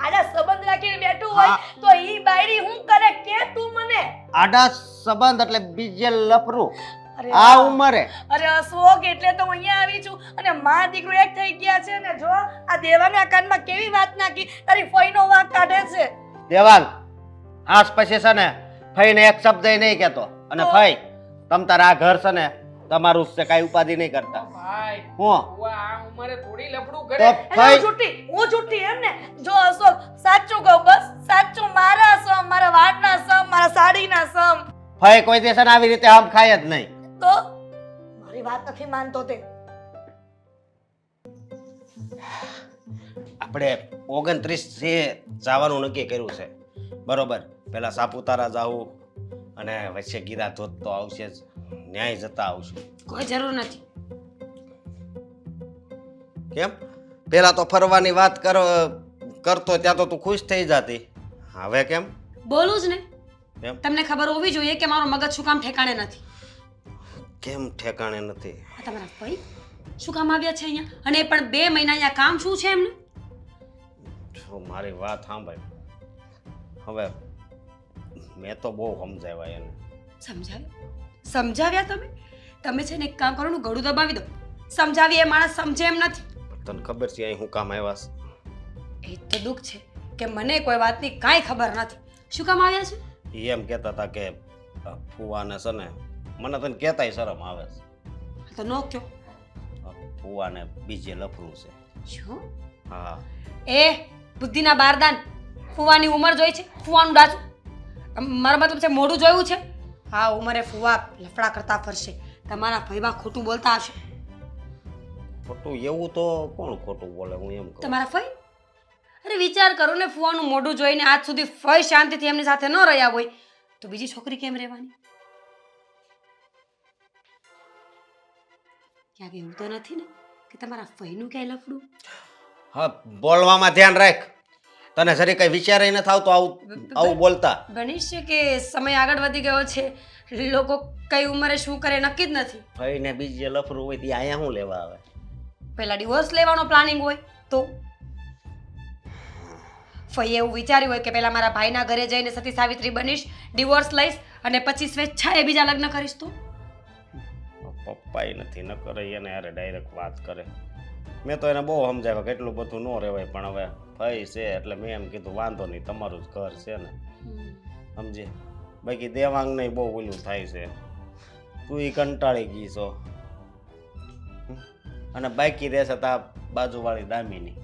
આડા સંબંધ રાખીને બેઠું હોય, તો ઈ બાયડી હું કરે કે તું મને? આડા સંબંધ એટલે બીજે લફરું. અરે આ વાહ. ઉંમરે અરે અશોક એટલે તો હું અહીંયા આવી છું અને માં દીકરો એક થઈ ગયા છે ને જો આ દેવાના કાનમાં કેવી વાત નાખી તારી ફઈનો વાંક કાઢે છે દેવાંગ આજ પછી છે ને ફઈને એક શબ્દ નહીં કહેતો અને તો? ફઈ તમ તાર આ ઘર છે ને તમારું જ છે, કાંઈ ઉપાધિ નહીં કરતા ભાઈ હું ફુવા આ ઉંમરે થોડી લફડું તો કરે એટલે હું છૂટી એમ ને જો અશોક સાચું કહું બસ સાચું મારા સમ મારા વાળના સમ મારા સાડીના સમ ફઈ કોઈ દિવસ છે ને આવી રીતે આમ ખાય જ નહીં તો મારી વાત નથી માનતો તે આપણે 29 છે જવાનું નક્કી કર્યું છે બરોબર પેલા સાપુતારા જાવું અને વચ્ચે ગીરા ધોધ તો આવશે જ ન્યાય જતા આવશું કોઈ જરૂર નથી. કેમ પેલા તો ફરવાની વાત કરતો ત્યાં તો તું ખુશ થઈ જતી હવે કેમ બોલું જ ને. કેમ તમને ખબર હોવી જોઈએ કે મારો મગજ શું કામ ઠેકાણે નથી. કેમ ઠેકાણે નથી આ તમારા ભાઈ શું કામ આવ્યા છે અહીંયા અને એ પણ 2 મહિના અહીંયા કામ શું છે એમને? જો મારી વાત સાંભળ હવે મેં તો બહુ સમજાવ્યા એને સમજાવ્યા તમે છે ને એક કામ કરો ને ગળું દબાવી દો. સમજાવી એ માણસ સમજે એમ નથી. તને ખબર છે અહીં હું કામ આવ્યા છે એ તો દુઃખ છે કે મને કોઈ વાતની કાંઈ ખબર નથી. શું કામ આવ્યા છે? ઈ એમ કહેતા હતા કે ફુવાને છે ને મને તને કહેતાય શરમ આવે છે તો નો કયો. ફુવાને બીજે લફરું છે શું? હા એ બુદ્ધિના બારદાન ફુવાની ઉંમર જોઈ છે? ફુવાનું ડાચું મારો મતલબ છે મોઢું જોયું છે? હા ઉંમરે ફુવા લફડા કરતા ફરશે. તમારા ભાઈબા ખોટું બોલતા હશે. ખોટું એવું તો કોણ ખોટું બોલે હું એમ કહું તમારા ફઈ? અરે વિચાર કરો ને ફુવાનું મોઢું જોઈને આજ સુધી ફઈ શાંતિથી એમની સાથે ન રહ્યા હોય તો બીજી છોકરી કેમ રહેવાની? ક્યાંક એવું તો નથી ને કે તમારા ફઈનું ક્યાંય લફડું? હા બોલવામાં ધ્યાન રાખ તને જરી કઈ વિચારે નથી આવતો આવું બોલતા બની છે કે સમય આગળ વધી ગયો છે લોકો કઈ ઉંમરે શું કરે નક્કી જ નથી. ભાઈને બીજે લફરું હોય તે અહીંયા શું લેવા આવે પહેલા ડિવોર્સ લેવાનો પ્લાનિંગ હોય તો ફઈએ એવું વિચાર્યું હોય કે પહેલા મારા ભાઈના ઘરે જઈને સતી સાવિત્રી બનીશ, ડિવોર્સ લઈશ અને પછી સ્વેચ્છાએ બીજા લગ્ન કરીશ તો? પપ્પાએ નથી ન કરે એને યાર ડાયરેક્ટ વાત કરે મેં તો એને બહુ સમજાવ્યા કે એટલું બધું ન રહેવાય પણ હવે ભાઈ છે એટલે મેં એમ કીધું વાંધો નહીં તમારું જ ઘર છે ને સમજે બાકી દેવાંગને બહુ ઓલું થાય છે તું એ કંટાળી ગઈ છો અને બાકી રહેશે તા બાજુવાળી દામીની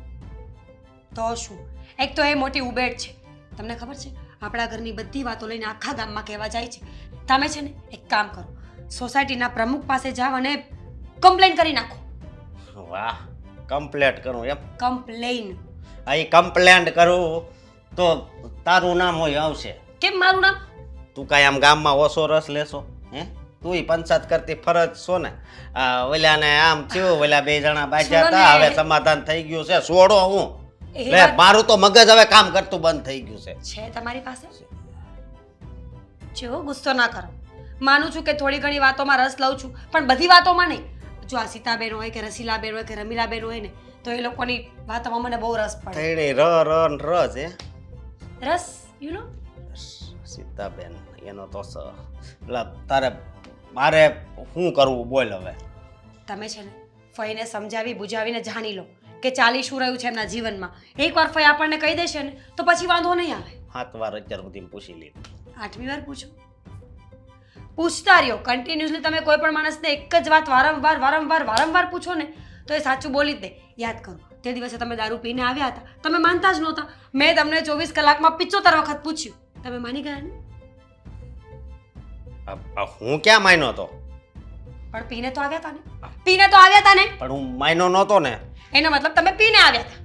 તો શું? એક તો એ મોટી ઉબેટ છે. તમને ખબર છે આપણા ઘરની બધી વાતો લઈને આખા ગામમાં કહેવા જાય છે. તમે છે ને એક કામ કરો સોસાયટીના પ્રમુખ પાસે જાવ અને કમ્પ્લેન કરી નાખો. વાહ કમ્પ્લેટ કરું એમ કમ્પ્લેન. અહીં કમ્પ્લેન્ટ કરું તો તારું નામ હોય આવશે કેમ મારું નામ? તું કાંઈ આમ ગામમાં ઓછો રસ લેશો હે તું પંચાયત કરતી ફરજ છો ને ઓલાને આમ થયું ઓલા 2 જણા બાજ્યા હતા છોડો ને. હવે સમાધાન થઈ ગયું છે છોડો હું એ લે વાત મારું તો મગજ હવે કામ કરતું બંધ થઈ ગયું છે છે તમારી પાસે? જો ગુસ્સો ના કરો. માનું છું કે થોડી ઘણી વાતોમાં રસ લઉં છું પણ બધી વાતોમાં નહીં. જો આ સીતાબેન હોય કે રસીલાબેન હોય કે રમીલાબેન હોય ને તો એ લોકોની વાતોમાં મને બહુ રસ પડે. થઈને ર છે રસ યુ નો. સીતાબેન એનો તો એટલે તારે મારે શું કરવું બોલ હવે તમે છે ને ફઈને સમજાવી બુજાવીને જાણી લો કે ચાલી શું રહ્યું છે એમના જીવનમાં. એકવાર ફઈ આપણને કહી દેશે ને તો પછી વાંધો નહીં આવે. 7 વાર અત્યાર સુધી પૂછી લીધું 8મી વાર પૂછો. પૂછતા રહ્યો કન્ટિન્યુઅસલી. તમે કોઈ પણ માણસને એક જ વાત વારંવાર પૂછો ને તો એ સાચું બોલી જ દે. યાદ કરો તે દિવસે તમે દારૂ પીને આવ્યા હતા તમે માનતા જ નહોતા. મેં તમને 24 કલાકમાં 75 વખત પૂછ્યું તમે માની ગયા ને? હું ક્યાં માન્યો હતો પણ પીને તો આવ્યા હતા ને? પીને તો આવ્યા હતા ને? પણ હું માન્યો નહોતો ને એનો મતલબ તમે પીને આવ્યા હતા.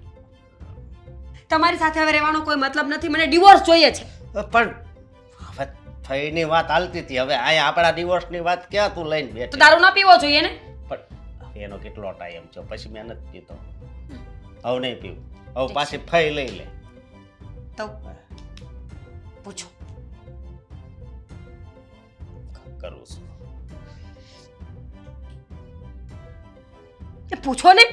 તમારી સાથે હવે રહેવાનો કોઈ મતલબ નથી. મને ડિવોર્સ જોઈએ છે. પણ હવે થઈની વાત હાલતી હતી હવે અહીંયા આપણા ડિવોર્સની વાત ક્યાં તું લઈને તો બેઠી દારૂ ના પીવો જોઈએ ને? પણ એનો કેટલો ટાઈમ છે પછી મેં નથી પીતો હવે નહીં પીવું હવે પાછી ફઈ લઈ લે તો પૂછો. કરું છું એ પૂછો ને.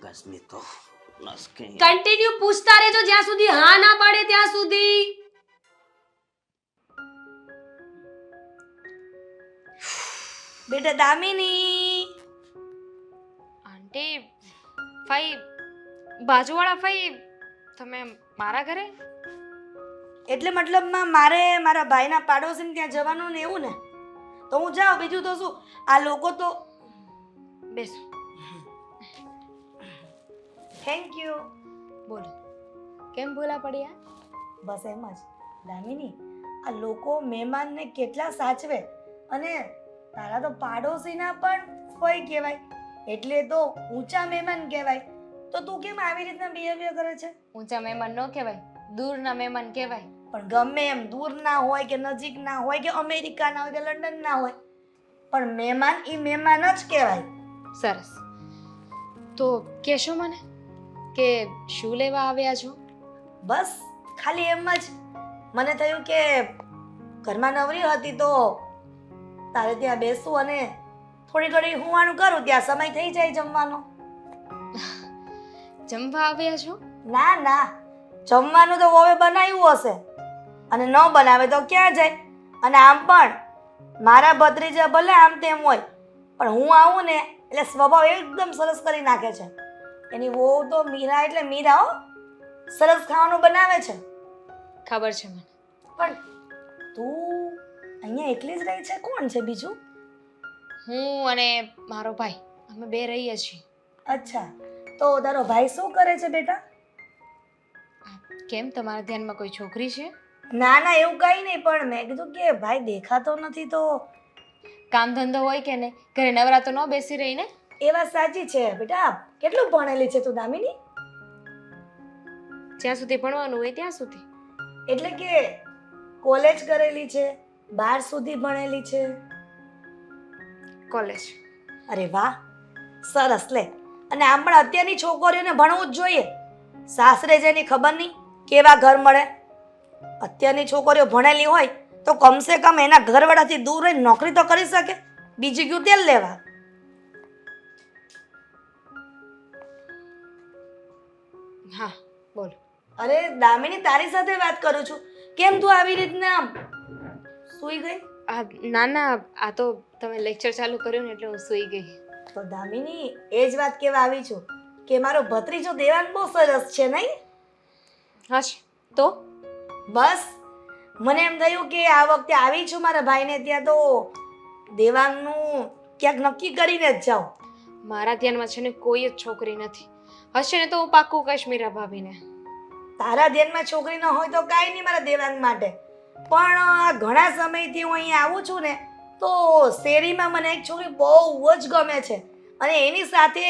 મગજની તો નસ કઈ કન્ટિન્યુ પૂછતા રહેજો જ્યાં સુધી હા ના પાડે ત્યાં સુધી. બેટા દામિની, આંટી ફઈ બાજુવાળા ફઈ તમે મારા ઘરે એટલે મતલબમાં મારે મારા ભાઈના પાડોશીને ત્યાં જવાનું ને એવું ને, તો હું જાઉં, બીજું તો શું. આ લોકો તો બેસો. Thank you. બોલો કેમ ભૂલા પડ્યા? બસ એમ જ. દામિની, આ લોકો મહેમાનને કેટલા સાચવે, અને તારા તો પાડોશીના પણ ફઈ કહેવાય, એટલે તો ઊંચા મહેમાન કહેવાય. તો તું કેમ આવી રીતના બિહેવિયર કરે છે? ઊંચા મહેમાન ન કહેવાય, દૂરના મહેમાન કહેવાય. પણ ગમે એમ દૂરના હોય કે નજીકના હોય કે અમેરિકાના હોય કે લંડનના હોય, પણ મહેમાન એ મહેમાન જ કહેવાય. સરસ. તો કહેશો મને કે શું લેવા આવ્યા છો? બસ ખાલી એમ જ મને થયું કે ઘરમાં નવરી હતી તો તારે ત્યાં બેસું અને થોડી ઘડી હુંવાનું કરું, ત્યાં સમય થઈ જાય જમવાનો. જમવા આવ્યા છો? ના ના, જમવાનું તો હવે બનાવ્યું હશે, અને ન બનાવે તો ક્યાં જાય. અને આમ પણ મારા ભત્રીજા ભલે આમ તેમ હોય, પણ હું આવું ને એટલે સ્વભાવ એકદમ સરસ કરી નાખે છે. એની વહુ તો મીરા એટલે મીરા હો, સરસ ખાવાનું બનાવે છે. ખબર છે મને. પણ તું અહીંયા એકલી જ રહી છે? કોણ છે બીજું? હું અને મારો ભાઈ અમે બે રહીએ છીએ. અચ્છા, તો તારો ભાઈ શું કરે છે બેટા? કેમ તમારા ધ્યાનમાં કોઈ છોકરી છે? ના ના, એવું કંઈ નહીં, પણ મેં કીધું કે ભાઈ દેખાતો નથી તો. કામ ધંધો હોય કે નહીં, ઘરે નવરા તો ન બેસી રહી ને. એ વાત સાચી છે બેટા. કેટલું ભણેલી છે તું દામિની? જ્યાં સુધી ભણવાનું હોય ત્યાં સુધી. એટલે કે કોલેજ કરેલી છે, 12 સુધી ભણેલી છે? કોલેજ. અરે વાહ, સરસ લે. અને આમ પણ અત્યારની છોકરીઓને ભણવું જ જોઈએ. સાસરે જેની ખબર નહીં કેવા ઘર મળે. અત્યારની છોકરીઓ ભણેલી હોય તો કમસે કમ એના ઘરવાળાથી દૂર રહીને નોકરી તો કરી શકે. બીજી ગયું તેલ લેવા. હા બોલો. અરે દામિની, તારી સાથે વાત કરું છું. કેમ તું આવી રીતના આમ સૂઈ ગઈ? ના ના, આ તો તમે લેક્ચર ચાલુ કર્યું ને એટલે હું સૂઈ ગઈ. તો દામિની, એ જ વાત કહેવા આવી છું કે મારો ભત્રીજો દેવાંગ બહુ સરસ છે નહીં? હશ તો બસ મને એમ થયું કે આ વખતે આવી છું મારા ભાઈને ત્યાં, તો દેવાંગનું ક્યાંક નક્કી કરીને જ જાઉં. મારા ધ્યાનમાં છે ને કોઈ જ છોકરી નથી. હશે ને તો હું પાક્કું કહીશ મીરા ભાભીને. તારા ધ્યાનમાં છોકરી ન હોય તો કાંઈ નહીં મારા દેવાંગ માટે, પણ આ ઘણા સમયથી હું અહીંયા આવું છું ને તો શેરીમાં મને એક છોકરી બહુ જ ગમે છે, અને એની સાથે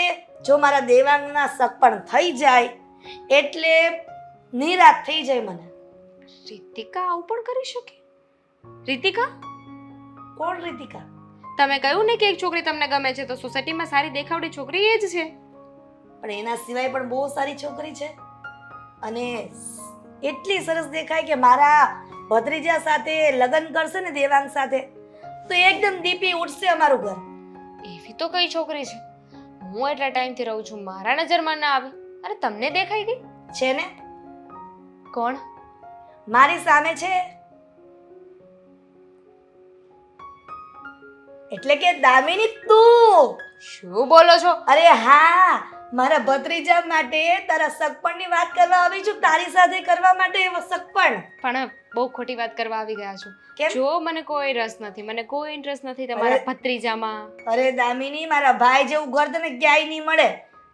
જો મારા દેવાંગના સગપણ થઈ જાય એટલે નિરાશ થઈ જાય મને. રીતિકા આવું પણ કરી શકે? રીતિકા? કોણ રીતિકા? તમે કહ્યું ને કે એક છોકરી તમને ગમે છે, તો સોસાયટીમાં સારી દેખાવડી છોકરી એ જ છે. પણ એના સિવાય પણ બહુ સારી છોકરી છે, અને એટલી સરસ દેખાય કે મારા ભત્રીજા સાથે લગ્ન કરશે ને દેવાંગ સાથે તો એકદમ દીપી ઉઠશે અમારું ઘર. એવી તો કઈ છોકરી છે? હું એટલા ટાઈમથી રહું છું, મારા નજરમાં ના આવી. અરે તમને દેખાઈ ગઈ? છે ને, કોણ? મારી સામે છે. એટલે કે દામિની, તું. શું બોલો છો? અરે હા, મારા ભત્રીજા માટે તારા સગપણની વાત કરવા આવી છું, તારી સાથે કરવા માટે સગપણ. પણ બહુ ખોટી વાત કરવા આવી ગયા છો. કેમ? જો મને કોઈ રસ નથી, મને કોઈ ઇન્ટરેસ્ટ નથી તમારા ભત્રીજામાં. અરે દામિની, મારા ભાઈ જેવું ઘર તને ક્યાંય નહીં મળે.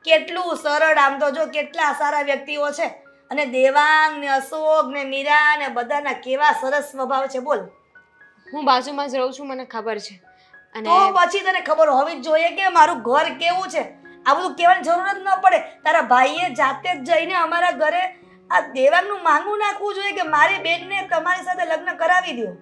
કેટલું સરળ, આમ તો જો કેટલા સારા વ્યક્તિઓ છે, અને દેવાંગ ને અશોક ને મીરા ને બધાના કેવા સરસ સ્વભાવ છે બોલ. હું બાજુમાં જ રહું છું, મને ખબર છે. અને તો પછી તને ખબર હોવી જ જોઈએ કે મારું ઘર કેવું છે. આ બધું કહેવાની જરૂર જ ન પડે. તારા ભાઈએ જાતે જ જઈને અમારા ઘરે આ દેવાંગનું માંગવું નાખવું જોઈએ કે મારી બેનને તમારી સાથે લગ્ન કરાવી દો.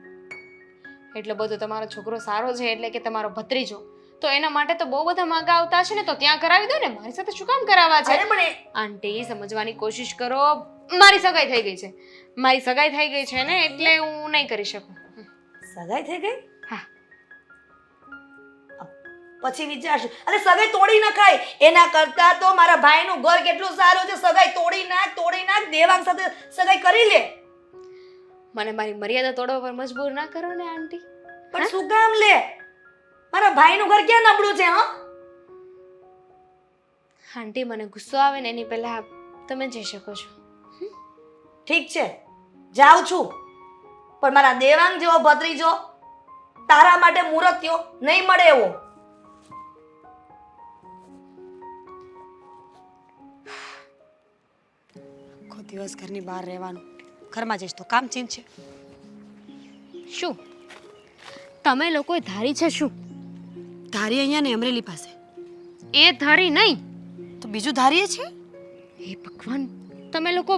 એટલો બધો તમારો છોકરો સારો છે એટલે કે તમારો ભત્રીજો, તો એના માટે તો બહુ બધા માંગા આવતા છે ને, તો ત્યાં કરાવી દો ને. મારી સાથે શું કામ કરાવવા છે? અરે પણ આંટી સમજવાની કોશિશ કરો. મારી સગાઈ થઈ ગઈ છે, મારી સગાઈ થઈ ગઈ છે ને, એટલે હું નહીં કરી શકું. સગાઈ થઈ ગઈ? હા. પછી વિચારશું. અરે સગાઈ તોડી નખાય, એના કરતા તો મારા ભાઈનું ઘર કેટલું સારું છે. સગાઈ તોડી નાખ, દેવાંગ સાથે સગાઈ કરી લે. મને મારી મર્યાદા તોડવા પર મજબૂર ના કરો ને આંટી. પણ શું કામ લે? મારા ભાઈનું ઘર ક્યાં નબળું છે હા? આંટી મને ગુસ્સો આવે ને એની પહેલા તમે જઈ શકો છો. ઠીક છે જાઉં છું, પણ મારા દેવાંગ જેવો ભત્રીજો તારા માટે મૂર્તિઓ નહીં મળે એવો. આખો દિવસ ઘરની બહાર રહેવાનું, ઘરમાં જઈશ તો કામ ચીન છે. શું તમે લોકોએ ધારી છે શું? ધારી અહીંયા ને અમરેલી પાસે, એ ધારી નહીં. તો બીજું ધારીએ છે. હે ભગવાન, તમે લોકો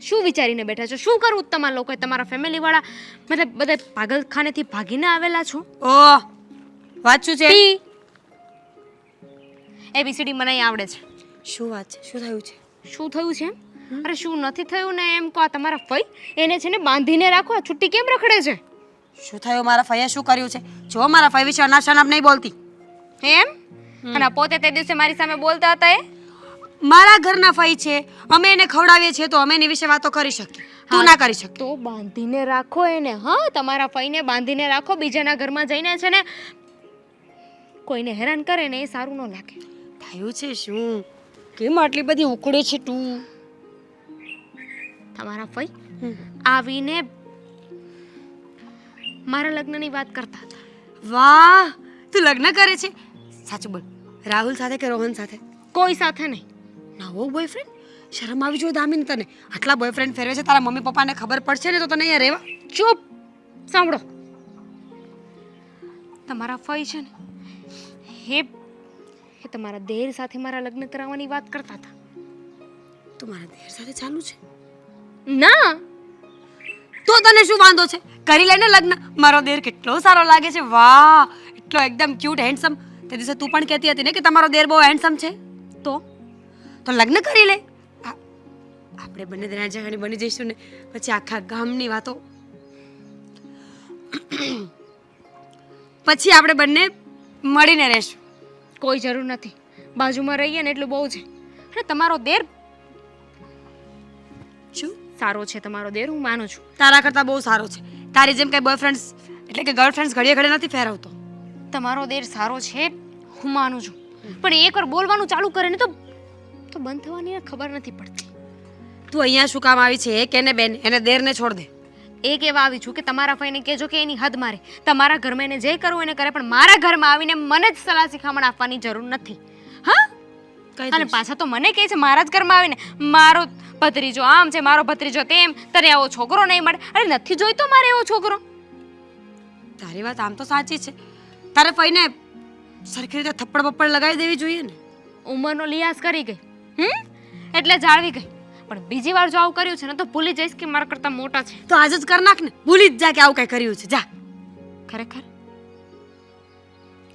શું વિચારીને બેઠા છો? શું કરવું તમારા લોકોએ? તમારા ફેમિલી વાળા મતલબ બધા પાગલખાનેથી ભાગીને આવેલા છો? ઓહ, વાંચ્યું છે. પી ABCD મને અહીં આવડે છે. શું વાત છે? શું થયું છે? શું થયું છે એમ? અરે શું નથી થયું ને એમ કહો. આ તમારા ફઈ એને છે ને બાંધીને રાખો. આ છુટ્ટી કેમ રખડે છે? શું થયું? મારા ફઈએ શું કર્યું છે? જો મારા ફઈ વિશે અનાપ શનાપ નહીં બોલતી. એમ? અને આ પોતે તે દિવસે મારી સામે બોલતા હતા એ? મારા ઘરના ફઈ છે, અમે એને ખવડાવીએ છીએ તો અમે એની વિશે વાતો કરી શકીએ, તું ના કરી શકતી. તો બાંધીને રાખો એને. હા, તમારા ફઈને બાંધીને રાખો. બીજાના ઘરમાં જઈને છે ને કોઈને હેરાન કરે ને એ સારું ન લાગે. થયું છે શું? કેમ આટલી બધી ઉકળે છે તું? તમારા ફઈ આવીને મારા લગ્નની વાત કરતા હતા. વાહ, તું લગ્ન કરે છે? સાચું બોલ, રાહુલ સાથે કે રોહન સાથે? કોઈ સાથે નહીં. નવો બોયફ્રેન્ડ? શરમ આવી જોઈએ દામિની તને? આટલા બોયફ્રેન્ડ ફેરવે છે, તારા મમ્મી પપ્પાને ખબર પડશે ને તો તને અહીંયા રહેવા. ચૂપ. સાંભળો, તમારા ફઈ છે ને એ તમારા દેર સાથે મારા લગ્ન કરાવવાની વાત કરતા હતા. તું મારા દેર સાથે ચાલુ છે? ના, તો તને શું વાંધો છે? કરી લે ને લગ્ન. મારો દેર કેટલો સારો લાગે છે. વાહ, એટલો એકદમ ક્યુટ હેન્ડસમ. તે દિવસે તું પણ કહેતી હતી ને કે તમારો દેર બહુ હેન્ડસમ છે. તો લગ્ન કરી લે. આપણે બંને દરાજ જગાની બની જઈશું ને પછી આખા ગામની વાતો. પછી આપણે બંને મળીને રહેશું. કોઈ જરૂર નથી. બાજુમાં રહીએ ને એટલું બહુ છે. અને તમારો દેર શું સારો છે? તમારો દેર હું માનું છું. તારા કરતાં બહુ સારો છે. તારી જેમ કઈ બોયફ્રેન્ડ્સ એટલે કે ગર્લફ્રેન્ડ્સ ઘડીએ ઘડીએ નથી ફેરવતો. તમારો દેર સારો છે હું માનું છું, પણ એકવાર બોલવાનું ચાલુ કરે ને તો બંધ થવાની ખબર નથી પડતી. તું અહીંયા શું કામ આવી છે? એ કેને બેન, એને દેરને છોડ દે. એ કહેવા આવી છું કે તમારા ફઈને કહેજો કે એની હદ મારે. તમારા ઘરમાં એને જે કરવું એને કરે, પણ મારા ઘરમાં આવીને મને જ સલાહ શિખામણ આપવાની જરૂર નથી. હા, કઈ અને પાછા તો મને કહે છે મારા જ ઘરમાં આવીને મારો ભત્રીજો આમ છે, મારો ભત્રીજો તેમ, તને આવો છોકરો નહીં મળે. અરે નથી જોઈતો મારે એવો છોકરો. તારી વાત આમ તો સાચી છે. તારે ફઈને સરખી રીતે થપ્પડ બપ્પડ લગાવી દેવી જોઈએ ને. ઉંમરનો લિહાઝ કરી ગઈ, એટલે જાળવી ગઈ. પણ બીજી વાર જો આવું કર્યું છે ને તો ભૂલી જઈશ કે મારા કરતાં મોટા છે. તો આજ જ કર નાખ ને. ભૂલી જ જા કે આવું કઈ કર્યું છે. જા. ખરેખર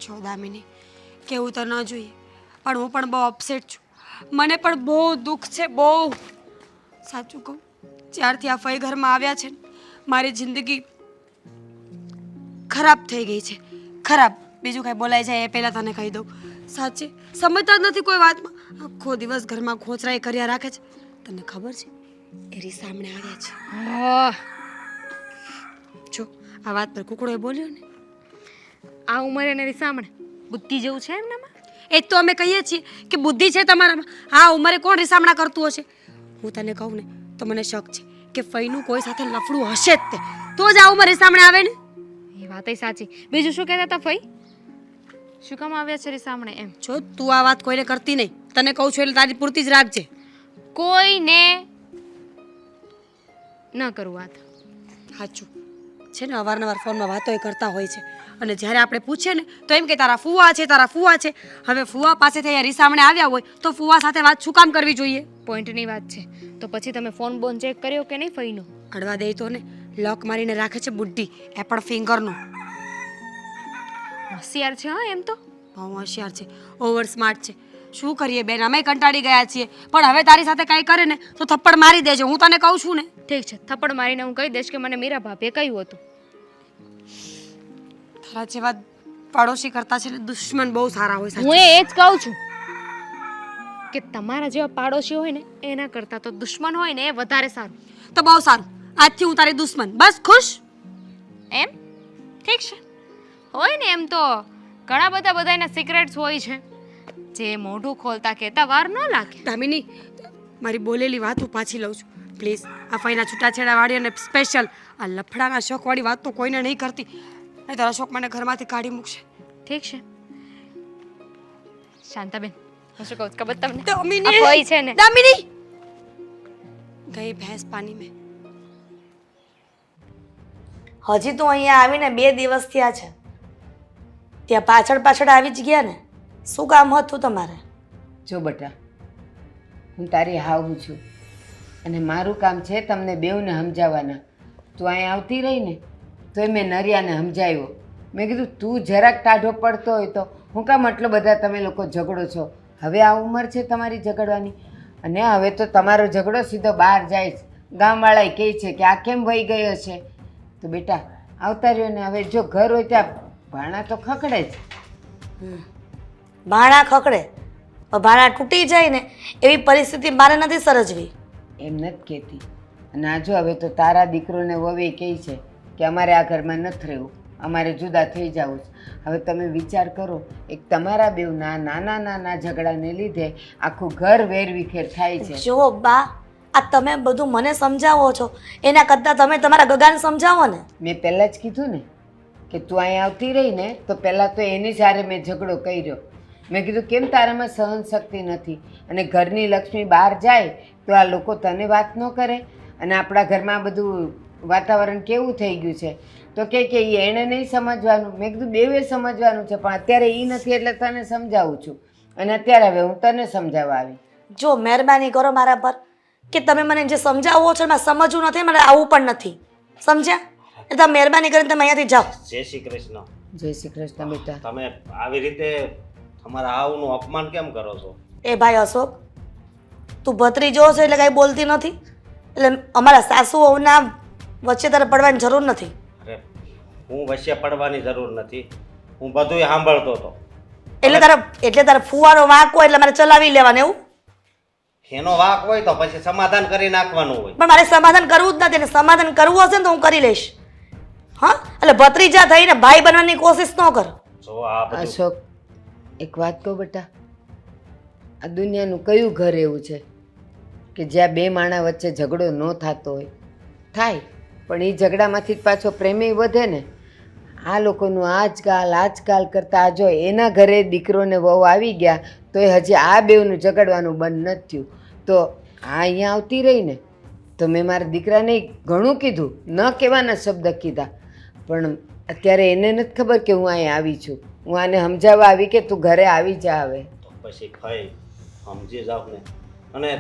છો દામિની, કેવું તો ન જોઈએ, પણ હું પણ બહુ અપસેટ છું. મને પણ બહુ દુઃખ છે, બહુ. સાચું કહું, જ્યારથી આ ફઈ ઘરમાં આવ્યા છે ને મારી જિંદગી ખરાબ થઈ ગઈ છે. ખરાબ, બીજું કાંઈ બોલાય જાય એ પહેલાં તને કહી દઉં. સાચે સમજતા જ નથી કોઈ વાતમાં. આખો દિવસ ઘરમાં ખોચરાઈ કર્યા રાખે છે. તને ખબર છે એ રીસામણે આવ્યા છે. જો આ વાત પર કુકડોએ બોલ્યો ને, આ ઉંમરે એની સામે બુદ્ધિ જેવું છે એમનામાં. એ જ તો અમે કહીએ છીએ કે બુદ્ધિ છે તમારામાં. આ ઉંમરે કોણ રીસામણા કરતું હશે? હું તને કહું ને તો મને શક છે કે ફઈનું કોઈ સાથે લફડું હશે જ તે, તો જ આ ઉંમર રીસામણે આવે ને. એ વાતય સાચી. બીજું શું કહેતા હતા ફઈ? શું કામ આવ્યા છે સામે એમ? જો તું આ વાત કોઈને કરતી નહીં, તને કહું છું એટલે તારી પૂરતી જ રાખજે. કોઈને ન કરું વાત. સાચું છે ને, અવારનવાર ફોનમાં વાતો કરતા હોય છે, અને જ્યારે આપણે પૂછીએ ને તો એમ કે તારા ફુવા છે, તારા ફુવા છે. હવે ફુવા પાસેથી અહીંયા રીસામણે આવ્યા હોય તો ફુવા સાથે વાત શું કામ કરવી જોઈએ? પોઈન્ટની વાત છે. તો પછી તમે ફોન બોન ચેક કર્યો કે નહીં ફઈનો? અડવા દે તો ને, લોક મારીને રાખે છે બુડ્ઢી, એ પણ ફિંગરનો. હોશિયાર છે હા એમ તો. બહુ હોશિયાર છે, ઓવર સ્માર્ટ છે. શું કરીએ બેન, અમે કંટાળી ગયા છીએ. પણ હવે તારી સાથે કાંઈ કરે ને તો થપ્પડ મારી દેજો, હું તને કહું છું ને. ઠીક છે, થપ્પડ મારીને હું કહી દઈશ કે મને મીરા ભાભીએ કહ્યું હતું. તારા જેવા પાડોશી કરતા છે ને દુશ્મન બહુ સારા હોય. હું એ જ કહું છું કે તમારા જેવા પાડોશી હોય ને એના કરતાં તો દુશ્મન હોય ને એ વધારે સારું. તો બહુ સારું, આજથી હું તારી દુશ્મન. બસ ખુશ? એમ ઠીક છે, હોય ને એમ તો ઘણા બધા બધાના સિક્રેટ્સ હોય છે જે મોઢું ખોલતા કહેતા વાર ન લાગે. દામિની, મારી બોલેલી વાત હું પાછી લઉં છું પ્લીઝ. આ ફઈના છૂટાછેડાવાળી અને સ્પેશિયલ આ લફડાના શોખવાળી વાત તો કોઈને નહીં કરતી, નહીં તો અશોક મને ઘરમાંથી કાઢી મૂકશે. ઠીક છે શાંતાબેન, હું શું કહું છું ખબર તમને? દામિની! આ ફઈ છે ને, દામિની! ગઈ ભેંસ પાણી મેં. હજી તો અહીંયા આવીને 2 દિવસ થયા છે, ત્યાં પાછળ પાછળ આવી જ ગયા ને. શું કામ હતું તમારે? જો બટા, હું તારી હાવું છું અને મારું કામ છે તમને બેઉને સમજાવવાના. તું અહીં આવતી રહી ને તોય મેં નરિયાને સમજાવ્યો. મેં કીધું તું જરાક ટાઢો પડતો હોય તો હું કામ આટલો બધા તમે લોકો ઝઘડો છો? હવે આ ઉંમર છે તમારી ઝઘડવાની, અને હવે તો તમારો ઝઘડો સીધો બહાર જાય છે. ગામવાળા કહે છે કે આ કેમ વહી ગયો છે. તો બેટા આવતા રહ્યો ને. હવે જો ઘર હોય ત્યાં ભાણા તો ખખડે જ. ભાણા ખકડે પણ ભાણા તૂટી જાય ને એવી પરિસ્થિતિ મારે નથી સર્જવી. એમ નથી કહેતી. અને આ જો હવે તો તારા દીકરોને વવે કહે છે કે અમારે આ ઘરમાં નથી રહેવું, અમારે જુદા થઈ જવું છે. હવે તમે વિચાર કરો, એક તમારા બેવના નાના નાના ઝઘડાને લીધે આખું ઘર વેરવિખેર થાય છે. જો બા, આ તમે બધું મને સમજાવો છો એના કરતાં તમે તમારા ગગાને સમજાવો ને. મેં પહેલાં જ કીધું ને કે તું અહીં આવતી રહી ને તો પહેલાં તો એની સાથે મેં ઝઘડો કર્યો. મેં કીધું કેમ તારામાં સહન શક્તિ નથી, અને ઘરની લક્ષ્મી બહાર જાય તો આ લોકો તને વાત ન કરે. અને આપણા ઘરમાં આ બધું વાતાવરણ કેવું થઈ ગયું છે તો કે એણે નહીં સમજવાનું. મેં કીધું બેવે સમજવાનું છે, પણ અત્યારે એ નથી એટલે તને સમજાવું છું. અને અત્યારે હવે હું તને સમજાવવા આવી. જો મહેરબાની કરો મારા પર કે તમે મને જે સમજાવો છો એમાં સમજવું નથી, મને આવું પણ નથી. સમજ્યા? એટલે તમે મહેરબાની કરીને તમે અહીંયાથી જાઓ. જય શ્રી કૃષ્ણ. જય શ્રી કૃષ્ણ બેટા. તમે આવી રીતે તમારા આવનું અપમાન કેમ કરો છો? એ ભાઈ અશોક, તું ભત્રીજો છે એટલે કાંઈ બોલતી નથી, એટલે અમારા સાસુ વહુના વચ્ચે તારે પડવાની જરૂર નથી. અરે હું વચ્ચે પડવાની જરૂર નથી, હું બધુંય સાંભળતો હતો. એટલે તારે ફુવાનો વાંક હોય એટલે મારે ચલાવી લેવાનું એવું? એનો વાંક હોય તો પછી સમાધાન કરી નાખવાનું હોય. પણ મારે સમાધાન કરવું જ નથી, અને સમાધાન કરવું હશે ને તો હું કરી લઈશ. હા, એટલે ભત્રીજા થઈને ભાઈ બનવાની કોશિશ ન કર. જો આ બધું અશોક, એક વાત કહું બેટા, આ દુનિયાનું કયું ઘર એવું છે કે જ્યાં બે માણા વચ્ચે ઝઘડો ન થતો હોય? થાય, પણ એ ઝઘડામાંથી જ પાછો પ્રેમે વધે ને. આ લોકોનું આજકાલ કરતાં જો એના ઘરે દીકરોને વહુ આવી ગયા તો એ હજી આ બેવનું ઝઘડવાનું બંધ નથી થયું. તો આ અહીંયા આવતી રહી ને તો મેં મારા દીકરાને ઘણું કીધું, ન કહેવાના શબ્દ કીધા, પણ અત્યારે એને નથી ખબર કે હું અહીંયા આવી છું. હું આને સમજાવવા આવી કે તું ઘરે આવી જા. હવે તો પછી ખાઈ સમજી જાવ ને, અને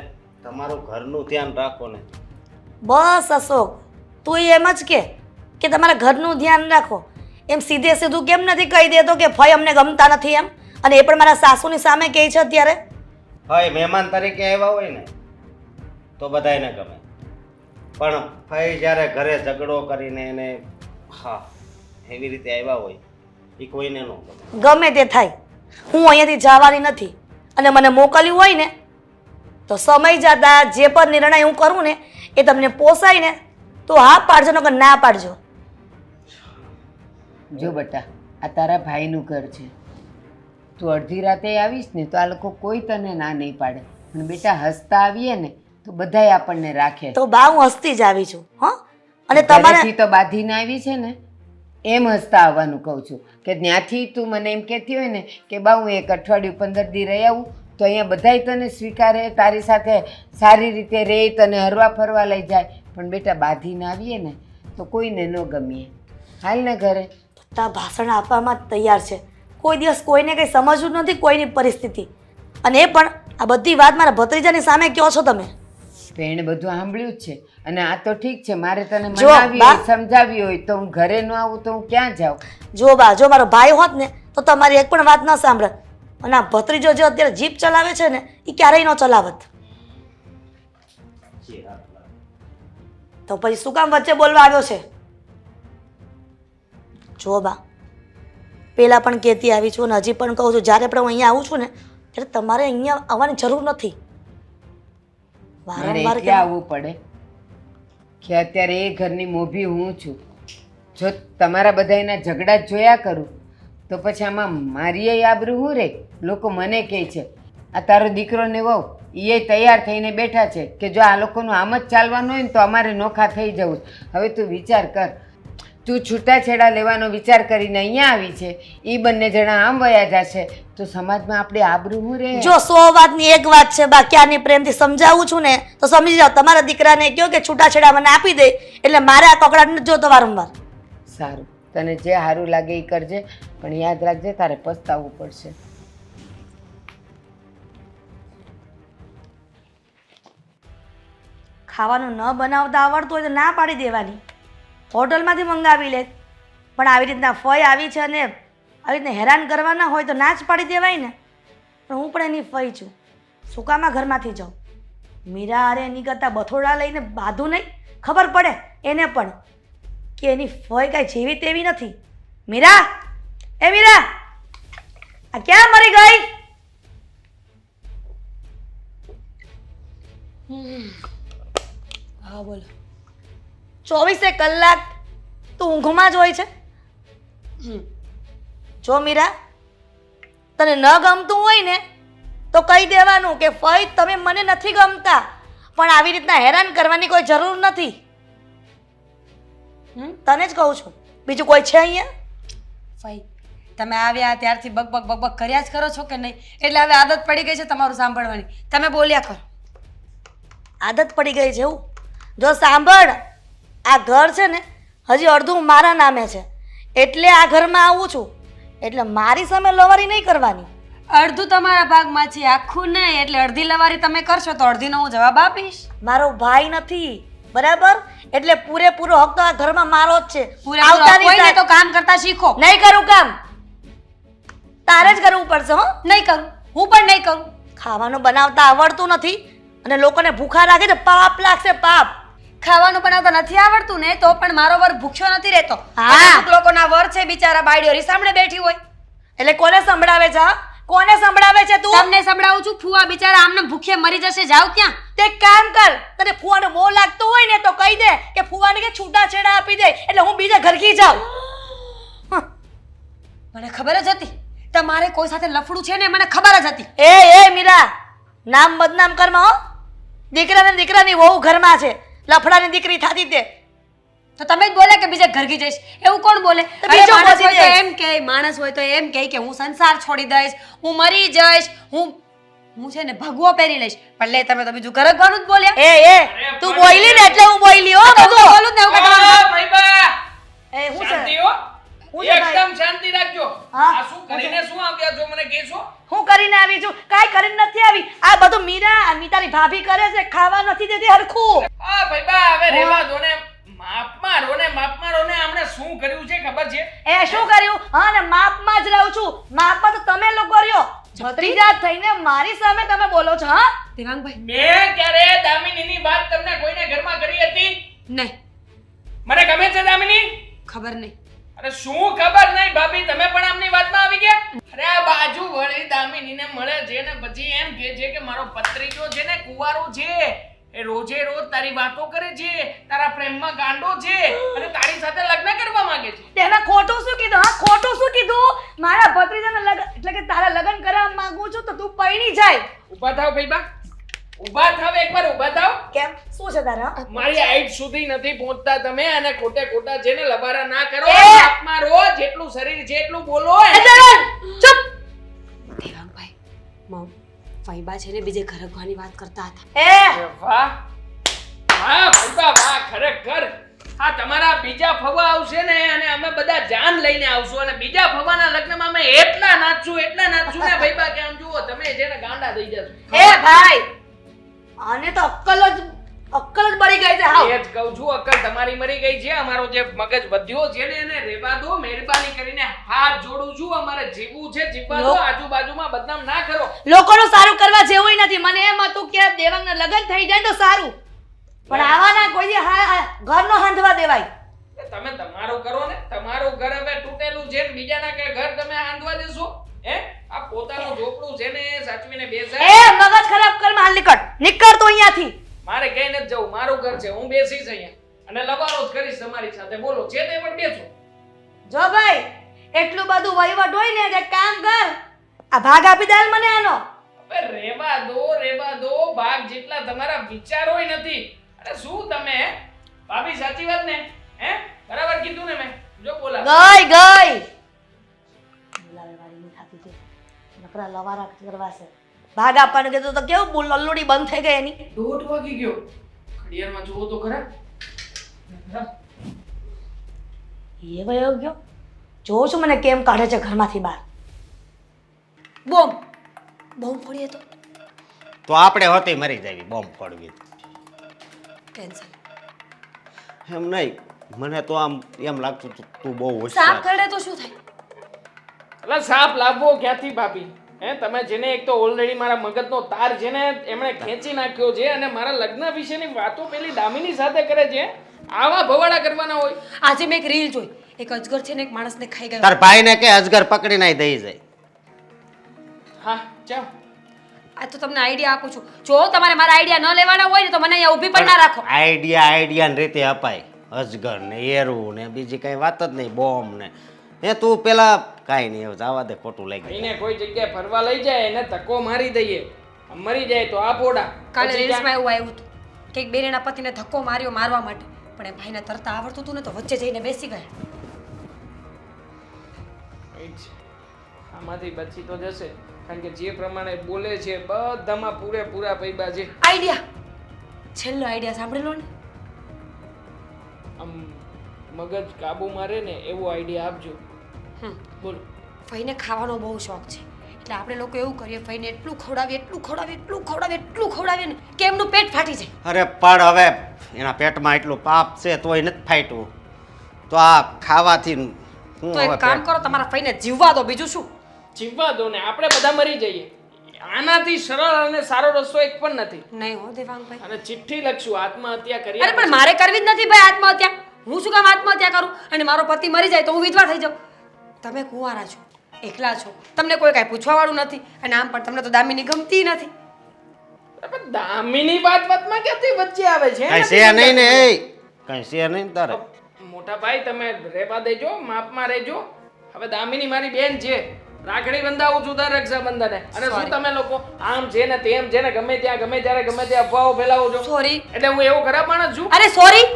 તમારું ઘરનું ધ્યાન રાખો ને. બસ અશોક, તું એમ જ કે તમારા ઘરનું ધ્યાન રાખો. એમ સીધે સીધું કેમ નથી કહી દેતો કે ભાઈ અમને ગમતા નથી એમ? અને એ પણ મારા સાસુની સામે કહે છે અત્યારે. ભાઈ મહેમાન તરીકે આવ્યા હોય ને તો બધાયને ગમે, પણ ભાઈ જ્યારે ઘરે ઝઘડો કરીને એને એવી રીતે આવ્યા હોય એ કોઈને ન ગમે. ગમે તે થાય, હું અહીંયાથી જવાની નથી. અને મને મોકલ્યું હોય ને તો સમય જતા જે પણ નિર્ણય હું કરું ને એ તમને પોસાય ને તો હા પાડજો, નકર ના પાડજો. જો બેટા, આ તારા ભાઈનું ઘર છે. તું અડધી રાતે આવીશ ને તો આ લોકો કોઈ તને ના નહીં પાડે. પણ બેટા હસતા આવીએ ને તો બધાય આપણને રાખે. તો બા હું હસતી જ આવી છું. હા, અને તમારે ઘરેથી તો બાંધીને આવી છે ને એમ હસતા આવવાનું કહું છું. કે ત્યાંથી તું મને એમ કહેતી હોય ને કે બા હું 1 અઠવાડિયું 15 દી રહી આવું તો અહીંયા બધાય તને સ્વીકારે, તારી સાથે સારી રીતે રહે, તને હરવા ફરવા લઈ જાય. પણ બેટા બાંધીને આવીએ ને તો કોઈને ન ગમીએ. હાલ ને ઘરે. બધા ભાષણ આપવામાં જ તૈયાર છે. કોઈ દિવસ કોઈને કંઈ સમજવું નથી કોઈની પરિસ્થિતિ. અને એ પણ આ બધી વાત મારા ભત્રીજાની સામે કહો છો તમે. તો એણે બધું સાંભળ્યું જ છે. અને આ તો ઠીક છે, મારે તને જો, મનાવી બા. હોય, સમજાવી હોય તો હું ઘરે ન આવું તો હું ક્યાં જાઉં? જો બા, જો મારો ભાઈ હોત ને તો તમારી એક પણ વાત ન સાંભળત. અને આ ભત્રીજો જે અત્યારે જીપ ચલાવે છે ને એ ક્યારેય ન ચલાવત. તો પછી શું કામ વચ્ચે બોલવા આવ્યો છે? જો બા, પહેલાં પણ કહેતી આવી છું અને હજી પણ કહું છું, જ્યારે પણ હું અહીંયા આવું છું ને ત્યારે તમારે અહીંયા આવવાની જરૂર નથી. મારે વારંવાર એટલે આવવું પડે કે અત્યારે એ ઘરની મોભી હું છું. જો તમારા બધાના ઝઘડા જ જોયા કરું તો પછી આમાં મારી આબરૂ શું રે? લોકો મને કહે છે આ તારો દીકરો ને વહુ એ તૈયાર થઈને બેઠા છે કે જો આ લોકોનું આમ જ ચાલવાનું હોય ને તો અમારે નોખા થઈ જવું છે. હવે તું વિચાર કર, તું છૂટાછેડા લેવાનો વિચાર કરીને અહીંયા આવી છે, એ બંને જણા આમ વયા જશે તો સમાજમાં આપણે આબરૂ શું રહે? જો 100 વાતની એક વાત છે, બાકી આની પ્રેમથી સમજાવું છું ને તો સમજી જાઓ. તમારા દીકરાને કહો કે છૂટાછેડા મને આપી દે, એટલે મારે આ કકડાટ નથી જોતો વારંવાર. સારું, તને જે સારું લાગે એ કરજે, પણ યાદ રાખજે તારે પસ્તાવવું પડશે. ખાવાનું ન બનાવતા આવડતું હોય તો ના પાડી દેવાની, હોટલમાંથી મંગાવી લે. પણ આવી રીતના ફઈ આવી છે અને આવી રીતના હેરાન કરવાના હોય તો ના જ પાડી દેવાય ને. પણ હું પણ એની ફઈ છું, સુકામાં ઘરમાંથી જાઉં. મીરા અરે એની કરતાં બથોડા લઈને બાંધું નહીં, ખબર પડે એને પણ કે એની ફઈ કાંઈ જેવી તેવી નથી. મીરા, એ મીરા, આ ક્યાં મરી ગઈ? હા બોલો. 24 કલાક તું ઊંઘમાં જ હોય છે? જો મીરા, તને ન ગમતું હોય ને તો કહી દેવાનું કે ફઈ તમે મને નથી ગમતા, પણ આવી રીતના હેરાન કરવાની કોઈ જરૂર નથી. તને જ કહું છું, બીજું કોઈ છે અહીંયા? ફઈ, તમે આવ્યા ત્યારથી બકબક બકબક કર્યા જ કરો છો કે નહીં? એટલે હવે આદત પડી ગઈ છે તમારું સાંભળવાની. તમે બોલ્યા કરો. આદત પડી ગઈ છે એવું? જો સાંભળ, આ ઘર છે ને હજી અડધું મારા નામે છે, એટલે આ ઘરમાં આવું છું, એટલે મારી સામે લવારી નહીં કરવાની. અડધું તમારા ભાગમાં છે, આખું નહીં. એટલે અડધી લવારી તમે કરશો તો અડધીનો હું જવાબ આપીશ. મારો ભાઈ નથી, બરાબર? એટલે પૂરેપૂરો હક તો આ ઘરમાં મારો જ છે. પૂરેપૂરો આવતાની કોઈને સાથે- તો કામ કરતા શીખો. નહીં કરું કામ, તારે જ કરવું પડશે. હો, નહીં કરું, હું પણ નહીં કરું. ખાવાનું બનાવતા આવડતું નથી અને લોકોને ભૂખા રાખે તો પાપ લાગશે, પાપ. ખાવાનું બનાવતા નથી આવડતું ને તો પણ મારો વર ભૂખ્યો નથી રહેતો. હા. અમુક લોકોના વર છે બિચારા બાયડીઓ રીસામણે બેઠી હોય. એટલે કોને સંભળાવે છે? હા? કોને સંભળાવે છે તું? તમને સંભળાવું છું, ફુવા બિચારા આમને ભૂખે મરી જશે, જાવ ત્યાં. તે એક કામ કર, તને ફુવાનો મોહ લાગતો હોય ને તો કહી દે કે ફુવાને કે છૂટાછેડા આપી દે, એટલે હું બીજા ઘરકી જાઉં. મને ખબર જ હતી તમારે કોઈ સાથે લફડું છે ને, મને ખબર જ હતી. એ મીરા, નામ બદનામ કરમાં હો. દીકરાને દીકરાની વહુ ઘરમાં છે, લફડાની દીકરી થાતી તે. તો તમે જ બોલે કે બીજે ઘરકી જઈશ, એવું કોણ બોલે? તો અરે બીજો માણસ બોલી હોય તો દઈશ. એમ કહે, માણસ હોય તો એમ કહે કે હું સંસાર છોડી દઈશ, હું મરી જઈશ, હું છે ને ભગવો પહેરી લઈશ. પણ લે, તમે તો બીજું ઘરકવાનું જ બોલ્યા. એ તું બોલી ને એટલે હું બોલી હો. તો બધું બોલું જ ને, હું કે તમારું ભાઈબા, એ હું છે? શાંતિ હો. હું છે ભાઈ? એકદમ શાંતિ રાખજો. હા. આ શું કરીને શું આવ્યા છો મને કહેશો? હું કરીને આવી છું? કાંઈ કરીને નથી આવી. આ બધું મીરા અને તારી ભાભી કરે છે, ખાવા નથી દેતી હરખું. હા ભાઈબા, હવે રહેવા દો ને. માપમાં રહો ને. આમણે શું કર્યું છે ખબર છે? એ શું કર્યું? હા ને માપમાં જ રહું છું. માપમાં તો તમે લોકો રહ્યો. ભત્રીજા થઈને મારી સામે તમે બોલો છો? હા, દેવાંગભાઈ? મેં ક્યારે દામિનીની વાત તમને કોઈને ઘરમાં કરી હતી? નહીં, મને ગમે છે દામિની? ખબર નહીં. અરે શું ખબર નહીં ભાભી, તમે પણ આમની વાતમાં આવી ગયા? અરે આ બાજુ વળી દામિનીને મળે છે ને પછી એમ કહે છે કે મારો પત્રીજો છે ને કુંવારો છે, એ રોજે રોજ તારી વાતો કરે છે, તારા પ્રેમમાં ગાંડો છે અને તારી સાથે લગ્ન કરવા માંગે છે. તેમાં ખોટું શું કીધું? હા, ખોટું શું કીધું? મારા ભત્રીજાના લગ્ન એટલે કે તારા લગ્ન કરવા માંગુ છું તો તું પૈણી જાય. ઊભા થાવ ભાઈબા, ઊભા થાવ, એકવાર ઊભા થાવ. કેમ? શું છે તારા? મારી હાઈટ સુધી નથી પહોંચતા તમે અને ખોટે ખોટા છે ને લબારા ના કરો. એ! આપમાં રહો, જેટલું શરીર છે એટલું બોલો. ચૂપ. દેવાંગભાઈ, મમ ફઈબા છે ને બીજે ઘરકવાની વાત કરતા હતા. એ વાહ વાહ ભાઈબા વાહ, ખરેખર આ તમારા બીજા ફવા આવશે ને અને અમે બધા જાન લઈને આવશું અને બીજા ફવાના લગ્નમાં અમે એટલા નાચશું ને ભાઈબા કે આમ જુઓ તમે જેને ગાંડા થઈ જશો. એ ભાઈ, આને તો અક્કલ જ બળી ગઈ છે. હાવ. એ જ કહું છું, અક્કલ તમારી મરી ગઈ છે. અમારો જે મગજ વધ્યો છે ને એને રેવા દો. મહેરબાની કરીને હાથ જોડું છું, અમારે જીવવું છે, જીવવા દો. આજુબાજુમાં બદનામ ના કરો. લોકોનું સારું કરવા જેવું નથી. મને એમ હતું કે દેવાંગના લગ્ન થઈ જાય તો સારું, પણ આવાના કોઈ દી ઘરનો હાંધવા દેવાય. તમે તમારું કરો ને. તમારું ઘર હવે તૂટેલું છે ને બીજાના કે ઘર તમે આંધવા દેશો? હે, આ પોતાનું ઝોપડું છે ને એ સાચવીને બેસાય. એ મગજ ખરાબ કર, હાલ નીકળ તું અહીંયાથી. મારે કઈ નથી જવું, મારું ઘર છે, હું બેસીશ અહીંયા અને લબારો જ કરીશ તમારી સાથે. બોલો, છે તે પણ બેસો. જો ભાઈ, એટલું બધું વહીવટ હોય ને કે કામ કર, આ ભાગ આપી દે મને આનો. હવે રેવા દો ભાગ જેટલા તમારા વિચારો નથી. અરે શું તમે ભાભી સાચી વાત ને? હે બરાબર કીધું ને મેં? જો બોલા ગઈ બોલાવે વાળી નહીં થતી છે, નકરા લવારા કરવા છે. ભાગ આપવાનું કીધું તો કેવું બોલ લલ્લુડી બંધ થઈ ગઈ એની. 1:30 વાગી ગયો. ઘડિયાળમાં જોવો તો ખરા. એ વયો ગયો. જોઉં છું મને કેમ કાઢે છે ઘરમાંથી બહાર. બોમ્બ ફોડીએ તો આપણે હોતી મરી જાવી બોમ્બ ફોડવી. કેન્સલ. એમ નહીં, મને તો આમ એમ લાગતું હતું તું બહુ સાફ હોશિયાર. કરડે તો શું થાય? એટલે સાપ લાવવો ક્યાંથી ભાભી? હે તમે જેને એક તો ઓલરેડી મારા મગજનો તાર છે ને એમણે ખેંચી નાખ્યો છે અને મારા લગ્ન વિશેની વાતો પેલી દામિની સાથે કરે છે. આવા ભવાડા કરવાના હોય? આજે મેં એક રીલ જોઈ, એક અજગર છે ને એક માણસને ખાઈ ગયો. તાર ભાઈને કે અજગર પકડીને દઈ જાય. હા ચાલ. આ તો તમને આઈડિયા આપું છું. જો તમારે મારા આઈડિયા ન લેવાના હોય ને તો મને અહીંયા ઊભી પણ ના રાખો. આઈડિયાની રીતે અપાય. અજગર ને એરું ને બીજી કઈ વાત જ નહીં, બોમ્બ ને એ તું પેલા કાંઈ નહીં, હવે જવા દે, ખોટું લાગી. એને કોઈ જગ્યાએ ફરવા લઈ જાય એને ધક્કો મારી દઈએ, મરી જાય તો આ પોડા. કાલે પછી રીલ્સમાં એવું આવ્યું હતું કે એક બેન એના પતિને ધક્કો માર્યો મારવા માટે, પણ એ ભાઈને તરતા આવડતું હતું ને તો વચ્ચે જઈને બેસી ગયા. right છે. આમાંથી બચી તો જશે કારણ કે જે પ્રમાણે બોલે છે બધામાં પૂરેપૂરા પૈબા છે. આઈડિયા, છેલ્લો આઈડિયા સાંભળેલો ને? આમ મગજ કાબુમાં રહે ને એવો આઈડિયા આપજો. બોલો. ફઈને ખાવાનો બહુ શોખ છે એટલે આપણે લોકો એવું કરીએ, ફઈને એટલું ખવડાવીએ ને કે એમનું પેટ ફાટી જાય. અરે પણ હવે એના પેટમાં એટલું પાપ છે તોય નથી ફાટ્યું, તો આ ખાવાથી હું તો હવે એક કામ કરો, તમારા ફઈને જીવવા દો, બીજું શું. જીવવા દો ને આપણે બધા મરી જઈએ. આનાથી સરળ અને સારો રસ્તો એક પણ નથી. નહીં હો દેવાંગભાઈ. અને ચિઠ્ઠી લખશું આત્મહત્યા કરી. અરે પણ મારે કરવી જ નથી ભાઈ આત્મહત્યા. હું શું કામ આત્મહત્યા કરું? અને મારો પતિ મરી જાય તો હું વિધવા થઈ જાઉં. તમે કુંવારા છો, એકલા છો, તમને કોઈ કાંઈ પૂછવાવાળું નથી, અને આમ પણ તમને તો દામિની ગમતી નથી. પણ દામિની વાતમાં ક્યાંથી વચ્ચે આવે છે? કઈ છે નહીં ને, કઈ છે નહીં તારે. મોટા ભાઈ તમે રેવા દેજો, માપમાં રહેજો. હવે દામિની મારી બેન છે, રાખડી બંધાવું છું દર રક્ષાબંધને. અને શું તમે લોકો આમ છે ને તેમ છે ને ગમે ત્યાં ગમે ત્યારે ગમે ત્યાં અફવાઓ ફેલાવો છો? સોરી. એટલે હું એવો ખરાબ માણસ છું? અરે સોરી,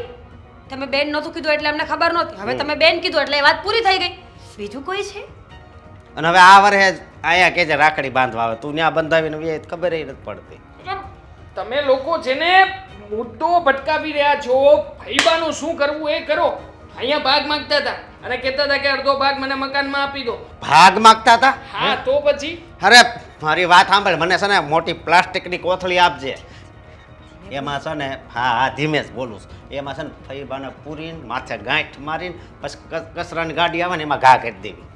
તમે બેન નહોતું કીધું એટલે અમને ખબર નહોતી. હવે તમે બેન કીધું એટલે એ વાત પૂરી થઈ ગઈ. બીજું કોઈ છે? અને હવે આ વર્ષે આયા કે જે રાખડી બાંધવા આવે, તું ત્યાં બંધાવીને વ્યય ખબર નથી પડતી. તમે લોકો છે ને મુદ્દો ભટકાવી રહ્યા છો. ફૈબાનું શું કરવું એ કરો. અહીંયા ભાગ માંગતા હતા અને કહેતા હતા કે અડધો ભાગ મને મકાનમાં આપી દો. ભાગ માગતા હતા? હા તો પછી અરે મારી વાત સાંભળ, મને છે ને મોટી પ્લાસ્ટિકની કોથળી આપજે. એમાં છે ને, હા ધીમે જ બોલું છું, એમાં છે ને ફઈબાને પૂરીને માથે ગાંઠ મારીને પછી કચરાની ગાડી આવે ને એમાં ઘા કરી દેવી.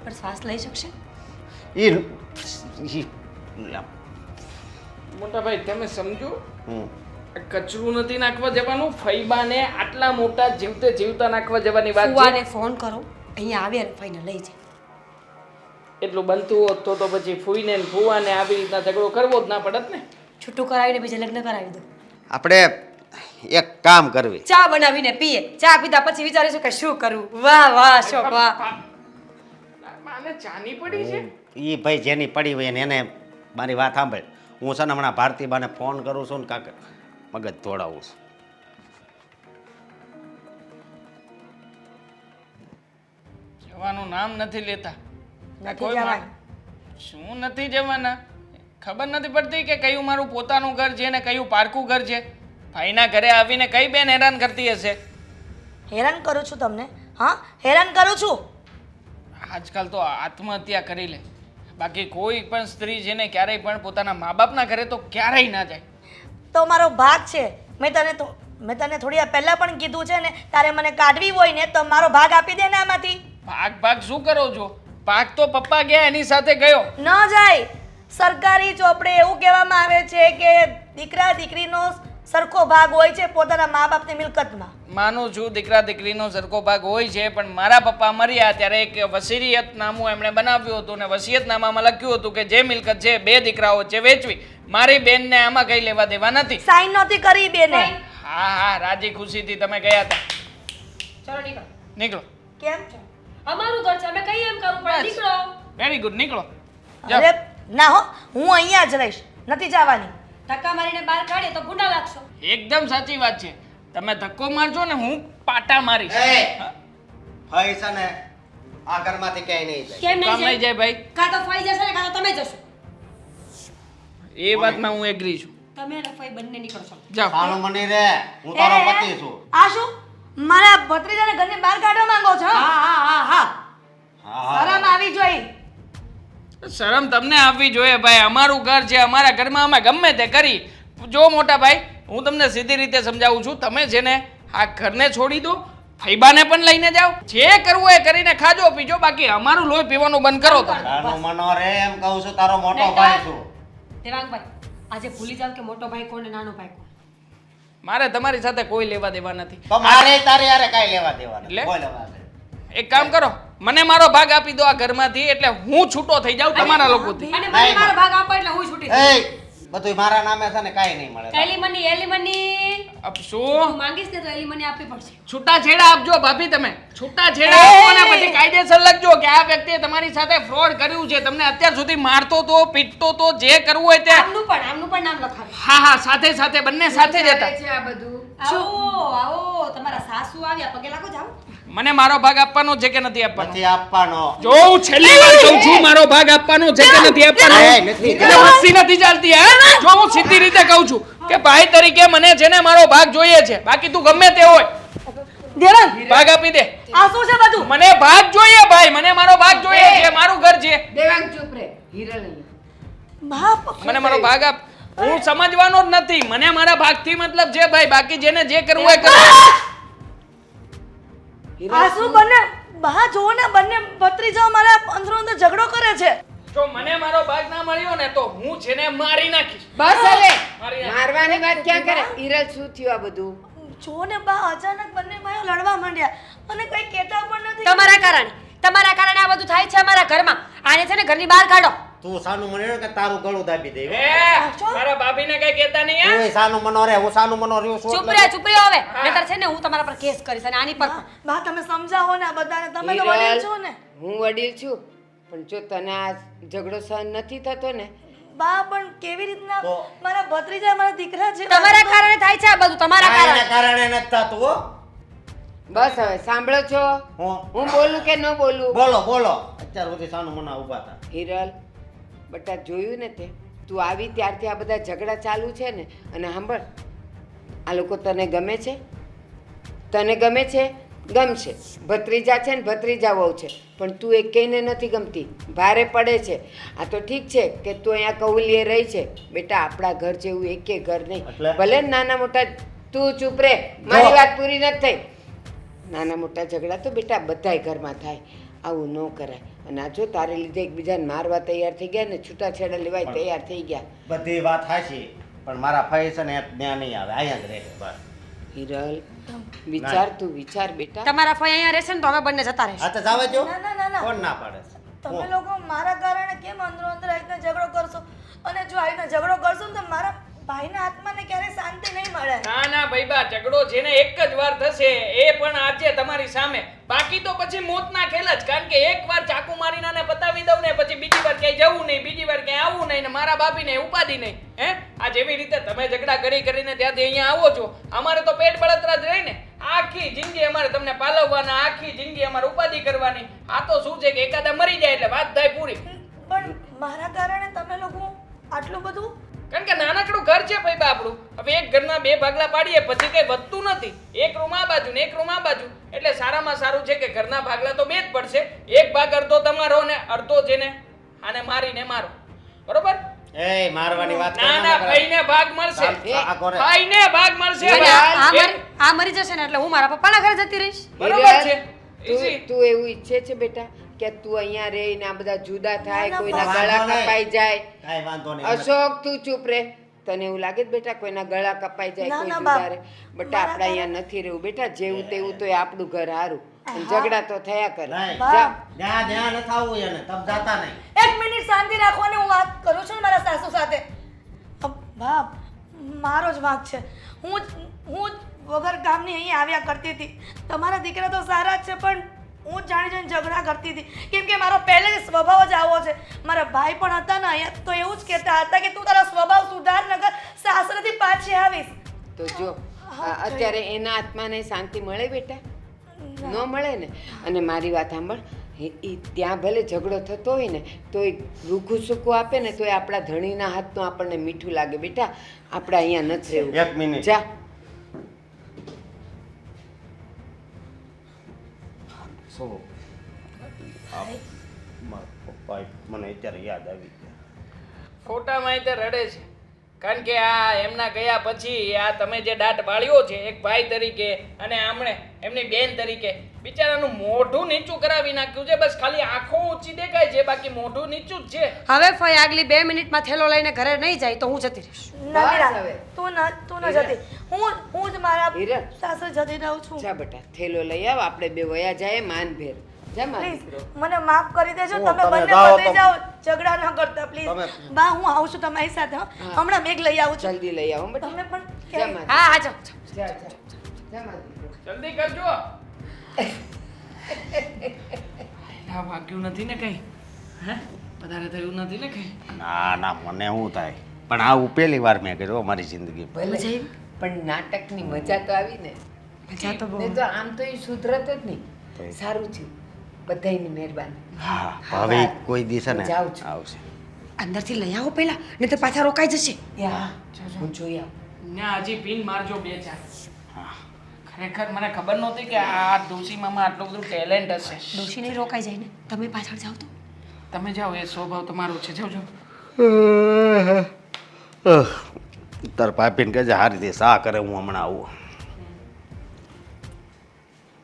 પણ શ્વાસ લઈ શકશે? ઈ મોટા ભાઈ તમે સમજો, હમ. કચરું નથી નાખવા જવાનું. ફૈબાને આટલા મોટા જીવતે જીવતા નાખવા જવાની વાત છે. ફુવાને ફોન કરો, અહીંયા આવે અને ફઈને લઈ જાય. એટલું બનતું હોત તો પછી ફૂઈને ને ફુવાને આવી રીતના ઝઘડો કરવો જ ના પડત ને. છૂટું કરાવીને બીજે લગ્ન કરાવી દો. આપણે એક કામ કરવી. ચા બનાવીને પીએ, ચા પીધા પછી વિચારીશું કે શું કરવું. વાહ વાહ શોક વાહ. આને ચાની પડી છે. એ ભાઈ જેની પડી હોય એને મારી વાત સાંભળ. હું છે ને હમણાં ભારતીબાને ફોન કરું છું ને કાંક મગજ દોડાવું છું. જવાનું નામ નથી લેતા. નથી કોઈ જવાનું. શું નથી જવાના? ખબર નથી પડતી કે કયું મારું પોતાનું ઘર છે ને કયું પારકું ઘર છે. ભાઈના ઘરે આવીને કઈ બેન હેરાન કરતી હશે? હેરાન કરું છું તમને? હા હેરાન કરું છું. આજકાલ તો આત્મહત્યા કરી લે, બાકી કોઈ પણ સ્ત્રી છે ને ક્યારેય પણ પોતાના મા બાપના ઘરે તો ક્યારેય ના જાય. તો મારો ભાગ છે. મેં તને થોડી વાર પહેલા પણ કીધું છે ને, તારે મને કાઢવી હોય ને તો મારો ભાગ આપી દે ને આમાંથી. ભાગ શું કરો છો? ભાગ તો પપ્પા ગયા એની સાથે ગયો. ન જાય. સરકારી ચોપડે એવું કહેવામાં આવે છે કે દીકરા દીકરીનો સરખો ભાગ હોય છે પોતાના મા બાપની મિલકતમાં. માનું છું દીકરા દીકરીનો સરખો ભાગ હોય છે, પણ મારા પપ્પા મર્યા ત્યારે એક વસીયતનામું એમણે બનાવ્યું હતું ને વસીયતનામામાં લખ્યું હતું કે જે મિલકત છે બે દીકરાઓ છે વેચવી. મારી બેનને આમાં કઈ લેવા દેવા નથી. સાઈન નહોતી કરી બેને. હા રાજી ખુશીથી તમે ગયા હતા. ચલો નીકળો. નીકળો. કેમ? અમારું ઘર છે અમે કઈ એમ કરવું પડે નીકળો વેરી ગુડ નીકળો જાઓ. અરે ના હો, હું અહીંયા જ રહીશ, નથી જવાની. ધક્કા મારીને બહાર કાઢીએ તો ગુંડા લાગશો. એકદમ સાચી વાત છે. તમે ધક્કો મારજો ને હું પાટા મારીશ. ફઈ છે ને આ ઘરમાંથી ક્યાંય નહીં જાય. કેમ કામ નહીં નહીં જાય ભાઈ. કાં તો ફઈ જશે ને કાં તો તમે જશો. એ વાતમાં હું એગ્રી છું. તમે અને ફઈ બંને નીકળો છો. જાઓ. સાનું મની રે, હું તારો પતિ છું. આ શું મારા ભત્રીજાને ઘરની બહાર કાઢવા માંગો છો? હા, શરમ આવી જોઈએ. શરમ તમને આવવી જોઈએ ભાઈ. અમારું ઘર છે, અમારા ઘરમાં અમે ગમે તે કરી. જો મોટા ભાઈ, હું તમને સીધી રીતે સમજાવું છું. તમે છે ને આ ઘરને છોડી દો, ફૈબાને પણ લઈને જાઓ. જે કરવું એ કરીને ખાજો પીજો, બાકી અમારું લોહી પીવાનું બંધ કરો તમે. સાનું મનો રે એમ કહું છું, તારો મોટો ભાઈ છું. દેવાંગભાઈ આજે ભૂલી જાવ કે મોટો ભાઈ કોણ ને નાનો ભાઈ કોણ. મારે તમારી સાથે કોઈ લેવા દેવા નથી. તો મારે તારે યારે કાંઈ લેવા દેવા નથી. એટલે? કોઈ લેવા દે. એક કામ કરો, મને મારો ભાગ આપી દો આ ઘરમાંથી, એટલે હું છૂટો થઈ જાઉં તમારા લોકોથી. અને મને મારો ભાગ આપો એટલે હું છૂટી એય, બધુંય મારા નામે છે ને કાંઈ નહીં મળે. એલી મની અબ શું તું માંગીશ ને તો એલી મની આપવી પડશે. છૂટા છેડા આપજો ભાભી. તમે છૂટા છેડા આપો ને પછી કાયદેસર લખજો કે આ વ્યક્તિએ તમારી સાથે ફ્રોડ કર્યું છે. તમને અત્યાર સુધી મારતો તો, પીટતો તો, જે કરવું હોય તે. આમનું પણ નામ લખાવે. હા હા, સાથે સાથે બંને સાથે જ હતા. છે આ બધું આવો તમારા સાસુ આવ્યા પગે લાગો જાઓ. મને મારો ભાગ આપવાનો છે કે નથી આપવાનો? નથી આપવાનો. જો હું છેલ્લી વાર કહું છું, મારો ભાગ આપવાનો છે કે નથી આપવાનો? એ, નથી. એટલે મસ્તી નથી ચાલતી હે? જો હું સીધી રીતે કહું છું કે ભાઈ તરીકે મને છે ને મારો ભાગ જોઈએ છે, બાકી તું ગમે તે હોય દેવાંગ, ભાગ આપી દે. આ શું છે બધું? મને ભાગ જોઈએ ભાઈ, મને મારો ભાગ જોઈએ છે, મારું ઘર છે. દેવાંગ ચૂપ રે હિરલ અહીંયા બાપ, મને મારો ભાગ આપ. હું સમજવાનો જ નથી, મને મારા ભાગથી મતલબ છે ભાઈ, બાકી જેને જે કરવું હોય કરે. આ શું બંને બા જોવો ને, બંને ભત્રીજાઓ મારા અંદરો અંદર ઝઘડો કરે છે. જો મને મારો ભાગ ના મળ્યો ને તો હું છે ને મારી નાખીશ. બસ હવે મારી નાખીશ. મારવાની વાત ક્યાં કરે હિરલ શું થયું આ બધું જો ને બા, અચાનક બંને ભાઈઓ લડવા માંડ્યા અને કઈ કહેતા પણ નથી. તમારા કારણે આ બધું થાય છે અમારા ઘરમાં. આને છે ને ઘરની બહાર કાઢો. તું સાનું મને કે તારું ગળું દાબી દે. મારા ભાભીને કઈ કહેતા નહીં હે? તું સાનું મનો રે, હું સાનું મનો રહ્યો છું. ચૂપ રહ્યો હવે. નહીતર છે ને હું તમારા પર કેસ કરીશ અને આની પર પણ. બા તમે સમજાવો ને આ બધાને, તમે તો વડીલ છો ને. હું વડીલ છું પણ જો તને આ ઝઘડો સહન નથી થતો ને બા પણ કેવી રીતના તો? મારા ભત્રીજા મારા દીકરા છે. તમારા કારણે થાય છે આ બધું. તમારા કારણે. એના કારણે નથી થતું હો. બસ હવે સાંભળો છો હું બોલું કે ન બોલું બોલો બોલો. અત્યાર સુધી સાનું મના ઉભા હતા. હિરલ બટા જોયું ને તે તું આવી ત્યારથી આ બધા ઝઘડા ચાલુ છે ને અને સાંભળ આ લોકો તને ગમે છે તને ગમે છે ગમશે ભત્રીજા છે ને ભત્રીજા વહુ છે પણ તું એકેયને નથી ગમતી ભારે પડે છે આ તો ઠીક છે કે તું અહીંયા કૌલીએ રહી છે બેટા આપણા ઘર જેવું એકે ઘર નહીં એટલે? ભલે ને નાના મોટા તું ચૂપ રે મારી વાત પૂરી નથી થઈ નાના મોટા ઝઘડા તો બેટા બધાય ઘરમાં થાય આવું ન કરાય અને આ જો તારે લીધે એકબીજાને મારવા તૈયાર થઈ ગયા ને છૂટાછેડા લેવાય તૈયાર થઈ ગયા બધી વાત સાચી, પણ મારા ફઈ છે ને ત્યાં નહીં આવે, અહીંયા જ રહે બસ. હિરલ વિચાર તું વિચાર બેટા તમારા ફઈ અહીંયા રહેશે ને તો અમે બંને જતા રહીશું. આ તો જાવે જો. ના ના ના ના, કોણ ના પાડે છે? તમે લોકો મારા કારણે કેમ અંદરો અંદર આવી રીતના ઝઘડો કરશો? અને જો આવી રીતના ઝઘડો કરશો ને તો મારા ભાઈના આત્માને ક્યારેય શાંતિ નહીં મળે. ના ના ભાઈબા, ઝઘડો છે ને એક જ વાર થશે, એ પણ આજે તમારી સામે. બાકી તો પછી મોતના ખેલ જ, કારણ કે એક વાર ચાકુ મારીને આને પતાવી દઉં ને પછી બીજી વાર ક્યાંય જવું નહીં, બીજી વાર ક્યાંય આવવું નહીં ને મારા બાપીને ઉપાધિ નહીં. હે આ જેવી રીતે તમે ઝઘડા કરી કરીને ત્યાંથી અહીંયા આવો છો, અમારે તો પેટ બળતરા જ રહી ને. આખી જિંદગી અમારે તમને પાલવવાના, આખી જિંદગી અમારે ઉપાધિ કરવાની. આ તો શું છે કે એકાદા મરી જાય એટલે વાત થાય પૂરી. પણ મારા કારણે તમે લોકો આટલું બધું. કારણ કે નાનકડું ઘર છે ભાઈ આપણું. હવે એક ઘરના બે ભાગલા પાડીએ પછી કઈ વધતું નથી. એક રૂમ આ બાજુ ને એક રૂમ આ બાજુ, એટલે સારામાં સારું છે કે ઘરના ભાગલા તો બે જ પડશે. એક ભાગ અડધો તમારો ને અડધો જેને આને મારીને મારો. બરોબર? એ મારવાની વાત ના ના, ભાઈને ભાગ મળશે. આ કોને? ભાઈને ભાગ મળશે. અને ભાઈ. આ મરી જશે ને એટલે હું મારા પપ્પાના ઘરે જતી રહીશ. બરોબર છે. તું તું એવું ઈચ્છે છે બેટા કે તું અહીંયા રહીને આ બધા જુદા થાય ના, કોઈના વાંધો ગળા નહીં. કપાઈ જાય કાંઈ વાંધો નહીં. અશોક તું ચૂપ રે તને એવું લાગે છે બેટા કોઈના ગળા કપાઈ જાય ના, કોઈ ના, જુદા બાપ. રહે બેટા આપણે અહીંયા નથી રહેવું બેટા જેવું તેવું તો એ આપણું ઘર હારું અને ઝઘડા તો થયા કરે નહીં. જા. જ્યાં જ્યાં ન થાવું એને તમ જાતા નહીં. એક મિનિટ શાંતિ રાખવાની હું વાત કરું છું ને મારા સાસુ સાથે. બાપ મારો જ વાંક છે. હું જ વગર કામની અહીં આવ્યા કરતી હતી. તમારા દીકરા તો સારા જ છે પણ હું જ જાણી જાણીને ઝઘડા કરતી હતી કેમ કે મારો પહેલેથી સ્વભાવ જ આવો છે. મારા ભાઈ પણ હતા ને અહીંયા તો એવું જ કહેતા હતા કે તું તારો સ્વભાવ સુધાર નકર સાસરેથી પાછી આવીશ. તો જો અત્યારે એના આત્માને શાંતિ મળે બેટા? ન મળે ને. અને મારી વાત સાંભળ, એ ત્યાં ભલે ઝઘડો થતો હોય ને તો એ રૂખું સૂકું આપે ને તો એ આપણા ધણીના હાથનું આપણને મીઠું લાગે. બેટા આપણે અહીંયા નથી રહેવું. એક મિનિટ. જા. શું મારા પપ્પા મને અત્યારે યાદ આવી ગયા. ખોટામાં તે રડે છે કારણ કે આ એમના ગયા પછી આ તમે જે દાટ બાળ્યો છે એક ભાઈ તરીકે અને આમણે એમની બેન તરીકે બિચારાનું મોઢું નીચું કરાવી નાખ્યું છે. બસ ખાલી આંખો ઊંચી દેખાય છે, બાકી મોઢું નીચું જ છે. હવે ફઈ આગલી 2 મિનિટમાં થેલો લઈને ઘરે નહીં જાય તો હું જતી રહીશ. ના મીરા, બસ હવે. તું ન જતી. હું જ મારા હિરલ. સાસરે જતી રહું છું. જા બેટા થેલો લઈ આવ, આપણે બે વયા જાય માનભેર. જા મારો પ્લીઝ દીકરો. મને માફ કરી દેજો. હું, તમે તમે બંને જાઓ પતી તો- જાઓ, ઝઘડા ન કરતા પ્લીઝ. તમે- બા હું આવું છું તમારી સાથે હં? હમણાં બેગ લઈ આવું છું. જલ્દી લઈ આવો બેટા. તમે પણ જા ક્યાંય- મારો. હા હા જાઓ જા જા જા મારો દીકરો. જલ્દી કરજો. આ વાગ્યું નથી ને કઈ? હે વધારે થયું નથી ને કઈ? ના ના મને શું થાય, પણ આવું પહેલી વાર મેં કર્યું હો મારી જિંદગી. ભલે પણ નાટકની મજા તો આવી ને. મજા તો બહુ. નહીં તો આમ તો એ સુધરત જ નહીં. તો એ- સારું થયું, બધાયની મહેરબાની. હા હવે ઈ કોઈ દિવસે ને હું જાઉં છું. આવશે. અંદરથી લઈ આવો પહેલા નહીં તો પાછા રોકાઈ જશે. યા હું જોઈ આવું. ના હજી પિન મારજો 2-4. હા ખરેખર મને ખબર નહોતી કે આ ડોશી મામા આટલું બધું ટેલેન્ટ હશે. ડોશી નહીં રોકાઈ જાય ને તમે પાછળ જાઓ તો. તમે જાઓ, એ સ્વભાવ તમારો છે. જાઓ જાઓ. તાર ભાભીને કહેજે હારી દે સા કરે હું હમણાં આવું.